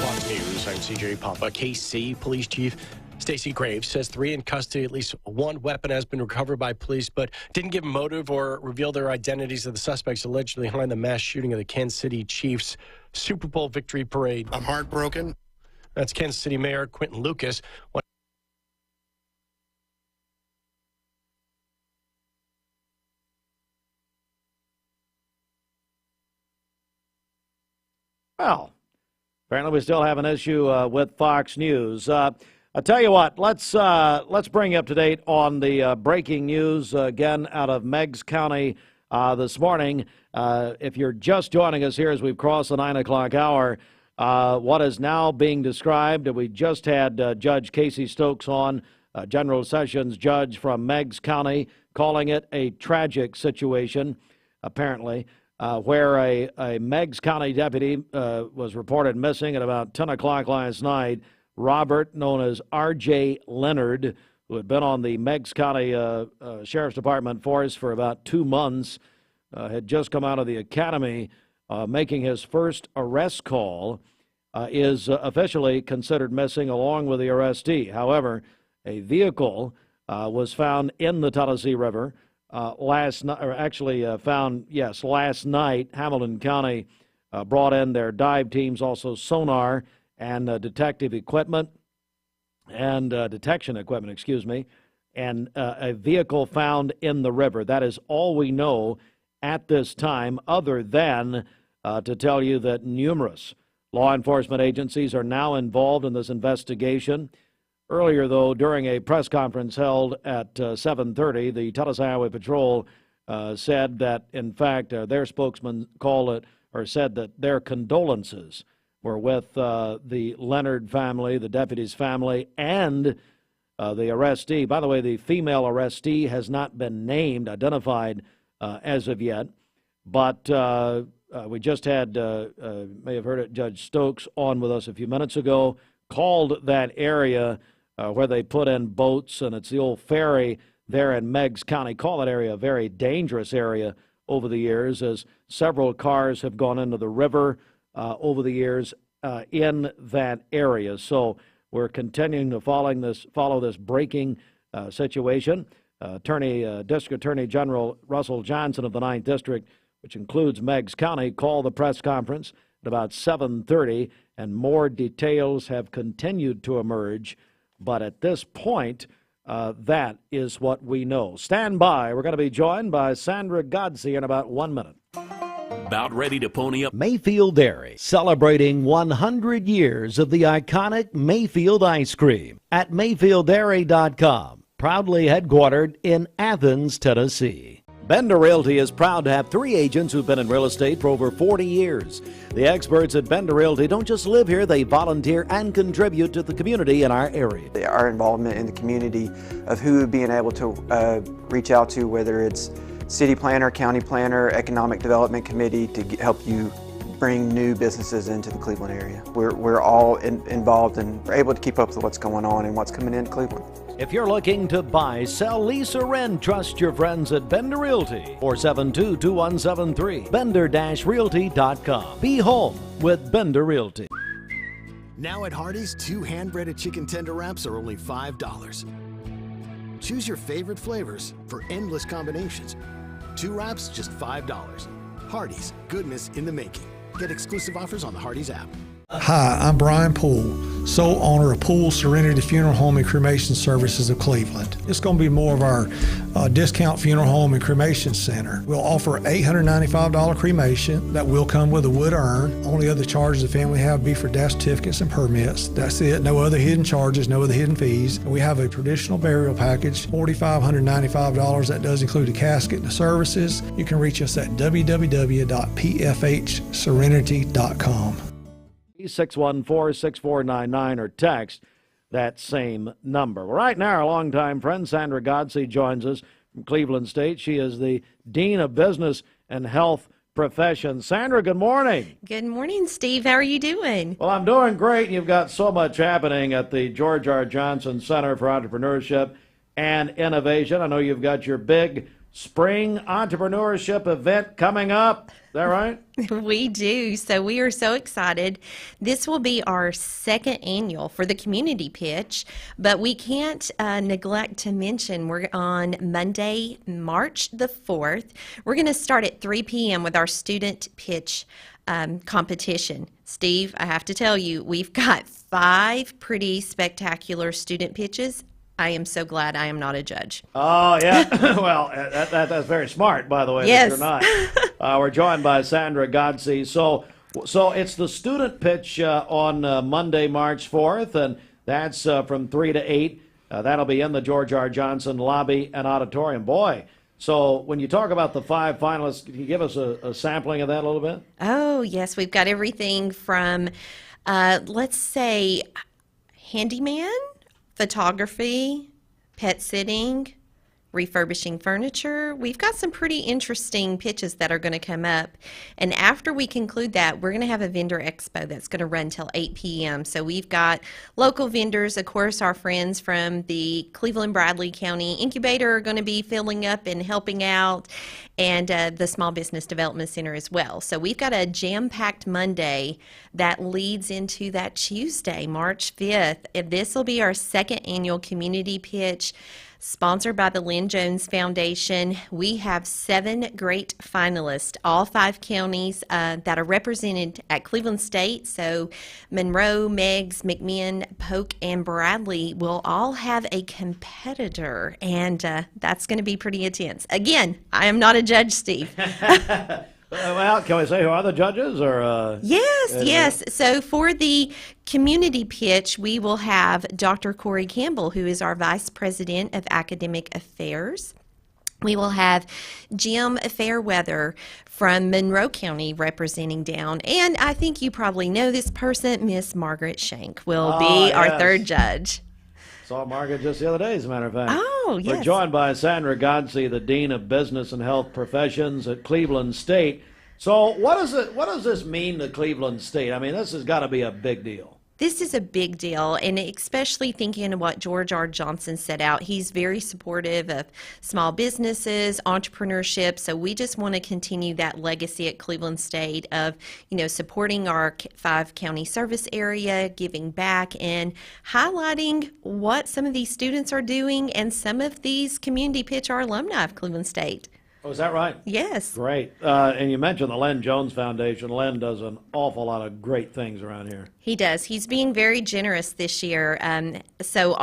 Fox News, I'm CJ Papa. KC Police Chief Stacey Graves says 3 in custody. At least 1 weapon has been recovered by police, but didn't give motive or reveal their identities of the suspects allegedly behind the mass shooting of the Kansas City Chiefs Super Bowl victory parade. I'm heartbroken. That's Kansas City Mayor Quentin Lucas. Well, apparently we still have an issue with Fox News. I'll tell you what, let's bring you up to date on the breaking news again out of Meigs County this morning. If you're just joining us here as we've crossed the 9 o'clock hour, what is now being described, we just had Judge Casey Stokes on, General Sessions judge from Meigs County, calling it a tragic situation, apparently, where a Meigs County deputy was reported missing at about 10 o'clock last night. Robert, known as R.J. Leonard, who had been on the Meigs County Sheriff's Department force for about 2 months, had just come out of the academy, making his first arrest call, is officially considered missing along with the arrestee. However, a vehicle was found in the Tennessee River last night. Hamilton County brought in their dive teams, also sonar and detective equipment and detection equipment, and a vehicle found in the river. That is all we know at this time, other than to tell you that numerous law enforcement agencies are now involved in this investigation. Earlier, though, during a press conference held at 7:30, the Tennessee Highway Patrol said that, in fact, their spokesman said that their condolences were with the Leonard family, the deputy's family, and the arrestee. By the way, the female arrestee has not been identified as of yet, but we just had, may have heard it, Judge Stokes on with us a few minutes ago, called that area where they put in boats, and it's the old ferry there in Meigs County. Call that area a very dangerous area over the years, as several cars have gone into the river over the years in that area. So we're continuing to follow this breaking situation. District Attorney General Russell Johnson of the 9th District, which includes Meigs County, called the press conference at about 7:30, and more details have continued to emerge. But at this point, that is what we know. Stand by. We're going to be joined by Sandra Godsey in about 1 minute. About ready to pony up? Mayfield Dairy, celebrating 100 years of the iconic Mayfield ice cream at MayfieldDairy.com, proudly headquartered in Athens, Tennessee. Bender Realty is proud to have 3 agents who've been in real estate for over 40 years. The experts at Bender Realty don't just live here, they volunteer and contribute to the community in our area. Our involvement in the community of who being able to reach out to, whether it's city planner, county planner, economic development committee, to help you bring new businesses into the Cleveland area. We're all involved and we're able to keep up with what's going on and what's coming into Cleveland. If you're looking to buy, sell, lease, or rent, trust your friends at Bender Realty. 472-2173. Bender-Realty.com. Be home with Bender Realty. Now at Hardee's, 2 hand-breaded chicken tender wraps are only $5. Choose your favorite flavors for endless combinations. 2 wraps, just $5. Hardee's, goodness in the making. Get exclusive offers on the Hardee's app. Hi, I'm Brian Poole, sole owner of Poole Serenity Funeral Home and Cremation Services of Cleveland. It's going to be more of our discount funeral home and cremation center. We'll offer $895 cremation that will come with a wood urn. Only other charges the family have be for death certificates and permits. That's it. No other hidden charges, no other hidden fees. We have a traditional burial package, $4,595. That does include a casket and the services. You can reach us at www.pfhserenity.com. 614-6499 or text that same number. Right now, our longtime friend Sandra Godsey joins us from Cleveland State. She is the Dean of Business and Health Professions. Sandra, good morning. Good morning, Steve. How are you doing? Well, I'm doing great. You've got so much happening at the George R. Johnson Center for Entrepreneurship and Innovation. I know you've got your big spring entrepreneurship event coming up. Is that right? We do. So we are so excited. This will be our second annual for the community pitch, but we can't neglect to mention we're on Monday, March the 4th. We're going to start at 3 p.m. with our student pitch competition. Steve, I have to tell you, we've got 5 pretty spectacular student pitches. I am so glad I am not a judge. Oh, yeah. Well, that's very smart, by the way, yes. That you're not. We're joined by Sandra Godsey. So it's the student pitch on Monday, March 4th, and that's from 3 to 8. That'll be in the George R. Johnson lobby and auditorium. Boy, so when you talk about the 5 finalists, can you give us a sampling of that a little bit? Oh, yes. We've got everything from, let's say, handyman, photography, pet sitting, refurbishing furniture. We've got some pretty interesting pitches that are going to come up. And after we conclude that, we're going to have a vendor expo that's going to run till 8 p.m. So we've got local vendors, of course, our friends from the Cleveland-Bradley County Incubator are going to be filling up and helping out, and the Small Business Development Center as well. So we've got a jam-packed Monday that leads into that Tuesday, March 5th. And this will be our second annual community pitch, sponsored by the Lynn Jones Foundation. We have 7 great finalists, all 5 counties that are represented at Cleveland State. So Monroe, Meigs, McMinn, Polk, and Bradley will all have a competitor, and that's going to be pretty intense. Again, I am not a judge, Steve. Well, can we say who are the judges? Or Yes. So for the community pitch, we will have Dr. Corey Campbell, who is our Vice President of Academic Affairs. We will have Jim Fairweather from Monroe County representing down. And I think you probably know this person, Miss Margaret Shank, will be our third judge. Saw Margaret just the other day, as a matter of fact. Oh, yes. We're joined by Sandra Godsey, the Dean of Business and Health Professions at Cleveland State. So what does this mean to Cleveland State? I mean, this has got to be a big deal. This is a big deal, and especially thinking of what George R. Johnson set out. He's very supportive of small businesses, entrepreneurship, so we just want to continue that legacy at Cleveland State of, supporting our 5 county service area, giving back, and highlighting what some of these students are doing and some of these community pitch our alumni of Cleveland State. Oh, is that right? Yes. Great. And you mentioned the Lynn Jones Foundation. Lynn does an awful lot of great things around here. He does. He's being very generous this year. So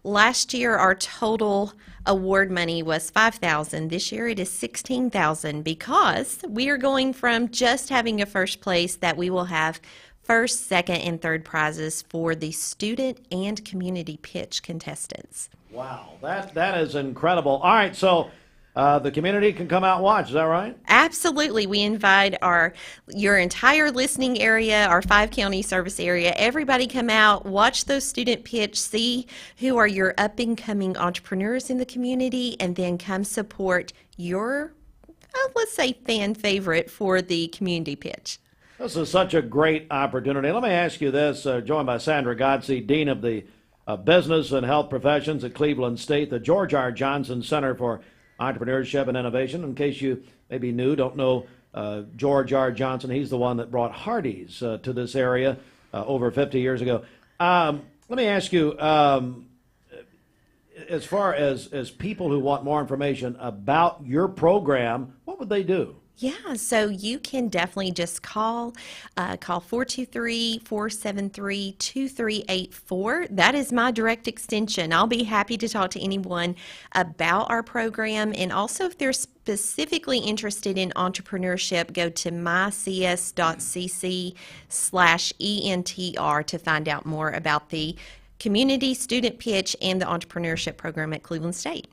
last year, our total award money was $5,000. This year it is $16,000 because we are going from just having a first place that we will have first, second, and third prizes for the student and community pitch contestants. Wow, that is incredible. All right, so the community can come out and watch, is that right? Absolutely. We invite your entire listening area, our 5 county service area. Everybody come out, watch those student pitch, see who are your up-and-coming entrepreneurs in the community, and then come support your, let's say, fan favorite for the community pitch. This is such a great opportunity. Let me ask you this, joined by Sandra Godsey, Dean of the Business and Health Professions at Cleveland State, the George R. Johnson Center for Entrepreneurship and Innovation. In case you maybe don't know George R. Johnson, he's the one that brought Hardee's to this area over 50 years ago. Let me ask you, as far as people who want more information about your program, what would they do? Yeah, so you can definitely just call 423-473-2384. That is my direct extension. I'll be happy to talk to anyone about our program. And also, if they're specifically interested in entrepreneurship, go to mycs.cc/ENTR to find out more about the community student pitch and the entrepreneurship program at Cleveland State.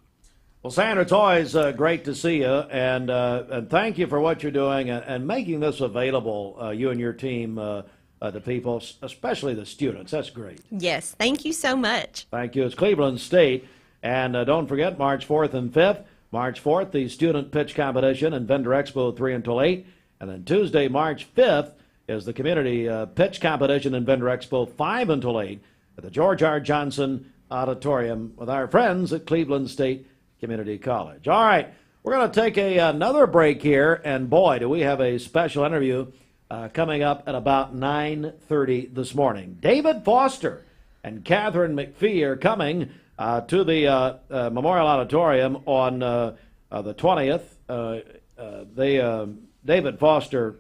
Well, Sandra, it's always great to see you, and thank you for what you're doing and making this available, you and your team, to people, especially the students. That's great. Yes, thank you so much. Thank you. It's Cleveland State, and don't forget, March 4th and 5th. March 4th, the Student Pitch Competition and Vendor Expo 3 until 8, and then Tuesday, March 5th, is the Community Pitch Competition and Vendor Expo 5 until 8 at the George R. Johnson Auditorium with our friends at Cleveland State Community College. All right, we're going to take another break here, and boy, do we have a special interview coming up at about 9:30 this morning. David Foster and Catherine McPhee are coming to the Memorial Auditorium on the 20th. David Foster,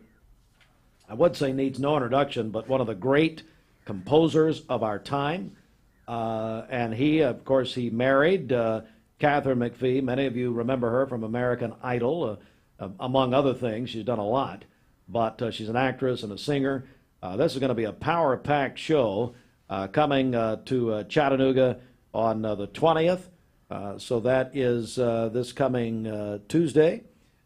I would say, needs no introduction, but one of the great composers of our time. And he, of course, he married Catherine McPhee. Many of you remember her from American Idol, among other things. She's done a lot, but she's an actress and a singer. This is going to be a power-packed show coming to Chattanooga on the 20th. So that is this coming Tuesday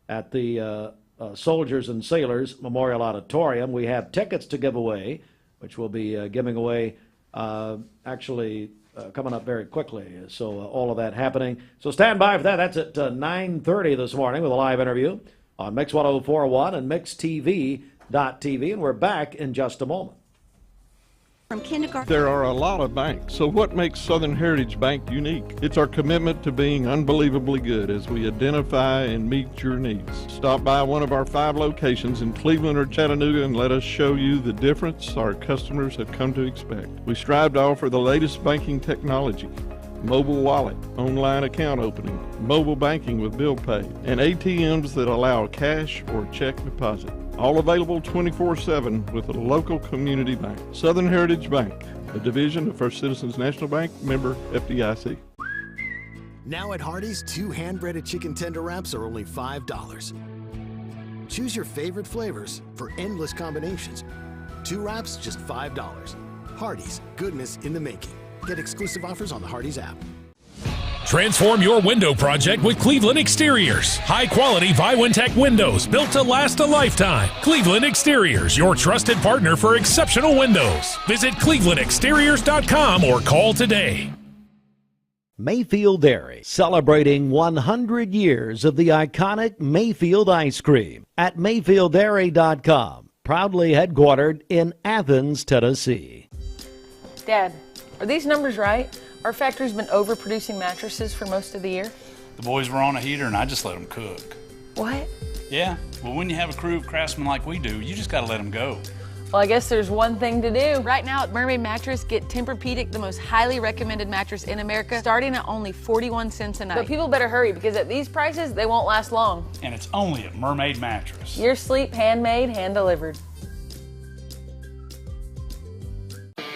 at the Soldiers and Sailors Memorial Auditorium. We have tickets to give away, which we'll be giving away coming up very quickly. So all of that happening. So stand by for that. That's at 9:30 this morning with a live interview on Mix 104.1 and MixTV.tv. And we're back in just a moment. From kindergarten. There are a lot of banks, so what makes Southern Heritage Bank unique? It's our commitment to being unbelievably good as we identify and meet your needs. Stop by one of our 5 locations in Cleveland or Chattanooga and let us show you the difference our customers have come to expect. We strive to offer the latest banking technology, mobile wallet, online account opening, mobile banking with bill pay, and ATMs that allow cash or check deposit. All available 24/7 with a local community bank. Southern Heritage Bank, a division of First Citizens National Bank, member FDIC. Now at Hardee's, 2 hand-breaded chicken tender wraps are only $5. Choose your favorite flavors for endless combinations. 2 wraps, just $5. Hardee's, goodness in the making. Get exclusive offers on the Hardee's app. Transform your window project with Cleveland Exteriors. High-quality Viwintech windows built to last a lifetime. Cleveland Exteriors, your trusted partner for exceptional windows. Visit clevelandexteriors.com or call today. Mayfield Dairy, celebrating 100 years of the iconic Mayfield ice cream at mayfielddairy.com. Proudly headquartered in Athens, Tennessee. Dad, are these numbers right? Our factory's been overproducing mattresses for most of the year. The boys were on a heater and I just let them cook. What? Yeah, well, when you have a crew of craftsmen like we do, you just gotta let them go. Well, I guess there's one thing to do. Right now at Mermaid Mattress, get Tempur-Pedic, the most highly recommended mattress in America, starting at only 41 cents a night. But people better hurry because at these prices, they won't last long. And it's only at Mermaid Mattress. Your sleep handmade, hand-delivered.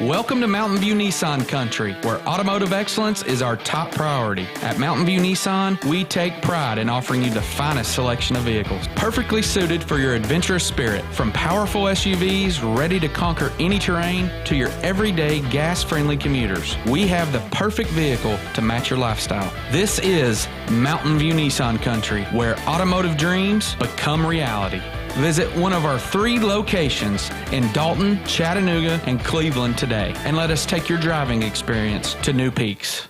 Welcome to Mountain View Nissan Country, where automotive excellence is our top priority. At Mountain View Nissan, we take pride in offering you the finest selection of vehicles, perfectly suited for your adventurous spirit. From powerful SUVs ready to conquer any terrain to your everyday gas-friendly commuters, we have the perfect vehicle to match your lifestyle. This is Mountain View Nissan Country, where automotive dreams become reality. Visit one of our 3 locations in Dalton, Chattanooga, and Cleveland today, and let us take your driving experience to new peaks.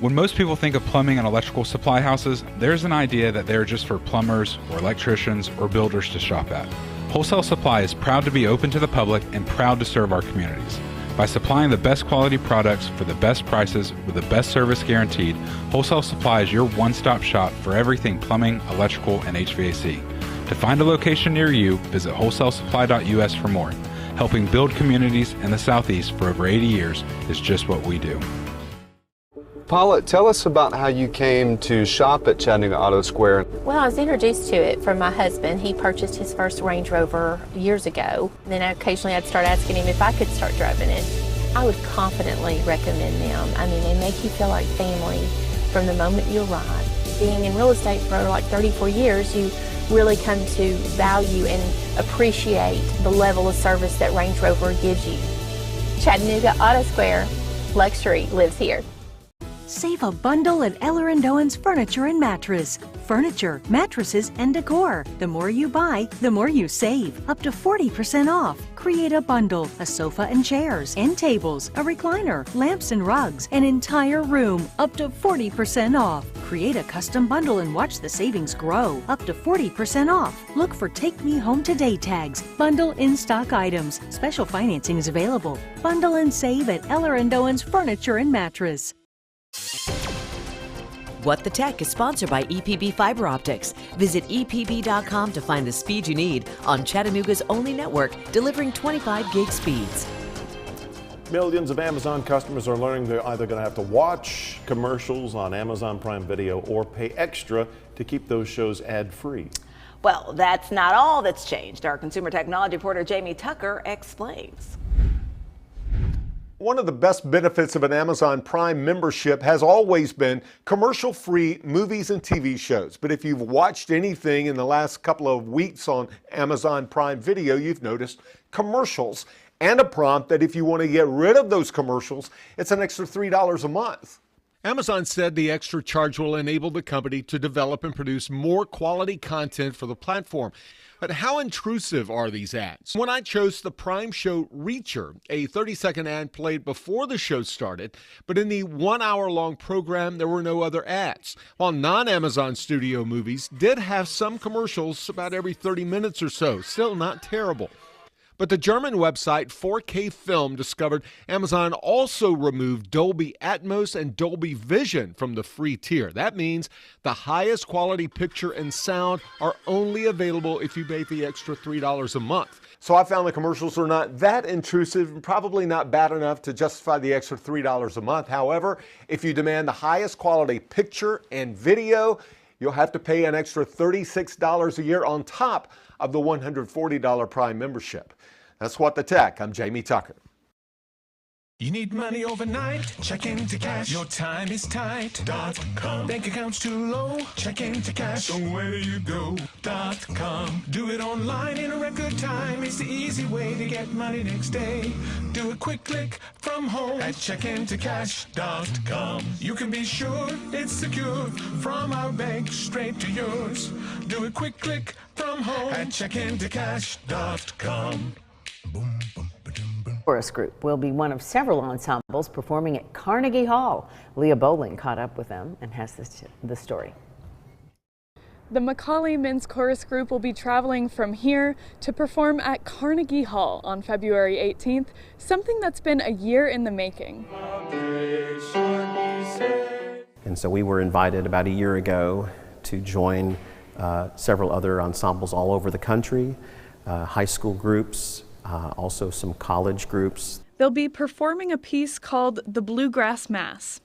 When most people think of plumbing and electrical supply houses, there's an idea that they're just for plumbers or electricians or builders to shop at. Wholesale Supply is proud to be open to the public and proud to serve our communities. By supplying the best quality products for the best prices with the best service guaranteed, Wholesale Supply is your one-stop shop for everything plumbing, electrical, and HVAC. To find a location near you, visit wholesalesupply.us for more. Helping build communities in the Southeast for over 80 years is just what we do. Paula, tell us about how you came to shop at Chattanooga Auto Square. Well, I was introduced to it from my husband. He purchased his first Range Rover years ago. Then occasionally I'd start asking him if I could start driving it. I would confidently recommend them. I mean, they make you feel like family from the moment you arrive. Being in real estate for like 34 years, you really come to value and appreciate the level of service that Range Rover gives you. Chattanooga Auto Square, luxury lives here. Save a bundle at Eller & Owen's Furniture and Mattress. Furniture, mattresses, and decor. The more you buy, the more you save. Up to 40% off. Create a bundle, a sofa and chairs, end tables, a recliner, lamps and rugs, an entire room. Up to 40% off. Create a custom bundle and watch the savings grow. Up to 40% off. Look for Take Me Home Today tags. Bundle in-stock items. Special financing is available. Bundle and save at Eller & Owen's Furniture and Mattress. What the Tech is sponsored by EPB Fiber Optics. Visit EPB.com to find the speed you need on Chattanooga's only network, delivering 25 gig speeds. Millions of Amazon customers are learning they're either going to have to watch commercials on Amazon Prime Video or pay extra to keep those shows ad-free. Well, that's not all that's changed. Our consumer technology reporter Jamie Tucker explains. One of the best benefits of an Amazon Prime membership has always been commercial-free movies and TV shows. But if you've watched anything in the last couple of weeks on Amazon Prime Video, you've noticed commercials and a prompt that if you want to get rid of those commercials, it's an extra $3 a month. Amazon said the extra charge will enable the company to develop and produce more quality content for the platform. But how intrusive are these ads? When I chose the Prime show Reacher, a 30-second ad played before the show started, but in the 1 hour long program, there were no other ads. While non-Amazon studio movies did have some commercials about every 30 minutes or so, still not terrible. But the German website 4K Film discovered Amazon also removed Dolby Atmos and Dolby Vision from the free tier. That means the highest quality picture and sound are only available if you pay the extra $3 a month. So I found the commercials are not that intrusive and probably not bad enough to justify the extra $3 a month. However, if you demand the highest quality picture and video, you'll have to pay an extra $36 a year on top of the $140 Prime membership. That's What the Tech. I'm Jamie Tucker. You need money overnight? Check into cash. Your time is tight. .com. Bank accounts too low? Check into cash. So where do you go? .com. Do it online in a record time. It's the easy way to get money next day. Do a quick click from home at checkintocash.com. You can be sure it's secure from our bank straight to yours. Do a quick click from home at checkintocash.com. Chorus Group will be one of several ensembles performing at Carnegie Hall. Leah Bowling caught up with them and has the story. The Macaulay Men's Chorus Group will be traveling from here to perform at Carnegie Hall on February 18th, something that's been a year in the making. And so we were invited about a year ago to join several other ensembles all over the country, high school groups, also some college groups. They'll be performing a piece called The Bluegrass Mass.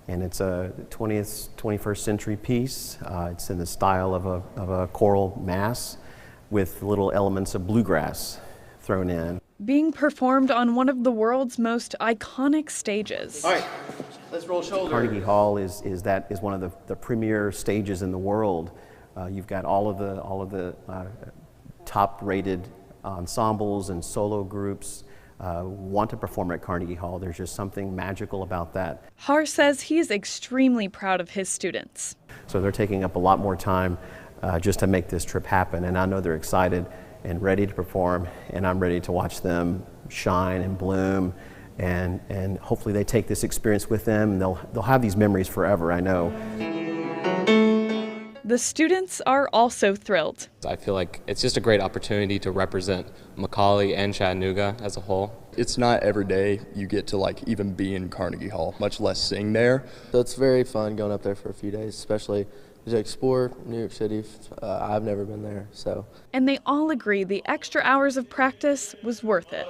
And it's a 21st century piece. It's in the style of a choral mass with little elements of bluegrass thrown in. Being performed on one of the world's most iconic stages. All right, let's roll shoulders. Carnegie Hall is one of the premier stages in the world. You've got all of the top-rated ensembles and solo groups want to perform at Carnegie Hall. There's just something magical about that. Har says he's extremely proud of his students. So they're taking up a lot more time just to make this trip happen, and I know they're excited and ready to perform, and I'm ready to watch them shine and bloom and hopefully they take this experience with them, and they'll have these memories forever, I know. The students are also thrilled. I feel like it's just a great opportunity to represent McCallie and Chattanooga as a whole. It's not every day you get to like even be in Carnegie Hall, much less sing there. So it's very fun going up there for a few days, especially to explore New York City. I've never been there, so. And they all agree the extra hours of practice was worth it.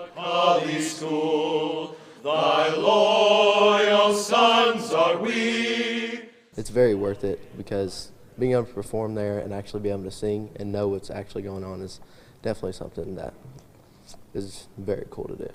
School, thy loyal sons are we. It's very worth it because being able to perform there and actually be able to sing and know what's actually going on is definitely something that is very cool to do.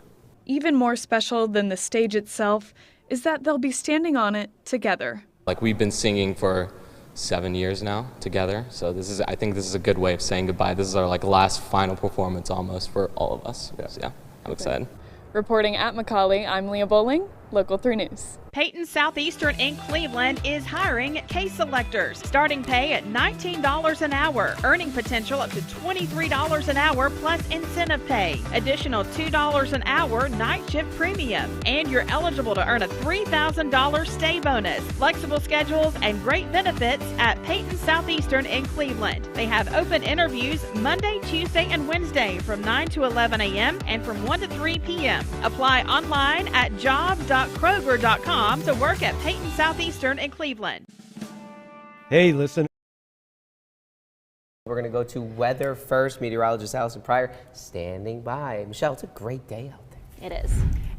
Even more special than the stage itself is that they'll be standing on it together. Like, we've been singing for 7 years now together, so I think this is a good way of saying goodbye. This is our last final performance almost for all of us. So yeah, I'm excited. Reporting at McCallie, I'm Leah Bowling, Local 3 News. Peyton Southeastern in Cleveland is hiring case selectors. Starting pay at $19 an hour. Earning potential up to $23 an hour plus incentive pay. Additional $2 an hour night shift premium. And you're eligible to earn a $3,000 stay bonus. Flexible schedules and great benefits at Peyton Southeastern in Cleveland. They have open interviews Monday, Tuesday, and Wednesday from 9 to 11 a.m. and from 1 to 3 p.m. Apply online at job.kroger.com to work at Peyton Southeastern in Cleveland. Hey, listen. We're going to go to weather first. Meteorologist Allison Pryor standing by. Michelle, it's a great day out there. It is.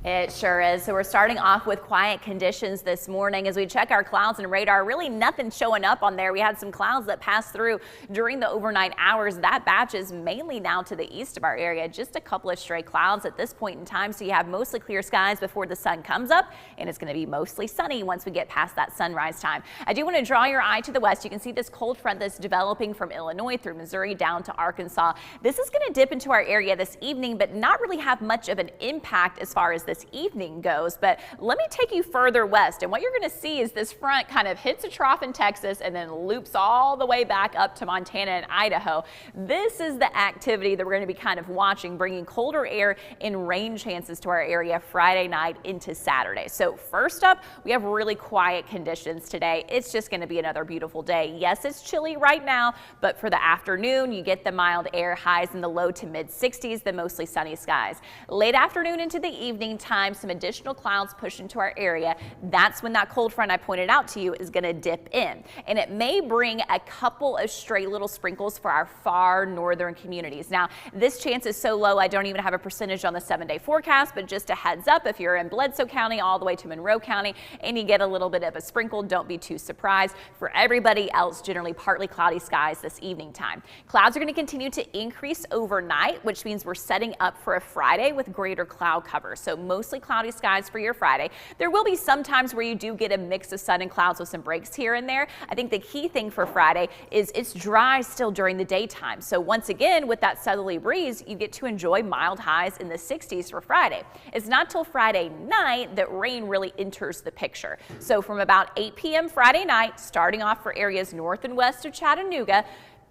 It sure is. So we're starting off with quiet conditions this morning. As we check our clouds and radar, really nothing showing up on there. We had some clouds that passed through during the overnight hours. That batch is mainly now to the east of our area. Just a couple of stray clouds at this point in time. So you have mostly clear skies before the sun comes up, and it's going to be mostly sunny once we get past that sunrise time. I do want to draw your eye to the west. You can see this cold front that's developing from Illinois through Missouri down to Arkansas. This is going to dip into our area this evening, but not really have much of an impact as far as this evening goes. But let me take you further west, and what you're going to see is this front kind of hits a trough in Texas and then loops all the way back up to Montana and Idaho. This is the activity that we're going to be kind of watching, bringing colder air and rain chances to our area Friday night into Saturday. So first up, we have really quiet conditions today. It's just going to be another beautiful day. Yes, it's chilly right now, but for the afternoon, you get the mild air, highs in the low to mid 60s, the mostly sunny skies. Late afternoon into the evening time, some additional clouds push into our area. That's when that cold front I pointed out to you is going to dip in, and it may bring a couple of stray little sprinkles for our far northern communities. Now, this chance is so low I don't even have a percentage on the 7-day forecast, but just a heads up, if you're in Bledsoe County all the way to Monroe County and you get a little bit of a sprinkle, don't be too surprised. For everybody else, generally partly cloudy skies this evening time. Clouds are going to continue to increase overnight, which means we're setting up for a Friday with greater cloud cover. So mostly cloudy skies for your Friday. There will be some times where you do get a mix of sun and clouds with some breaks here and there. I think the key thing for Friday is it's dry still during the daytime. So once again, with that southerly breeze, you get to enjoy mild highs in the 60s for Friday. It's not till Friday night that rain really enters the picture. So from about 8 p.m. Friday night, starting off for areas north and west of Chattanooga,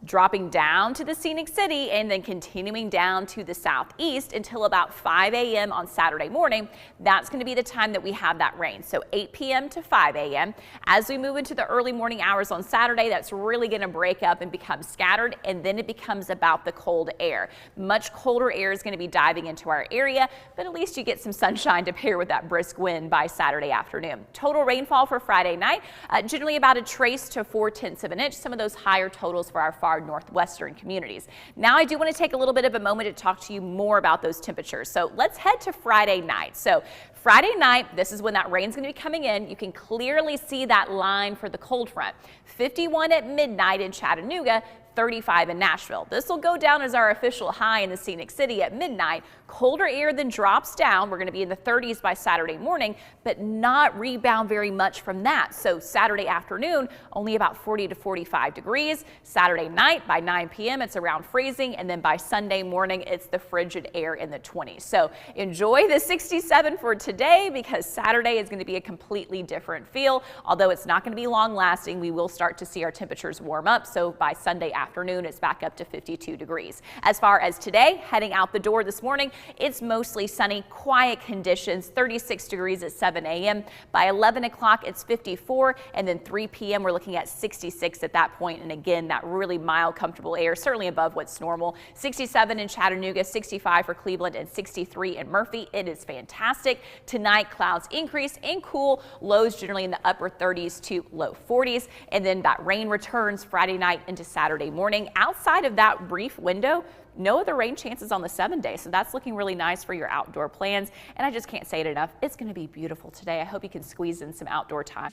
dropping down to the scenic city and then continuing down to the southeast until about 5 a.m. on Saturday morning. That's going to be the time that we have that rain. So 8 p.m. to 5 a.m. As we move into the early morning hours on Saturday, that's really going to break up and become scattered, and then it becomes about the cold air. Much colder air is going to be diving into our area, but at least you get some sunshine to pair with that brisk wind by Saturday afternoon. Total rainfall for Friday night, generally about a trace to 4/10 of an inch. Some of those higher totals for our far northwestern communities. Now I do want to take a little bit of a moment to talk to you more about those temperatures. So let's head to Friday night. So Friday night, this is when that rain's going to be coming in. You can clearly see that line for the cold front. 51 at midnight in Chattanooga, 35 in Nashville. This will go down as our official high in the scenic city at midnight. Colder air then drops down. We're going to be in the 30s by Saturday morning, but not rebound very much from that. So Saturday afternoon, only about 40 to 45 degrees. Saturday night by 9 p.m. it's around freezing, and then by Sunday morning it's the frigid air in the 20s. So enjoy the 67 for today, because Saturday is going to be a completely different feel. Although it's not going to be long lasting, we will start to see our temperatures warm up. So by Sunday afternoon, it's back up to 52 degrees. As far as today, heading out the door this morning, it's mostly sunny, quiet conditions, 36 degrees at 7 a.m. By 11 o'clock, it's 54, and then 3 p.m. we're looking at 66 at that point. And again, that really mild, comfortable air, certainly above what's normal. 67 in Chattanooga, 65 for Cleveland, and 63 in Murphy. It is fantastic. Tonight, clouds increase and cool, lows generally in the upper 30s to low 40s, and then that rain returns Friday night into Saturday morning. Outside of that brief window, no other rain chances on the 7-day, so that's looking really nice for your outdoor plans. And I just can't say it enough, it's going to be beautiful today. I hope you can squeeze in some outdoor time.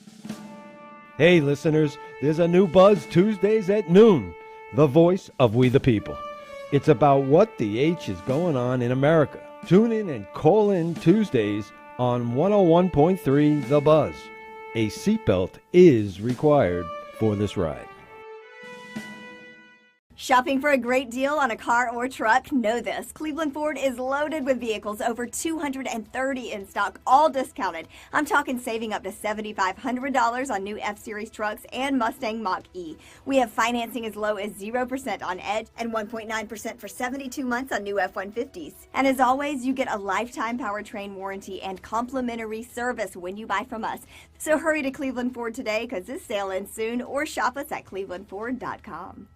Hey listeners, there's a new Buzz Tuesdays at noon, the voice of We the People. It's about what the H is going on in America. Tune in and call in Tuesdays on 101.3 The Buzz. A seatbelt is required for this ride. Shopping for a great deal on a car or truck? Know this. Cleveland Ford is loaded with vehicles, over 230 in stock, all discounted. I'm talking saving up to $7,500 on new F-Series trucks and Mustang Mach-E. We have financing as low as 0% on Edge and 1.9% for 72 months on new F-150s. And as always, you get a lifetime powertrain warranty and complimentary service when you buy from us. So hurry to Cleveland Ford today because this sale ends soon, or shop us at clevelandford.com.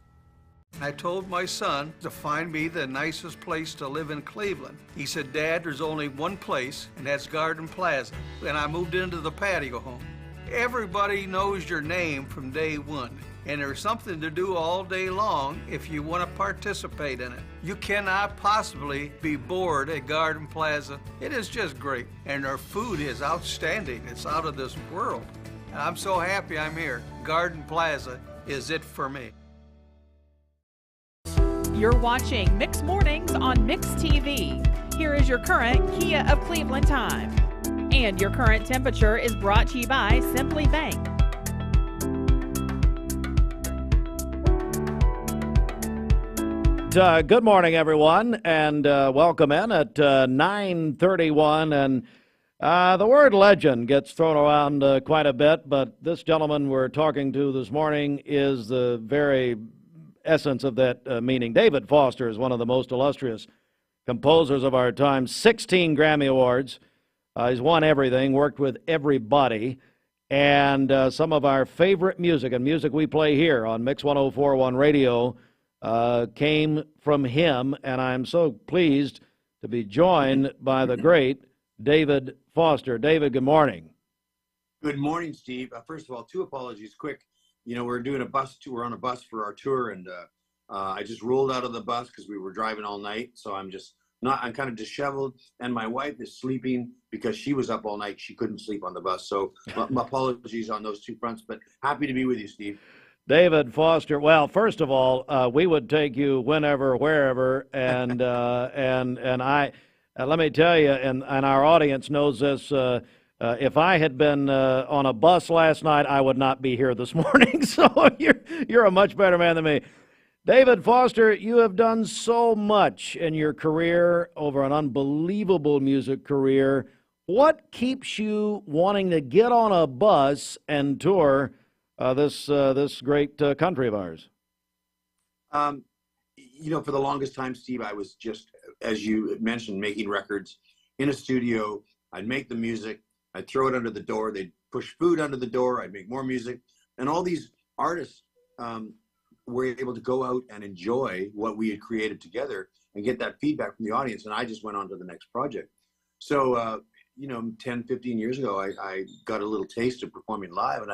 I told my son to find me the nicest place to live in Cleveland. He said, Dad, there's only one place, and that's Garden Plaza. And I moved into the patio home. Everybody knows your name from day one, and there's something to do all day long if you want to participate in it. You cannot possibly be bored at Garden Plaza. It is just great, and their food is outstanding. It's out of this world. And I'm so happy I'm here. Garden Plaza is it for me. You're watching Mix Mornings on Mix TV. Here is your current Kia of Cleveland time. And your current temperature is brought to you by Simply Bank. Good morning, everyone, and welcome in at 9:31. And the word legend gets thrown around quite a bit, but this gentleman we're talking to this morning is the very essence of that meaning. David Foster is one of the most illustrious composers of our time. 16 Grammy Awards. He's won everything, worked with everybody, and some of our favorite music and music we play here on Mix 104.1 Radio came from him, and I'm so pleased to be joined by the great David Foster. David, good morning. Good morning, Steve. First of all, 2 apologies quick. You know, we're doing a bus tour. We're on a bus for our tour, and I just rolled out of the bus because we were driving all night. So I'm kind of disheveled, and my wife is sleeping because she was up all night. She couldn't sleep on the bus. So my apologies on those 2 fronts, but happy to be with you, Steve. David Foster, well, first of all, we would take you whenever, wherever, and I, let me tell you, and our audience knows this, if I had been on a bus last night, I would not be here this morning. So you're a much better man than me. David Foster, you have done so much in your career, over an unbelievable music career. What keeps you wanting to get on a bus and tour this great country of ours? You know, for the longest time, Steve, I was just, as you mentioned, making records in a studio. I'd make the music. I'd throw it under the door. They'd push food under the door. I'd make more music. And all these artists were able to go out and enjoy what we had created together and get that feedback from the audience. And I just went on to the next project. So, you know, 10, 15 years ago, I got a little taste of performing live, and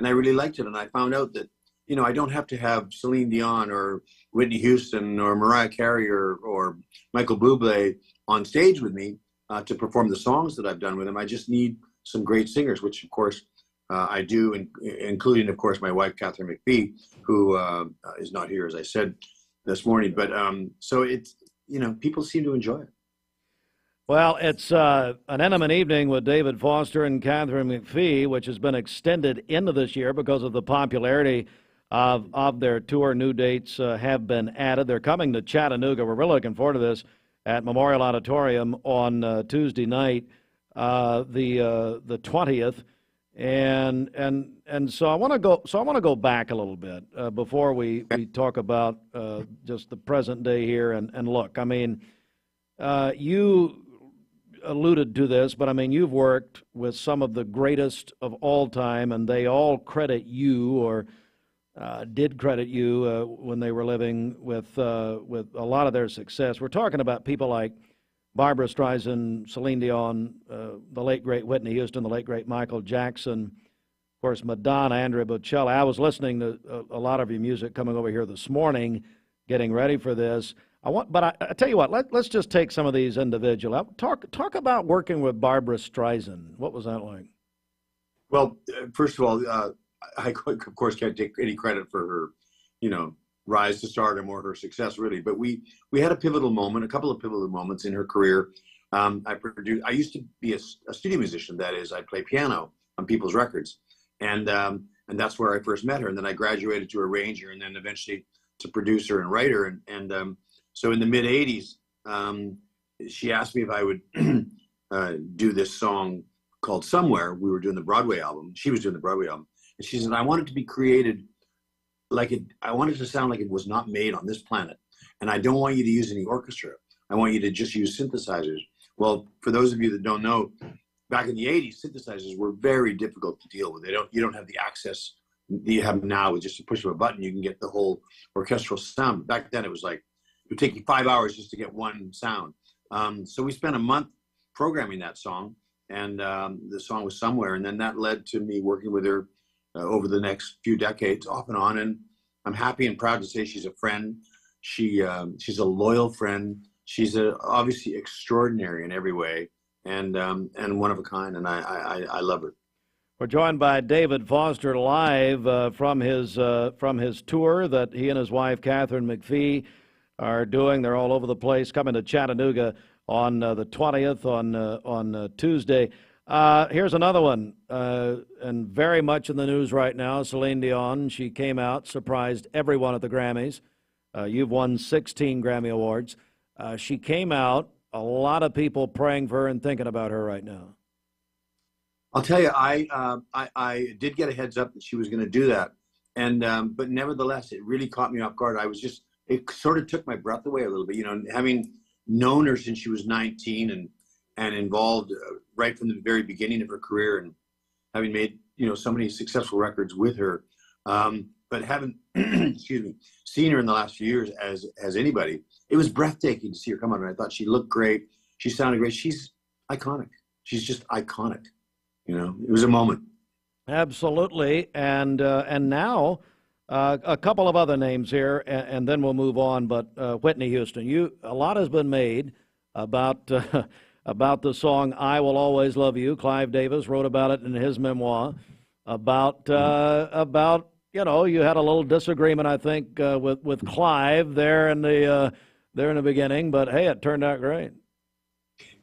I really liked it. And I found out that, you know, I don't have to have Celine Dion or Whitney Houston or Mariah Carey or Michael Bublé on stage with me to perform the songs that I've done with them. I just need some great singers, which of course I do, including of course my wife, Catherine McPhee, who is not here, as I said this morning. But so it's, you know, people seem to enjoy it. Well, it's an intimate evening with David Foster and Catherine McPhee, which has been extended into this year because of the popularity of their tour. New dates have been added. They're coming to Chattanooga. We're really looking forward to this at Memorial Auditorium on Tuesday night, the 20th. And so I want to go. So I want to go back a little bit before we talk about just the present day here. And look, I mean, you alluded to this, but I mean, you've worked with some of the greatest of all time, and they all credit you, or did credit you when they were living with a lot of their success. We're talking about people like Barbra Streisand, Celine Dion, the late great Whitney Houston, the late great Michael Jackson, of course Madonna, Andrea Bocelli. I was listening to a lot of your music coming over here this morning, getting ready for this. But I tell you what, let's just take some of these individually. Talk about working with Barbra Streisand. What was that like? Well, first of all, I of course can't take any credit for her, rise to stardom or her success, really. But we had a couple of pivotal moments in her career. I used to be a studio musician. That is, I play piano on people's records, and that's where I first met her. And then I graduated to arranger, and then eventually to producer and writer. And so in the mid '80s, she asked me if I would do this song called "Somewhere." We were doing the Broadway album. She was doing the Broadway album, and she said, "I want it to be created I want it to sound like it was not made on this planet. And I don't want you to use any orchestra. I want you to just use synthesizers." Well, for those of you that don't know, back in the 80s, synthesizers were very difficult to deal with. You don't have the access that you have now with just a push of a button. You can get the whole orchestral sound. Back then, it was like, it would take you 5 hours just to get one sound. So we spent a month programming that song, and the song was "Somewhere." And then that led to me working with her over the next few decades, off and on, and I'm happy and proud to say she's a friend. She's a loyal friend. She's obviously extraordinary in every way, and one of a kind. And I love her. We're joined by David Foster live from his tour that he and his wife Catherine McPhee are doing. They're all over the place. Coming to Chattanooga on the 20th on Tuesday. Here's another one, and very much in the news right now, Celine Dion. She came out, surprised everyone at the Grammys. You've won 16 Grammy Awards. She came out, a lot of people praying for her and thinking about her right now. I'll tell you, I did get a heads up that she was going to do that, and but nevertheless, it really caught me off guard. It sort of took my breath away a little bit, having known her since she was 19 and involved right from the very beginning of her career, and having made so many successful records with her, but haven't seen her in the last few years as anybody. It was breathtaking to see her come on, and I thought she looked great. She sounded great. She's iconic. She's just iconic. It was a moment. Absolutely, and now a couple of other names here, and then we'll move on. But Whitney Houston, a lot has been made about the song "I Will Always Love You." Clive Davis wrote about it in his memoir. About you had a little disagreement, I think, with Clive there in the beginning, but hey, it turned out great.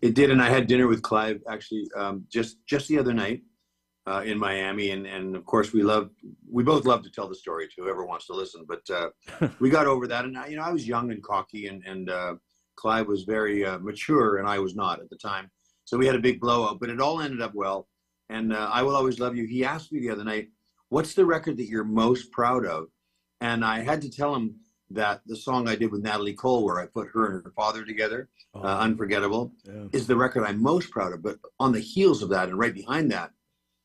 It did, and I had dinner with Clive actually just the other night in Miami, and of course we both love to tell the story to whoever wants to listen. But we got over that, and I was young and cocky, and Clive was very mature, and I was not at the time. So we had a big blowout, but it all ended up well. And "I Will Always Love You," he asked me the other night, "What's the record that you're most proud of?" And I had to tell him that the song I did with Natalie Cole, where I put her and her father together, Unforgettable, is the record I'm most proud of. But on the heels of that, and right behind that,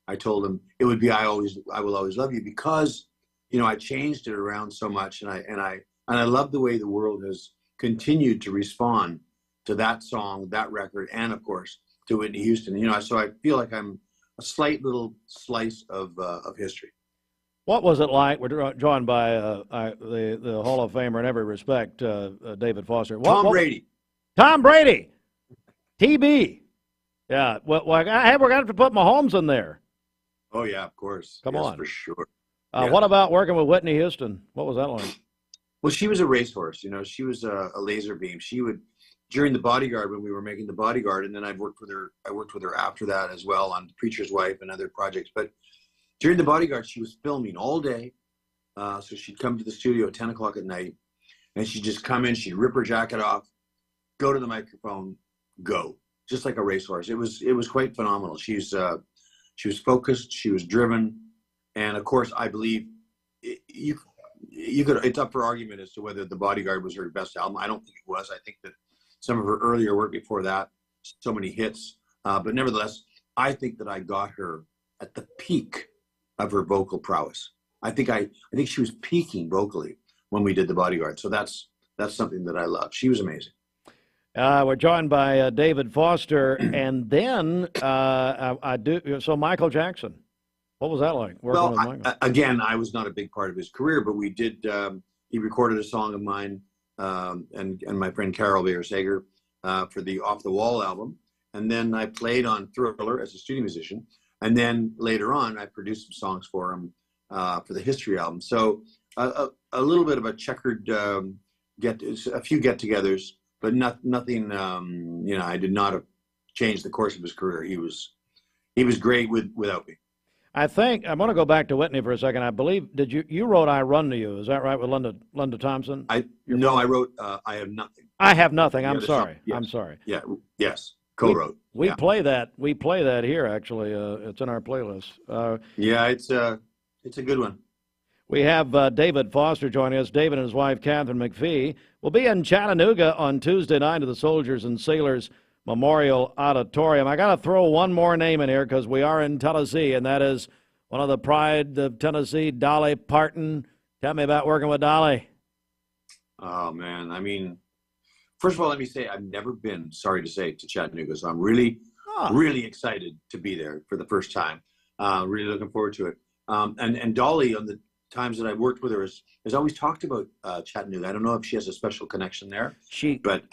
I told him it would be I Will Always Love You, because I changed it around so much, and I love the way the world has continued to respond to that song, that record, and of course to Whitney Houston. So I feel like I'm a slight little slice of history. What was it like? We're joined by the Hall of Famer in every respect, David Foster. Tom Brady. Tom Brady. TB. Yeah. Well, we're going to have to put Mahomes in there. Oh, yeah, of course. Come on. For sure. What about working with Whitney Houston? What was that like? Well, she was a racehorse. She was a laser beam. She would, during The Bodyguard, when we were making The Bodyguard, and then I worked with her after that as well on Preacher's Wife and other projects. But during The Bodyguard, she was filming all day. So she'd come to the studio at 10 o'clock at night, and she'd just come in, she'd rip her jacket off, go to the microphone, go, just like a racehorse. It was quite phenomenal. She's She was focused. She was driven. And of course, I believe you could. It's up for argument as to whether The Bodyguard was her best album. I don't think it was. I think that some of her earlier work before that, so many hits. But nevertheless, I think that I got her at the peak of her vocal prowess. I think she was peaking vocally when we did The Bodyguard. So that's something that I love. She was amazing. We're joined by David Foster, and then so Michael Jackson. What was that like? Well, again, I was not a big part of his career, but we did. He recorded a song of mine and my friend Carol Bayer-Sager for the Off the Wall album, and then I played on Thriller as a studio musician, and then later on I produced some songs for him for the History album. So a little bit of a checkered a few get-togethers, but nothing. I did not change the course of his career. He was great without me. I think I want to go back to Whitney for a second. I believe you wrote "I Run to You"? Is that right with Linda Thompson? I wrote "I Have Nothing." I Have nothing. I'm sorry. Yes. I'm sorry. Yeah. Yes. Co-wrote. We play that. We play that here. Actually, it's in our playlist. Yeah, it's a good one. We have David Foster joining us. David and his wife Catherine McPhee will be in Chattanooga on Tuesday night at the Soldiers and Sailors Memorial Auditorium. I got to throw one more name in here because we are in Tennessee, and that is one of the pride of Tennessee, Dolly Parton. Tell me about working with Dolly. Oh, man. I mean, first of all, let me say I've never been, sorry to say, to Chattanooga, so I'm really excited to be there for the first time. Really looking forward to it. And Dolly, on the times that I've worked with her, has always talked about Chattanooga. I don't know if she has a special connection there. She got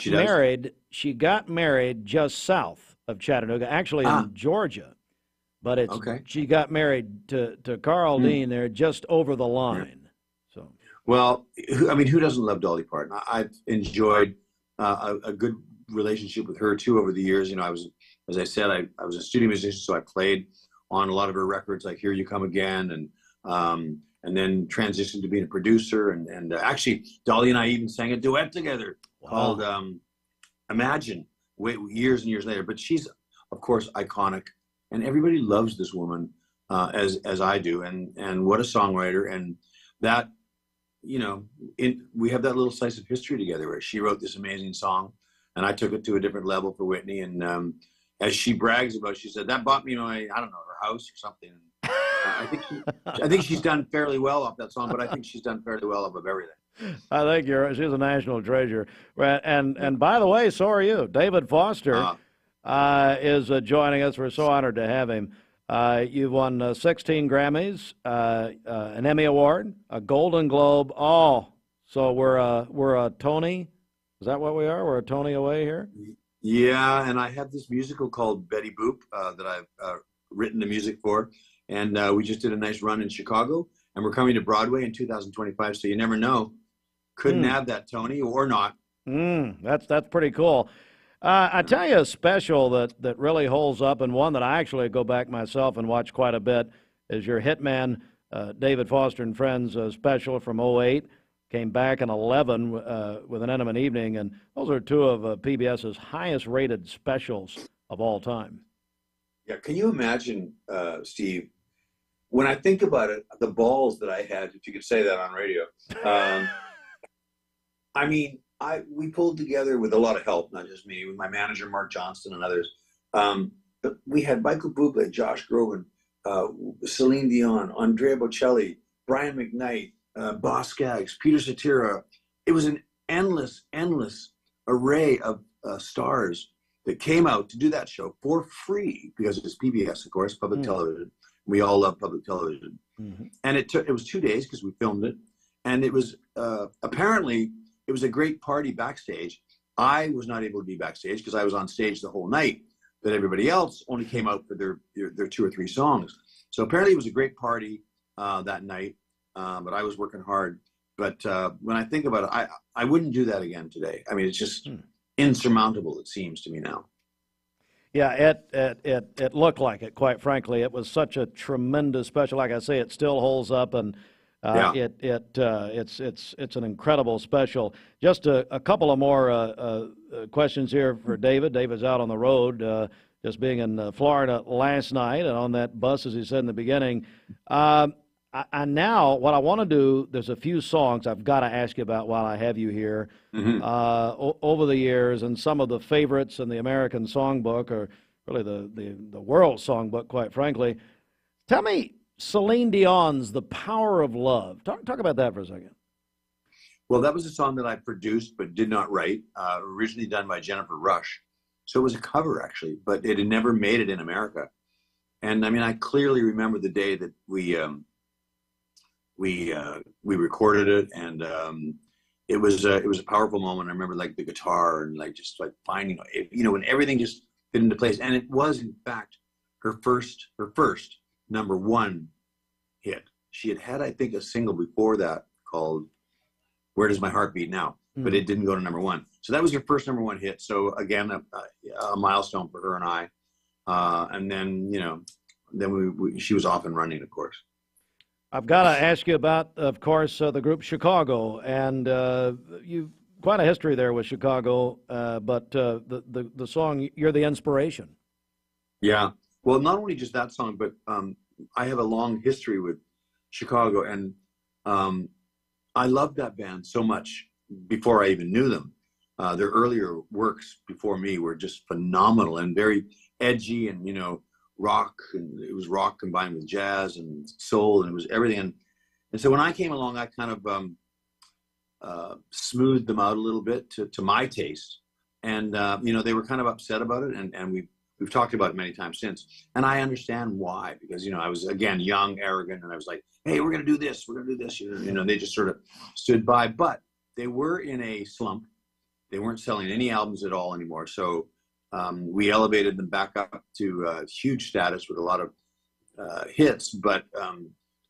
married. She got married just south of Chattanooga, actually in Georgia, but she got married to Carl Dean there, just over the line. So, well, I mean, who doesn't love Dolly Parton? I've enjoyed a good relationship with her too over the years. You know, I was, as I said, I was a studio musician, so I played on a lot of her records, like "Here You Come Again" and then transitioned to being a producer. And actually, Dolly and I even sang a duet together called Imagine, years and years later. But she's, of course, iconic. And everybody loves this woman as I do. And what a songwriter. And that, we have that little slice of history together where she wrote this amazing song. And I took it to a different level for Whitney. And as she brags about, she said, that bought me her house or something. I think she's done fairly well off that song, but I think she's done fairly well off of everything. I think she's a national treasure. And by the way, so are you. David Foster is joining us. We're so honored to have him. You've won 16 Grammys, an Emmy Award, a Golden Globe. So we're a Tony. Is that what we are? We're a Tony away here? Yeah, and I have this musical called Betty Boop that I've written the music for. And we just did a nice run in Chicago, and we're coming to Broadway in 2025. So you never know. Couldn't have that, Tony, or not. That's pretty cool. I tell you a special that really holds up, and one that I actually go back myself and watch quite a bit, is your Hitman, David Foster and Friends special from 2008. Came back in 2011 with An Intimate Evening, and those are two of PBS's highest rated specials of all time. Yeah, can you imagine, Steve, when I think about it, the balls that I had, if you could say that on radio. I mean, we pulled together with a lot of help, not just me, with my manager, Mark Johnston, and others. But we had Michael Bublé, Josh Groban, Celine Dion, Andrea Bocelli, Brian McKnight, Boz Scaggs, Peter Cetera. It was an endless array of stars that came out to do that show for free, because it's PBS, of course, public television. We all love public television. And it was 2 days because we filmed it. And it was apparently, it was a great party backstage. I was not able to be backstage because I was on stage the whole night, but everybody else only came out for their 2 or 3 songs. So apparently it was a great party that night, but I was working hard. But when I think about it, I wouldn't do that again today. I mean, it's just insurmountable, it seems to me now. Yeah, it looked like it, quite frankly. It was such a tremendous special. Like I say, it still holds up, and it's an incredible special. Just a couple of more questions here for David. David's out on the road just being in Florida last night and on that bus, as he said in the beginning. I now, what I want to do, there's a few songs I've got to ask you about while I have you here. Over the years, and some of the favorites in the American Songbook, or really the World Songbook, quite frankly. Tell me Celine Dion's The Power of Love. Talk about that for a second. Well, that was a song that I produced but did not write, originally done by Jennifer Rush. So it was a cover, actually, but it had never made it in America. And I mean, I clearly remember the day that we recorded it, and it was a powerful moment. I remember like the guitar and like just like finding, when everything just fit into place. And it was, in fact, her first #1 hit. She had, I think, a single before that called "Where Does My Heart Beat Now," but it didn't go to #1. So that was her first #1 hit. So again, a milestone for her and I. And then, then she was off and running, of course. I've got to ask you about, of course, the group Chicago, and you've quite a history there with Chicago. But the song "You're the Inspiration." Yeah. Well, not only just that song, but I have a long history with Chicago, and I loved that band so much before I even knew them. Their earlier works before me were just phenomenal and very edgy, and rock, and it was rock combined with jazz and soul, and it was everything. And so when I came along, I kind of smoothed them out a little bit to my taste, and they were kind of upset about it, and we've talked about it many times since. And I understand why, because I was, again, young, arrogant, and I was like, hey, we're gonna do this, they just sort of stood by. But they were in a slump. They weren't selling any albums at all anymore. So we elevated them back up to huge status with a lot of hits, but a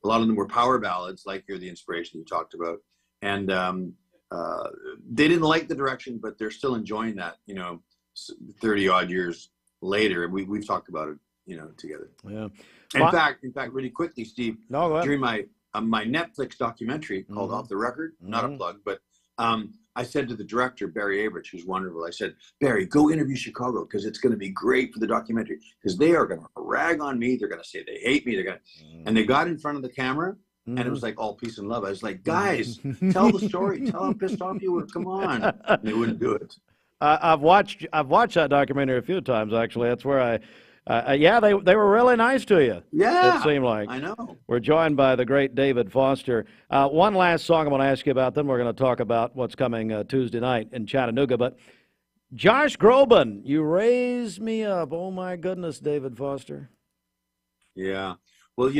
lot of them were power ballads, like "You're the Inspiration" you talked about. And they didn't like the direction, but they're still enjoying that, 30 odd years later. We've talked about it, together. Yeah. In fact, really quickly, Steve, go ahead. during my Netflix documentary called "Off the Record," not a plug, but I said to the director, Barry Average, who's wonderful, I said, Barry, go interview Chicago, because it's going to be great for the documentary, because they are going to rag on me. They're going to say they hate me. And they got in front of the camera, and it was like all peace and love. I was like, guys, tell the story. Tell how pissed off you were. Come on. And they wouldn't do it. I've watched that documentary a few times, actually. That's where they were really nice to you. Yeah, it seemed like. I know. We're joined by the great David Foster. One last song I want to ask you about, then we're going to talk about what's coming Tuesday night in Chattanooga. But Josh Groban, "You Raise Me Up." Oh, my goodness, David Foster. Yeah. Well,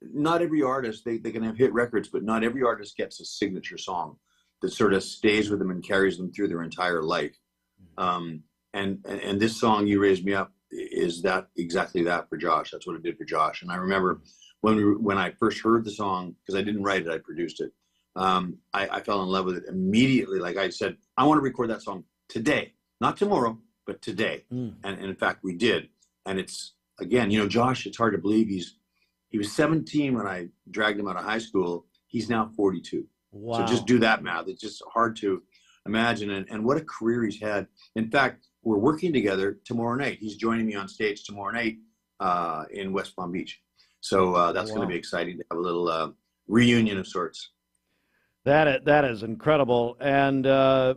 not every artist, they can have hit records, but not every artist gets a signature song that sort of stays with them and carries them through their entire life. And this song, "You Raise Me Up," is exactly that for Josh. That's what it did for Josh. And I remember when I first heard the song, because I didn't write it, I produced it. I fell in love with it immediately. Like I said, I want to record that song today, not tomorrow, but today. And in fact, we did. And it's, again, Josh, it's hard to believe he was 17 when I dragged him out of high school. He's now 42. Wow. So just do that math. It's just hard to imagine. And what a career he's had. In fact, we're working together tomorrow night. He's joining me on stage tomorrow night in West Palm Beach. So that's going to be exciting to have a little reunion of sorts. That is incredible. And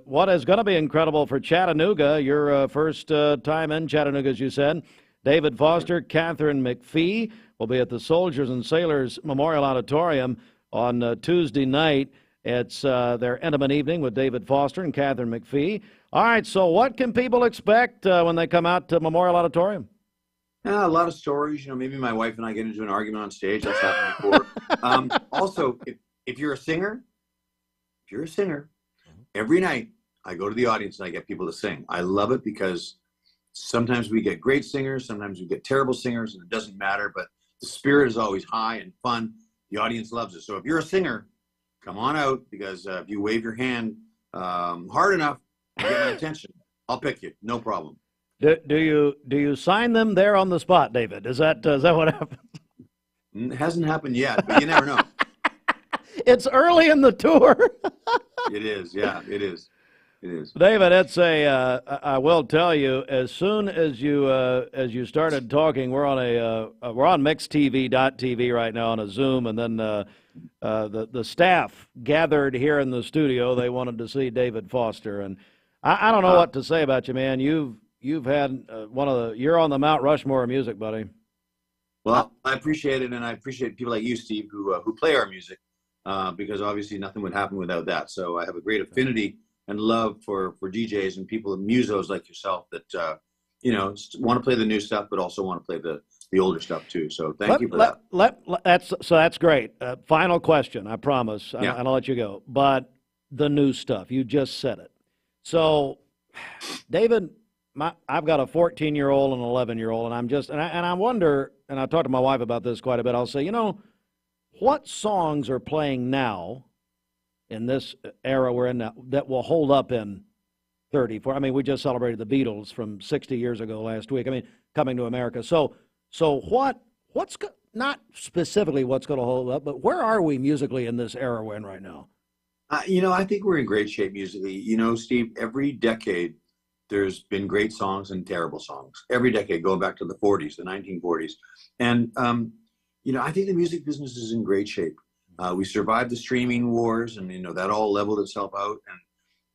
what is going to be incredible for Chattanooga, your first time in Chattanooga, as you said, David Foster, Catherine McPhee will be at the Soldiers and Sailors Memorial Auditorium on Tuesday night. It's their intimate evening with David Foster and Catherine McPhee. All right, so what can people expect when they come out to Memorial Auditorium? A lot of stories. Maybe my wife and I get into an argument on stage. That's happened before. Also, if you're a singer, every night I go to the audience and I get people to sing. I love it because sometimes we get great singers, sometimes we get terrible singers, and it doesn't matter, but the spirit is always high and fun. The audience loves it. So if you're a singer, come on out, because if you wave your hand hard enough and get my attention, I'll pick you. No problem. Do you sign them there on the spot, David? Is that what happens? It hasn't happened yet, but you never know. It's early in the tour. It is, yeah, it is. It is. David, it's I will tell you, as soon as you started talking, we're on mixtv.tv right now on a Zoom, and then the staff gathered here in the studio. They wanted to see David Foster, and I don't know what to say about you, man. You've had you're on the Mount Rushmore of music, buddy. Well, I appreciate it, and I appreciate people like you, Steve, who play our music, because obviously nothing would happen without that. So I have a great affinity and love for DJs and people, musos like yourself, that want to play the new stuff, but also want to play the older stuff too. So thank you for that. That's great. Final question, I promise. Yeah. I'll let you go. But the new stuff, you just said it. So, David, I've got a 14-year-old and an 11-year-old, and I wonder, and I talked to my wife about this quite a bit. I'll say, what songs are playing now in this era we're in now that will hold up in 34? I mean, we just celebrated the Beatles from 60 years ago last week. I mean, coming to America. So what's not specifically what's going to hold up, but where are we musically in this era we're in right now? I think we're in great shape musically. Steve, every decade there's been great songs and terrible songs. Every decade, going back to the 40s, the 1940s. And, I think the music business is in great shape. We survived the streaming wars, and, that all leveled itself out.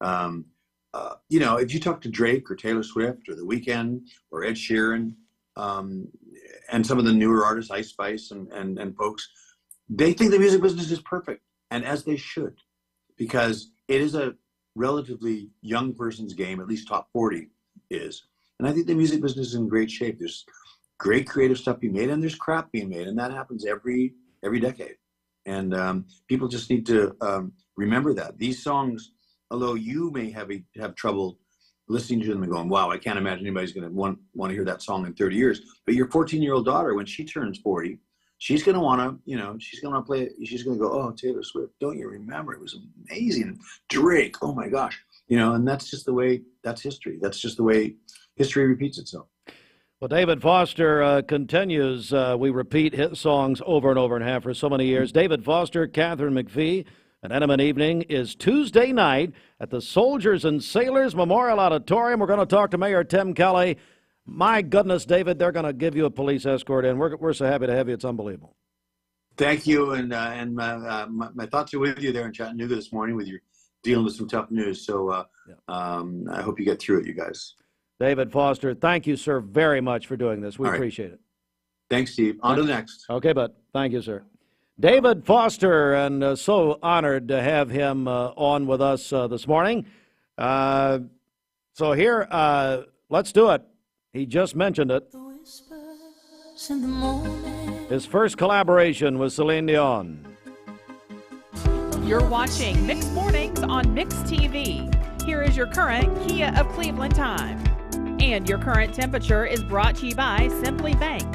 And, if you talk to Drake or Taylor Swift or The Weeknd or Ed Sheeran, and some of the newer artists, Ice Spice and folks, they think the music business is perfect, and as they should, because it is a relatively young person's game, at least top 40 is. And I think the music business is in great shape. There's great creative stuff being made, and there's crap being made, and that happens every decade. And people just need to remember that. These songs, although you may have trouble listening to them and going, wow, I can't imagine anybody's going to want to hear that song in 30 years. But your 14-year-old daughter, when she turns 40, she's going to want to, she's going to play it. She's going to go, oh, Taylor Swift, don't you remember? It was amazing. Drake, oh my gosh. And that's just the way, that's history. That's just the way history repeats itself. Well, David Foster continues. We repeat his songs over and over and have for so many years. David Foster, Catherine McPhee, An Intimate Evening is Tuesday night at the Soldiers and Sailors Memorial Auditorium. We're going to talk to Mayor Tim Kelly. My goodness, David, they're going to give you a police escort, and we're so happy to have you. It's unbelievable. Thank you, and my thoughts are with you there in Chattanooga this morning with your dealing with some tough news. So I hope you get through it, you guys. David Foster, thank you, sir, very much for doing this. We appreciate it. Thanks, Steve. On to the next. Okay, bud. Thank you, sir. David Foster, and so honored to have him on with us this morning. So here, let's do it. He just mentioned it. His first collaboration with Celine Dion. You're watching Mixed Mornings on Mixed TV. Here is your current Kia of Cleveland time. And your current temperature is brought to you by Simply Bank.